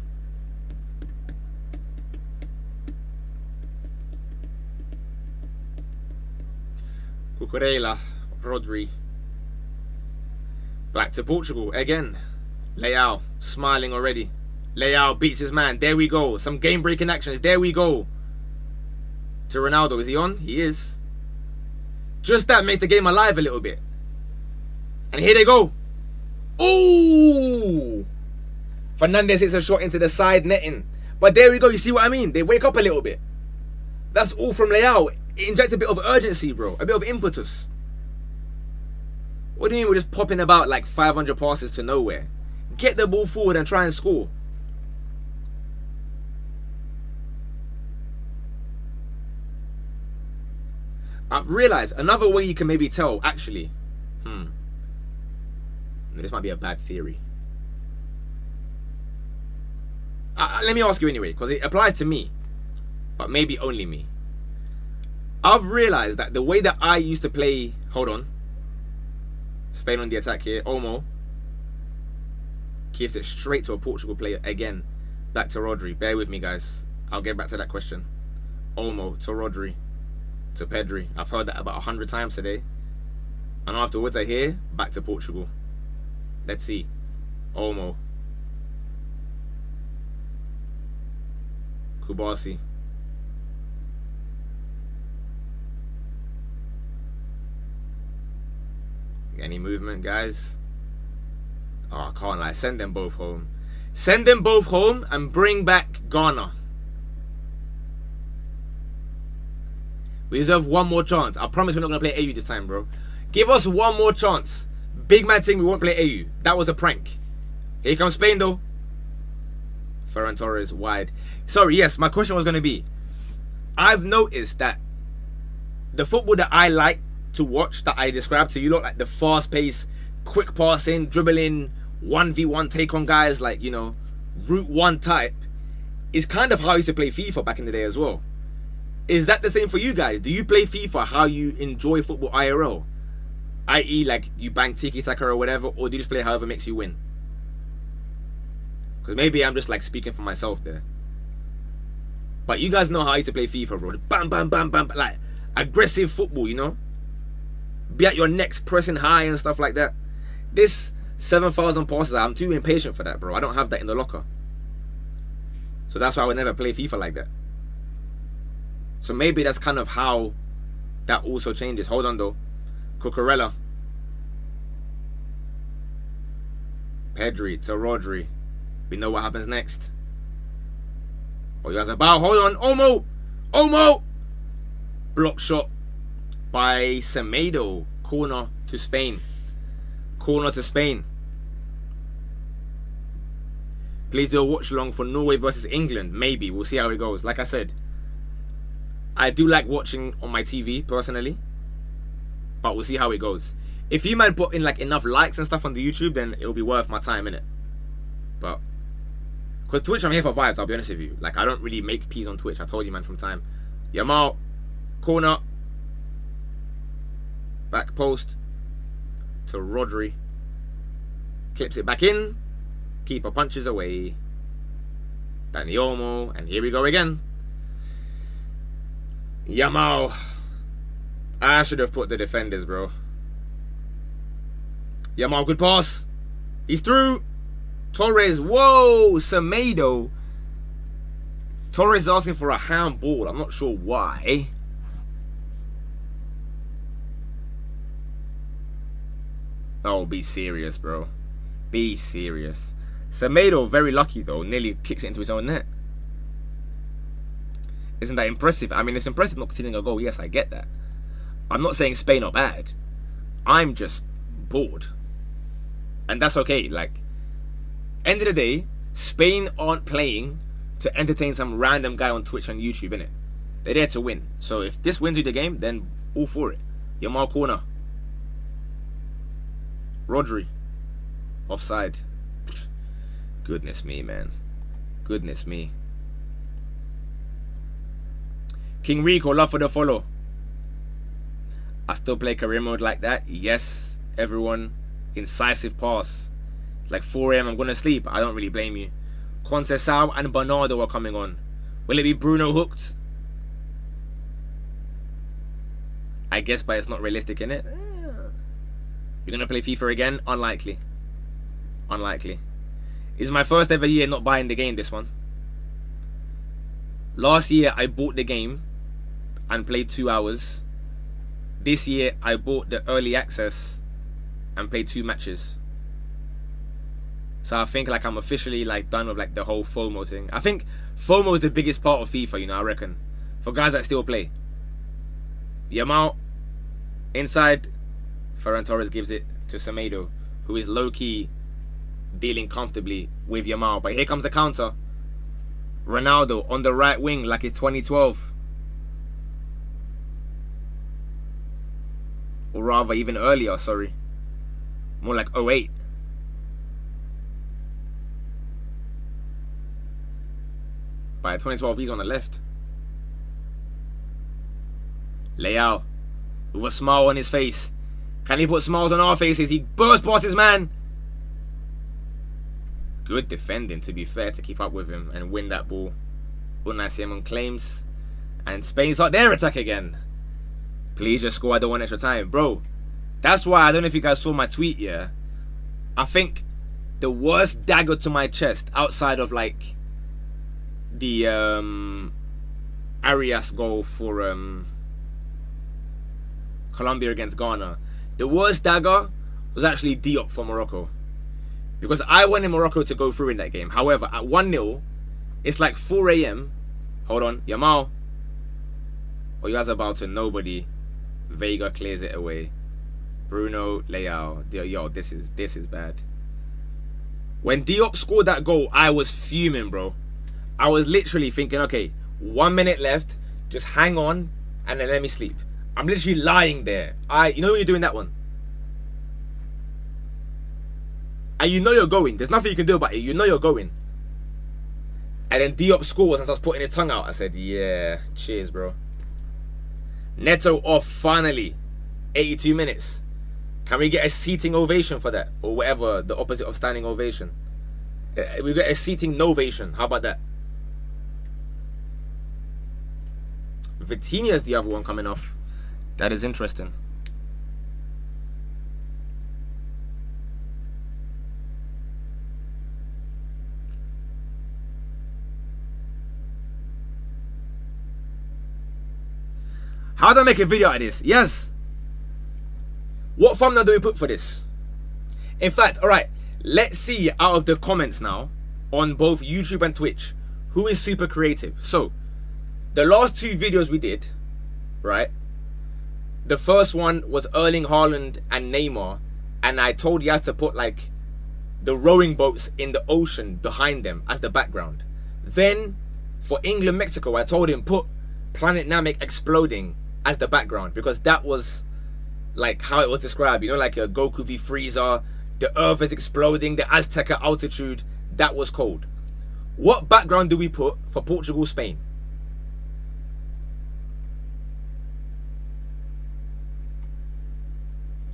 Cucurella, Rodri. Back to Portugal again. Leao smiling already. Leao beats his man. There we go. Some game-breaking actions. There we go. To Ronaldo. Is he on? He is. Just that makes the game alive a little bit. And here they go. Ooh! Fernandes hits a shot into the side netting. But there we go. You see what I mean? They wake up a little bit. That's all from Leao. It injects a bit of urgency, bro. A bit of impetus. What do you mean we're just popping about like 500 passes to nowhere? Get the ball forward and try and score. I've realized another way you can maybe tell, actually. This might be a bad theory. Let me ask you anyway, because it applies to me. But maybe only me. I've realized that the way that I used to play... Hold on. Spain on the attack here. Olmo. Gives it straight to a Portugal player again. Back to Rodri. Bear with me, guys. I'll get back to that question. Olmo to Rodri. To Pedri. I've heard that about 100 times today. And afterwards I hear back to Portugal. Let's see. Olmo. Kubasi. Any movement, guys? Oh, I can't lie. Send them both home. Send them both home and bring back Ghana. We deserve one more chance. I promise we're not going to play AU this time, bro. Give us one more chance. Big man thing, we won't play AU. That was a prank. Here comes Spain, though. Ferran Torres wide. Sorry, yes, my question was going to be, I've noticed that the football that I like to watch, that I described to you lot, like the fast pace, quick passing, dribbling, 1v1 take on guys, like, you know, route one type, is kind of how I used to play FIFA back in the day as well. Is that the same for you guys? Do you play FIFA how you enjoy football IRL? I.e. like you bang tiki-taka or whatever, or do you just play however makes you win? Because maybe I'm just like speaking for myself there. But you guys know how I used to play FIFA, bro. Bam, bam, bam, bam. Like aggressive football, you know? Be at your necks, pressing high and stuff like that. This 7,000 passes, I'm too impatient for that, bro. I don't have that in the locker. So that's why I would never play FIFA like that. So maybe that's kind of how that also changes. Hold on though. Cucurella. Pedri to Rodri. We know what happens next. Oh, you guys are about. Hold on. Omo. Omo. Block shot by Semedo. Corner to Spain. Corner to Spain. Please do a watch along for Norway versus England. Maybe. We'll see how it goes. Like I said, I do like watching on my TV personally, but we'll see how it goes. If you might put in like enough likes and stuff on the YouTube, then it'll be worth my time, innit? But because Twitch, I'm here for vibes, I'll be honest with you. Like, I don't really make P's on Twitch. I told you, man, from time. Yamal, corner, back post to Rodri, clips it back in, keeper punches away. Dani Olmo, and here we go again. Yamal. I should have put the defenders, bro. Yamal, good pass. He's through. Torres, whoa, Semedo. Torres is asking for a handball. I'm not sure why. Oh, be serious, bro. Be serious. Semedo, very lucky though. Nearly kicks it into his own net. Isn't that impressive? I mean, it's impressive not conceding a goal. Yes, I get that. I'm not saying Spain are bad. I'm just bored. And that's okay. Like, end of the day, Spain aren't playing to entertain some random guy on Twitch and YouTube, innit? They're there to win. So if this wins you the game, then all for it. Yamal corner. Rodri. Offside. Goodness me, man. Goodness me. King Rico, love for the follow. I still play career mode like that. Yes, everyone. Incisive pass. It's like 4 a.m. I'm going to sleep. I don't really blame you. Conceição and Bernardo are coming on. Will it be Bruno hooked? I guess, but it's not realistic, innit? You're going to play FIFA again? Unlikely. Unlikely. It's my first ever year not buying the game, this one. Last year, I bought the game and played 2 hours. This year, I bought the early access and played 2 matches. So I think like I'm officially like done with like the whole FOMO thing. I think FOMO is the biggest part of FIFA, you know, I reckon. For guys that still play. Yamal, inside. Ferran Torres gives it to Semedo, who is low-key dealing comfortably with Yamal. But here comes the counter. Ronaldo on the right wing like it's 2012. Or rather, even earlier, sorry. More like 08. By 2012, he's on the left. Leao, with a smile on his face. Can he put smiles on our faces? He burst past his man. Good defending, to be fair, to keep up with him and win that ball. Unai Simon claims. And Spain start their attack again. Please just score. I don't want extra time. Bro, that's why I don't know if you guys saw my tweet, yeah. I think the worst dagger to my chest outside of like the Arias goal for Colombia against Ghana. The worst dagger was actually Diop for Morocco. Because I wanted Morocco to go through in that game. However, at 1-0, it's like 4 a.m. Hold on. Yamal. Oh, you guys are about to nobody. Vega clears it away. Bruno, Leao. Yo, this is bad. When Diop scored that goal, I was fuming, bro. I was literally thinking, okay, 1 minute left. Just hang on and then let me sleep. I'm literally lying there. You know when you're doing that one? And you know you're going. There's nothing you can do about it. You know you're going. And then Diop scores and starts putting his tongue out. I said, yeah, cheers, bro. Neto off finally. 82 minutes. Can we get a seating ovation for that? Or whatever, the opposite of standing ovation. We get a seating novation. How about that? Vitinha's the other one coming off. That is interesting. How do I make a video out of this? Yes. What thumbnail do we put for this? In fact, alright, let's see out of the comments now on both YouTube and Twitch who is super creative. So, the last two videos we did, right? The first one was Erling Haaland and Neymar, and I told you guys to put like the rowing boats in the ocean behind them as the background. Then for England Mexico, I told him put Planet Namek exploding as the background, because that was like how it was described, you know, like a Goku v Frieza, the earth is exploding, the Aztec at altitude. That was cold. What background do we put for Portugal Spain?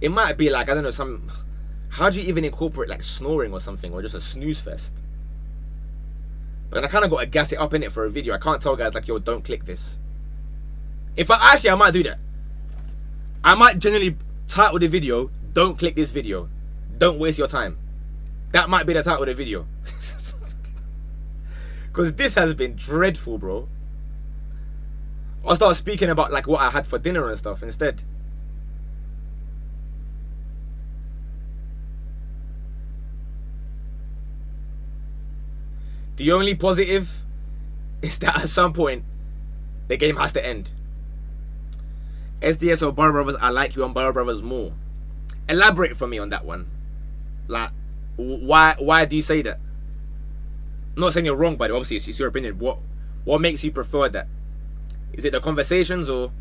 It might be like, I don't know, some... How do you even incorporate like snoring or something, or just a snooze fest? But I kind of got to gas it up in it for a video. I can't tell guys like, yo, don't click this. If I actually, I might do that. I might generally title the video, don't click this video. Don't waste your time. That might be the title of the video. Because this has been dreadful, bro. I'll start speaking about like what I had for dinner and stuff instead. The only positive is that at some point the game has to end. SDS or Barrow Brothers, I like you on Barrow Brothers more. Elaborate for me on that one. Like, why do you say that? I'm not saying you're wrong, but obviously it's your opinion. What makes you prefer that? Is it the conversations, or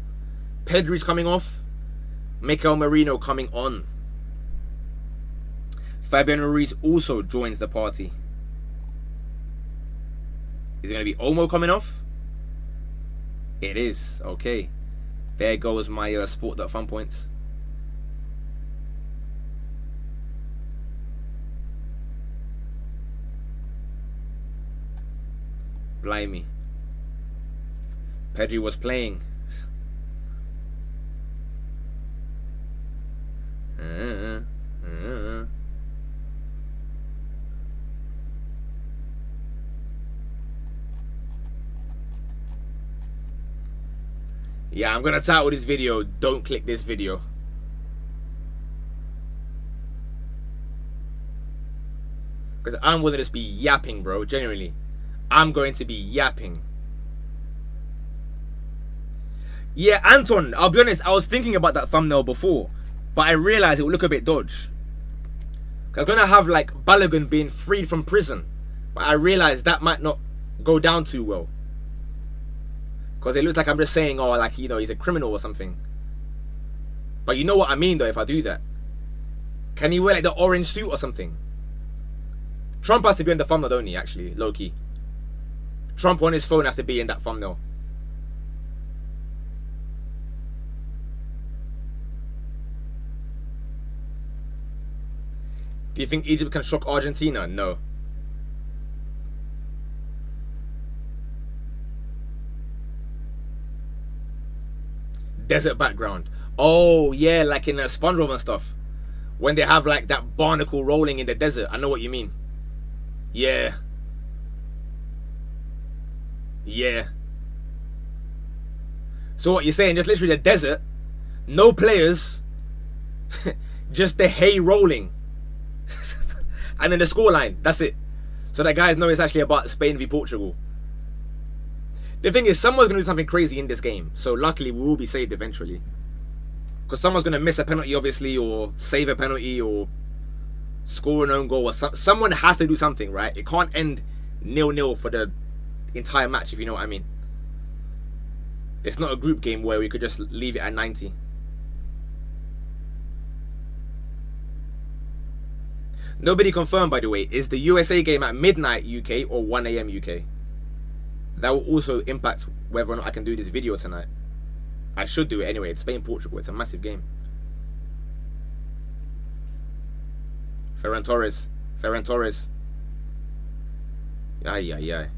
Pedri's coming off, Mikel Merino coming on? Fabian Ruiz also joins the party. Is it going to be Olmo coming off? It is. Okay. There goes my sport.fun points. Blimey. Pedri was playing. Yeah, I'm gonna title this video, don't click this video. Because I'm willing to just be yapping, bro, genuinely. I'm going to be yapping. Yeah, Anton, I'll be honest, I was thinking about that thumbnail before, but I realized it would look a bit dodge. I'm gonna have like Balogun being freed from prison, but I realized that might not go down too well. Because it looks like I'm just saying, oh, like, you know, he's a criminal or something. But you know what I mean, though, if I do that. Can he wear, like, the orange suit or something? Trump has to be on the thumbnail, don't he, actually, low-key. Trump on his phone has to be in that thumbnail. Do you think Egypt can shock Argentina? No. Desert background. Oh yeah, like in SpongeBob and stuff, when they have like that barnacle rolling in the desert. I know what you mean. Yeah. So what you're saying, just literally the desert, no players, just the hay rolling, and then the scoreline. That's it. So that guys know it's actually about Spain v Portugal. The thing is, someone's going to do something crazy in this game. So luckily, we will be saved eventually. Because someone's going to miss a penalty, obviously, or save a penalty, or score an own goal. Or someone has to do something, right? It can't end 0-0 for the entire match, if you know what I mean. It's not a group game where we could just leave it at 90. Nobody confirmed, by the way. Is the USA game at midnight UK or 1 AM UK? That will also impact whether or not I can do this video tonight. I should do it anyway. It's Spain, Portugal. It's a massive game. Ferran Torres. Ferran Torres. Ay, ay, ay.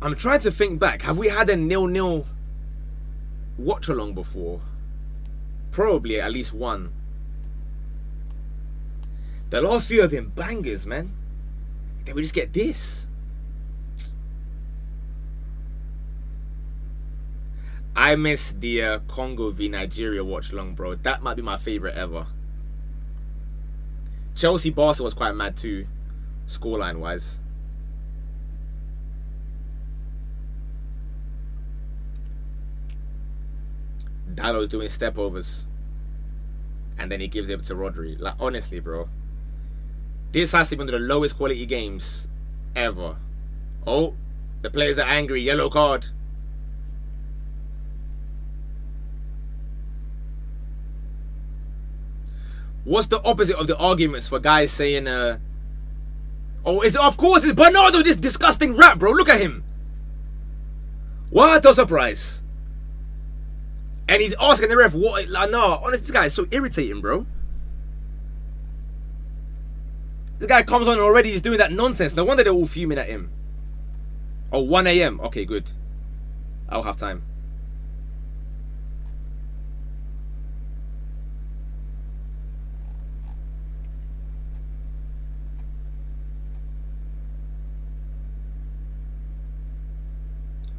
I'm trying to think back. Have we had a 0-0 watch along before? Probably at least one. The last few have been bangers, man. Then we just get this. I miss the Congo v Nigeria watch along, bro. That might be my favorite ever. Chelsea Barca was quite mad too, scoreline wise. Dalot's doing step overs, and then he gives it to Rodri. Like, honestly, bro, this has to be one of the lowest quality games ever. Oh, the players are angry. Yellow card. What's the opposite of the arguments for guys saying, oh, of course, it's Bernardo, this disgusting rat, bro. Look at him. What a surprise. And he's asking the ref, what? Like, no, honestly, this guy is so irritating, bro. This guy comes on and already he's doing that nonsense. No wonder they're all fuming at him. Oh, 1 a.m. Okay, good. I'll have time.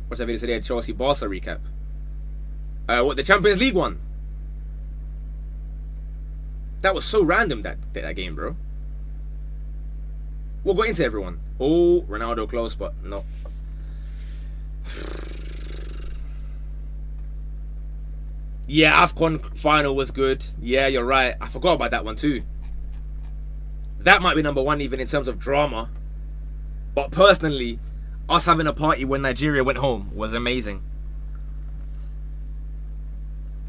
Watch that video today, Chelsea Barca recap. What, the Champions League one? That was so random, that game, bro. What got into everyone? Oh, Ronaldo close, but no. Yeah, AFCON final was good. Yeah, you're right. I forgot about that one too. That might be number one even in terms of drama. But personally, us having a party when Nigeria went home was amazing.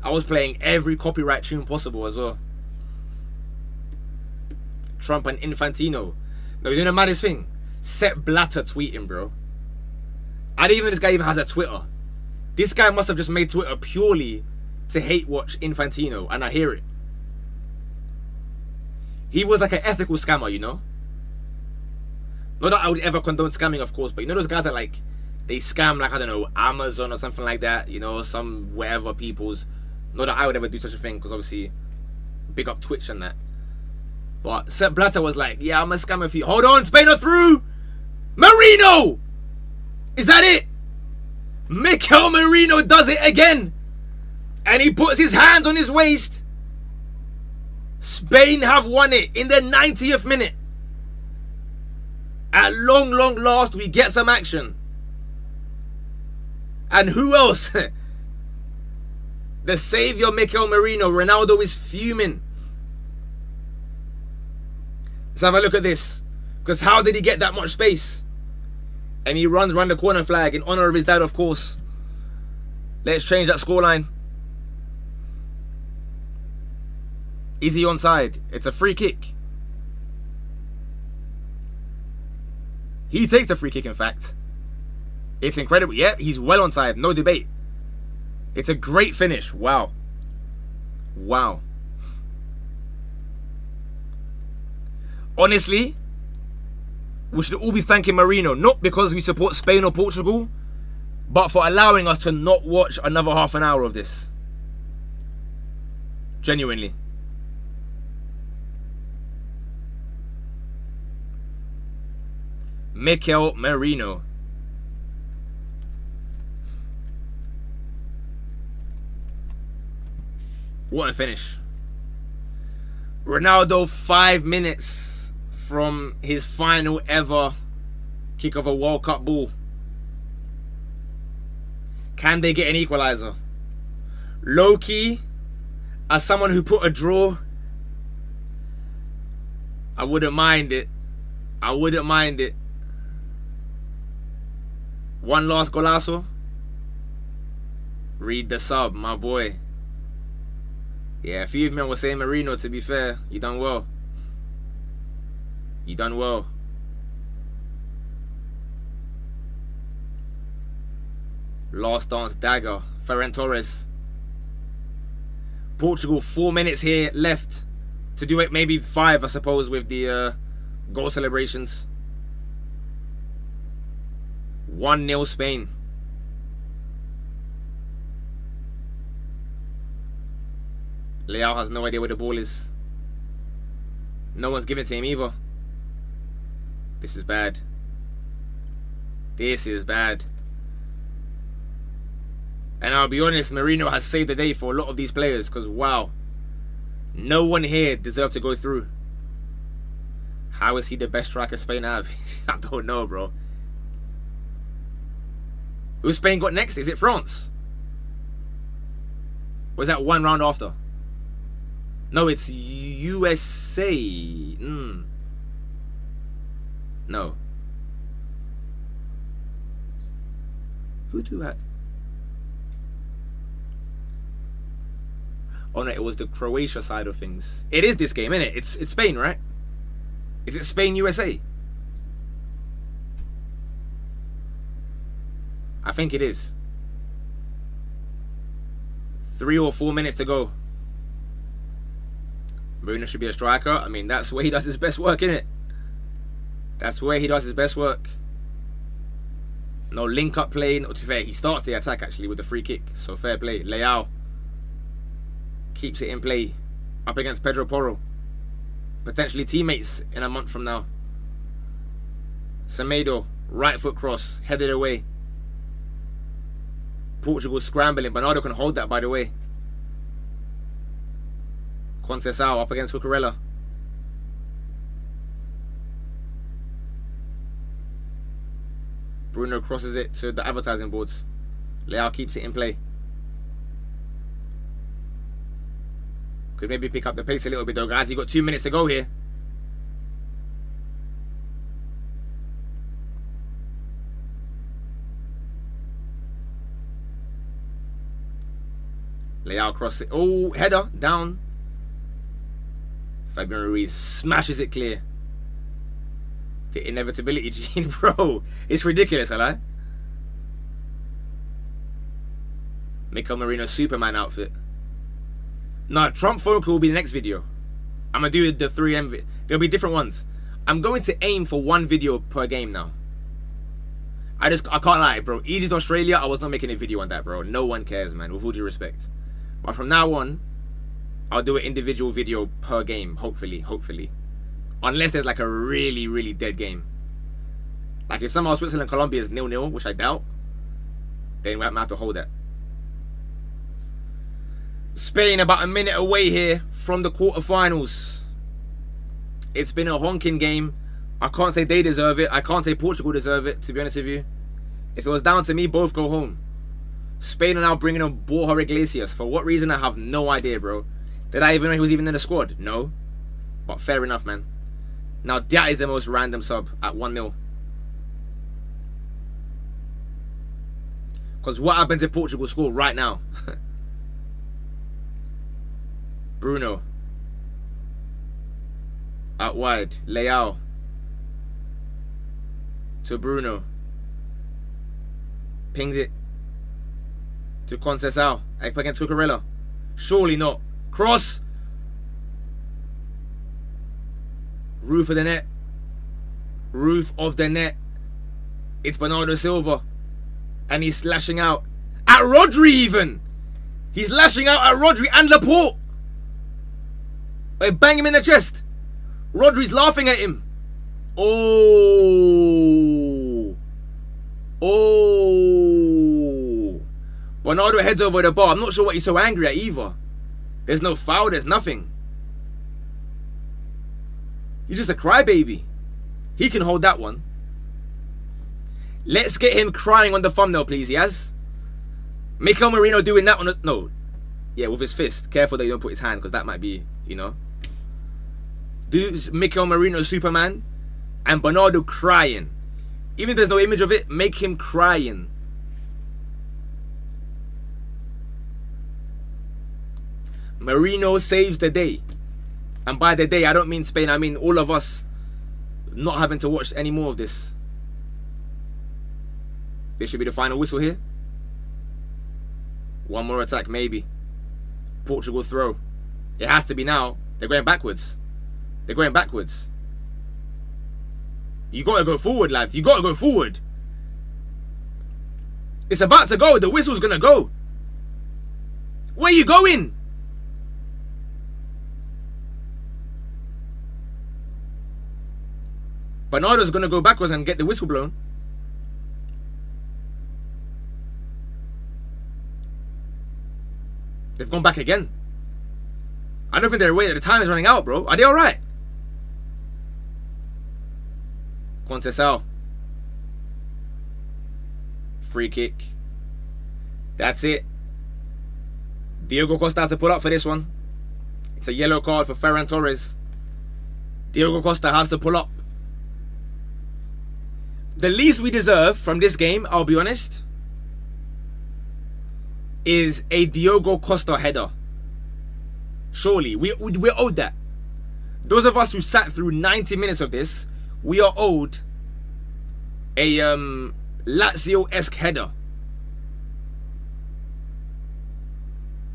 I was playing every copyright tune possible as well. Trump and Infantino. No, you know the maddest thing? Sepp Blatter tweeting, bro. I didn't even know this guy even has a Twitter. This guy must have just made Twitter purely to hate watch Infantino, and I hear it. He was like an ethical scammer, you know? Not that I would ever condone scamming, of course, but you know those guys that like, they scam like, I don't know, Amazon or something like that, you know, some wherever people's. Not that I would ever do such a thing, because obviously, big up Twitch and that. But Sepp Blatter was like, yeah, I'm a scammer for you. Hold on, Spain are through! Merino! Is that it? Mikel Merino does it again! And he puts his hands on his waist. Spain have won it in the 90th minute. At long, long last, we get some action. And who else? The saviour Mikel Merino. Ronaldo is fuming. Let's have a look at this. Because how did he get that much space? And he runs around the corner flag in honour of his dad, of course. Let's change that scoreline. Is he onside? It's a free kick. He takes the free kick, in fact. It's incredible. Yeah, he's well onside. No debate. It's a great finish. Wow. Wow. Honestly, we should all be thanking Marino, not because we support Spain or Portugal, but for allowing us to not watch another half an hour of this. Genuinely. Mikel Merino. What a finish. Ronaldo 5 minutes from his final ever kick of a World Cup ball. Can they get an equalizer? Low-key, as someone who put a draw, I wouldn't mind it. I wouldn't mind it. One last golazo. Read the sub, my boy. Yeah, a few of men were saying Marino, to be fair. You done well. You done well. Last dance dagger. Ferran Torres. Portugal, 4 minutes here left to do it. Maybe 5, I suppose, with the goal celebrations. 1-0 Spain. Leao has no idea where the ball is. No one's giving it to him either. This is bad. This is bad. And I'll be honest, Marino has saved the day for a lot of these players, because wow, no one here deserved to go through. How is he the best striker Spain have? I don't know, bro. Who's Spain got next? Is it France? Or is that one round after? No, it's USA. No. Who do that? Oh no, it was the Croatia side of things. It is this game, isn't it? It's Spain, right? Is it Spain, USA? I think it is. 3 or 4 minutes to go. Bruno should be a striker. I mean, that's where he does his best work, innit? That's where he does his best work. No link-up play. Not to fair, he starts the attack, actually, with the free kick. So, fair play. Leao keeps it in play. Up against Pedro Porro. Potentially teammates in a month from now. Semedo, right foot cross. Headed away. Portugal scrambling. Bernardo can hold that, by the way. Conceição up against Cucurella. Bruno crosses it to the advertising boards. Leao keeps it in play. Could maybe pick up the pace a little bit though, guys. You got 2 minutes to go here. Leao cross it. Oh, header down. Fabian Ruiz smashes it clear. The inevitability gene, bro. It's ridiculous, I lie. Mikel Merino Superman outfit. No, Trump Focal will be the next video. I'm going to do the 3M. There'll be different ones. I'm going to aim for 1 video per game now. I can't lie, bro. Egypt, Australia, I was not making a video on that, bro. No one cares, man. With all due respect. But from now on, I'll do an individual video per game, hopefully. Unless there's like a really, really dead game. Like if somehow Switzerland and Colombia is 0-0, which I doubt, then we might have to hold that. Spain about a minute away here from the quarterfinals. It's been a honking game. I can't say they deserve it. I can't say Portugal deserve it, to be honest with you. If it was down to me, both go home. Spain are now bringing on Borja Iglesias. For what reason, I have no idea, bro. Did I even know he was even in the squad? No. But fair enough, man. Now, that is the most random sub at 1-0. Because what happens if Portugal score right now? Bruno. Out wide. Leao. To Bruno. Pings it. To Conceição. Up against Cucurella. Surely not. Cross. Roof of the net. Roof of the net. It's Bernardo Silva. And he's lashing out. At Rodri even. He's lashing out at Rodri and Laporte. They bang him in the chest. Rodri's laughing at him. Oh. Oh. Bernardo heads over the bar. I'm not sure what he's so angry at either. There's no foul. There's nothing. He's just a crybaby. He can hold that one. Let's get him crying on the thumbnail, please, Yaz. Mikel Merino doing that on the... No. Yeah, with his fist. Careful that you don't put his hand, because that might be, you know. Do Mikel Merino Superman and Bernardo crying. Even if there's no image of it, make him crying. Merino saves the day. And by the day, I don't mean Spain. I mean all of us not having to watch any more of this. This should be the final whistle here. One more attack, maybe. Portugal throw. It has to be now. They're going backwards. They're going backwards. You gotta go forward, lads. You gotta go forward. It's about to go. The whistle's gonna go. Where you going? Bernardo's gonna go backwards and get the whistle blown. They've gone back again. I don't think they're aware that the time is running out, bro. Are they alright? Conceição. Free kick. That's it. Diogo Costa has to pull up for this one. It's a yellow card for Ferran Torres. Diogo Costa has to pull up. The least we deserve from this game, I'll be honest, is a Diogo Costa header. Surely, we're owed that. Those of us who sat through 90 minutes of this, we are owed a Lazio-esque header.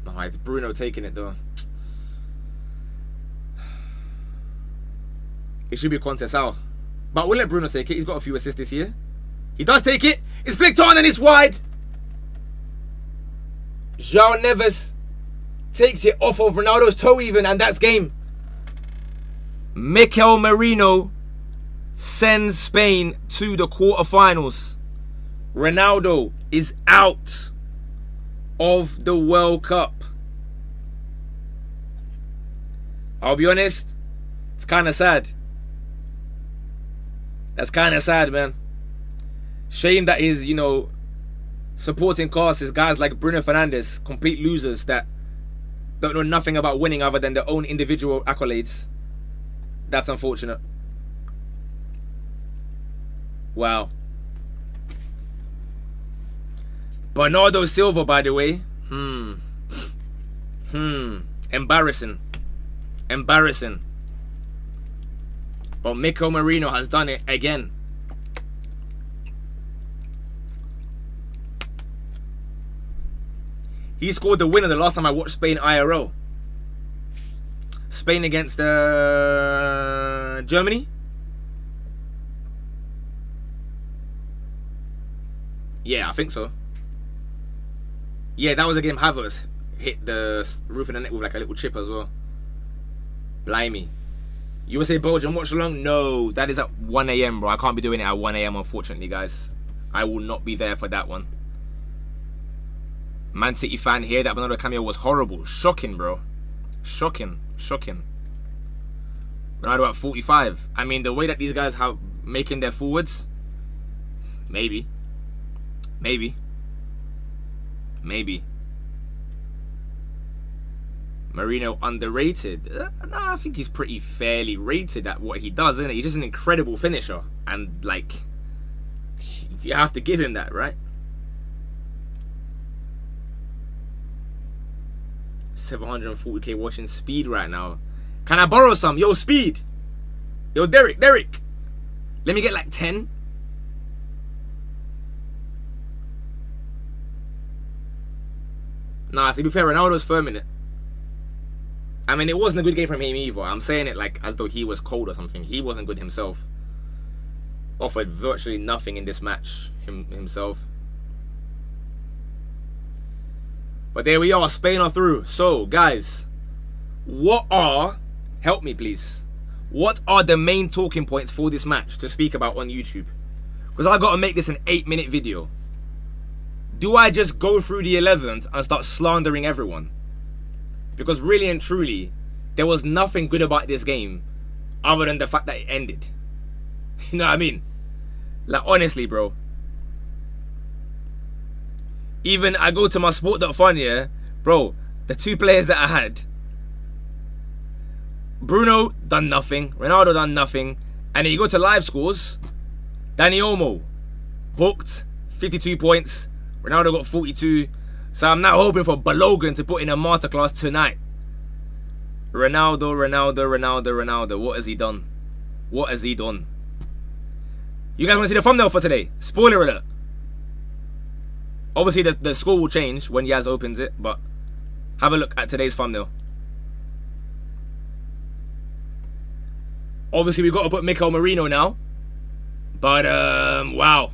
Oh, it's Bruno taking it though. It should be Conceição. But we'll let Bruno take it. He's got a few assists this year. He does take it. It's flicked on and it's wide. João Neves takes it off of Ronaldo's toe even, and that's game. Mikel Merino sends Spain to the quarterfinals. Ronaldo is out of the World Cup. I'll be honest, it's kind of sad. That's kind of sad, man. Shame that his, supporting cast is guys like Bruno Fernandes, complete losers that don't know nothing about winning other than their own individual accolades. That's unfortunate. Wow. Bernardo Silva, by the way. Embarrassing. Embarrassing. But Mikel Merino has done it again. He scored the winner the last time I watched Spain IRL. Spain against Germany. Yeah, I think so. Yeah, that was a game Havertz hit the roof of the net with like a little chip as well. Blimey. USA Belgium watch along? No, that is at 1 AM, bro. I can't be doing it at 1 AM, unfortunately, guys. I will not be there for that one. Man City fan here. That Bernardo cameo was horrible. Shocking, bro. Shocking. Shocking. Ronaldo at 45. I mean, the way that these guys have making their forwards, maybe. Maybe. Maybe. Merino underrated. Nah, I think he's pretty fairly rated at what he does, isn't it? He's just an incredible finisher. And, like, you have to give him that, right? 740k watching speed right now. Can I borrow some? Yo, speed. Yo, Derek. Let me get like 10. Nah, to be fair, Ronaldo's firming it. I mean, it wasn't a good game from him either. I'm saying it like as though he was cold or something. He wasn't good himself. Offered virtually nothing in this match himself. But there we are. Spain are through. So, guys, help me please. What are the main talking points for this match to speak about on YouTube? Because I got to make this an 8-minute video. Do I just go through the 11th and start slandering everyone? Because really and truly, there was nothing good about this game other than the fact that it ended. You know what I mean? Like, honestly, bro. Even I go to my sport.fun, yeah? Bro, the two players that I had, Bruno done nothing, Ronaldo done nothing, and then you go to live scores, Dani Olmo hooked, 52 points, Ronaldo got 42. So I'm now hoping for Balogun to put in a masterclass tonight. Ronaldo. What has he done? What has he done? You guys want to see the thumbnail for today? Spoiler alert. Obviously, the score will change when Yaz opens it, but have a look at today's thumbnail. Obviously, we got to put Mikel Merino now. But, wow.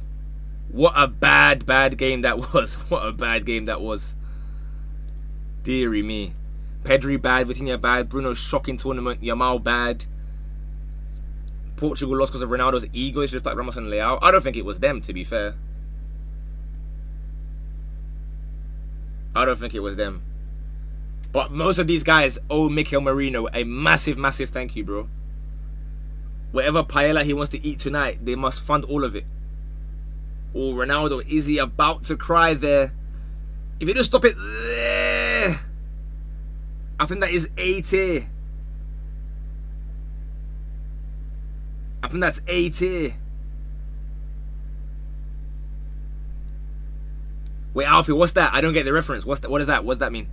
What a bad game that was. What a bad game that was. Deary me. Pedri bad, Vitinha bad, Bruno's shocking tournament, Yamal bad. Portugal lost because of Ronaldo's ego. It's just like Ramos and Leao. I don't think it was them, to be fair. I don't think it was them. But most of these guys owe Mikel Merino a massive, massive thank you, bro. Whatever paella he wants to eat tonight, they must fund all of it. Oh, Ronaldo, is he about to cry there? If you just stop it there, I think that is A tier. I think that's A tier. Wait, Alfie, what's that? I don't get the reference. What's that? What is that? What does that mean?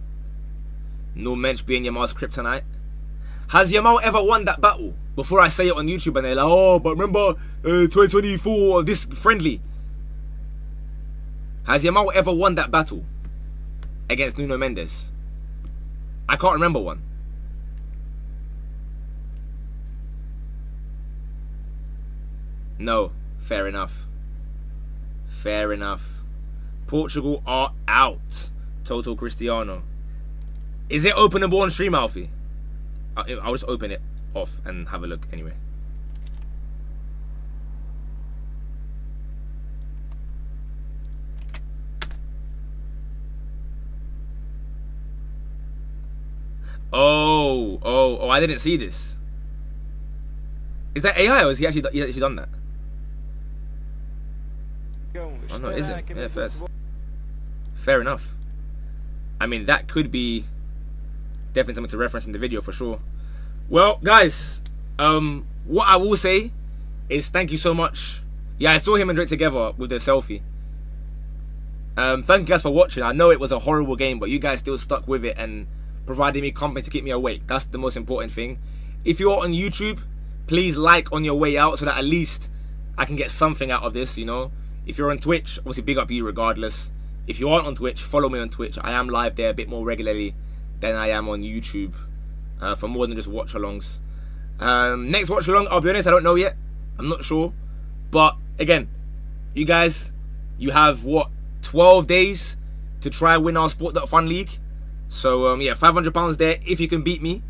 No mensch being Yamal's kryptonite. Has Yamal ever won that battle? Before I say it on YouTube and they're like, oh, but remember 2024, this friendly. Has Yamal ever won that battle against Nuno Mendes? I can't remember one. No, fair enough. Fair enough. Portugal are out. Total Cristiano. Is it openable on stream, Alfie? I'll just open it off and have a look anyway. Oh, I didn't see this. Is that AI or is he actually done that? Oh no, it isn't. Yeah, fair enough. I mean, that could be definitely something to reference in the video for sure. Well, guys, what I will say is thank you so much. Yeah, I saw him and Drake together with their selfie. Thank you guys for watching. I know it was a horrible game, but you guys still stuck with it and providing me company to keep me awake. That's the most important thing. If you're on YouTube, please like on your way out so that at least I can get something out of this, you know. If you're on Twitch, obviously big up you regardless. If you aren't on Twitch, follow me on Twitch. I am live there a bit more regularly than I am on YouTube for more than just watch-alongs. Next watch-along, I'll be honest, I don't know yet. I'm not sure. But, again, you guys, you have, what, 12 days to try win our Sport.Fun League. So, yeah, £500 there if you can beat me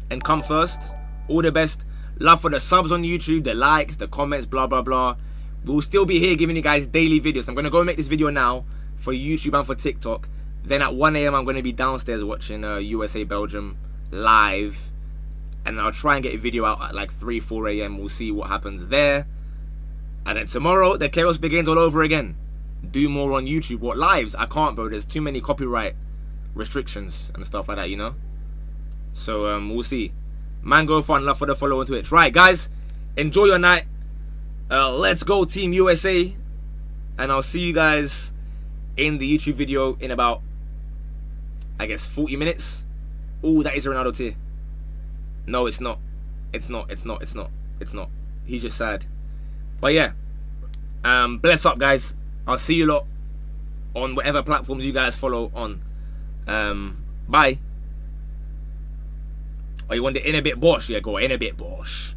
and come first. All the best. Love for the subs on YouTube, the likes, the comments, blah, blah, blah. We'll still be here giving you guys daily videos. I'm going to go make this video now for YouTube and for TikTok. Then at 1 AM, I'm going to be downstairs watching USA-Belgium live. And I'll try and get a video out at like 3, 4 AM. We'll see what happens there. And then tomorrow, the chaos begins all over again. Do more on YouTube. What, lives? I can't, bro. There's too many copyright restrictions and stuff like that, you know. So we'll see. Mango fun, love for the follow on Twitch. Right, guys, enjoy your night. Let's go Team USA, and I'll see you guys in the YouTube video in about, I guess, 40 minutes. Oh, that is a Ronaldo tier. No, it's not. It's not. He's just sad. But yeah, bless up, guys. I'll see you lot on whatever platforms you guys follow on. Bye. Oh, you want the in a bit Bosch? Yeah, go in a bit Bosch.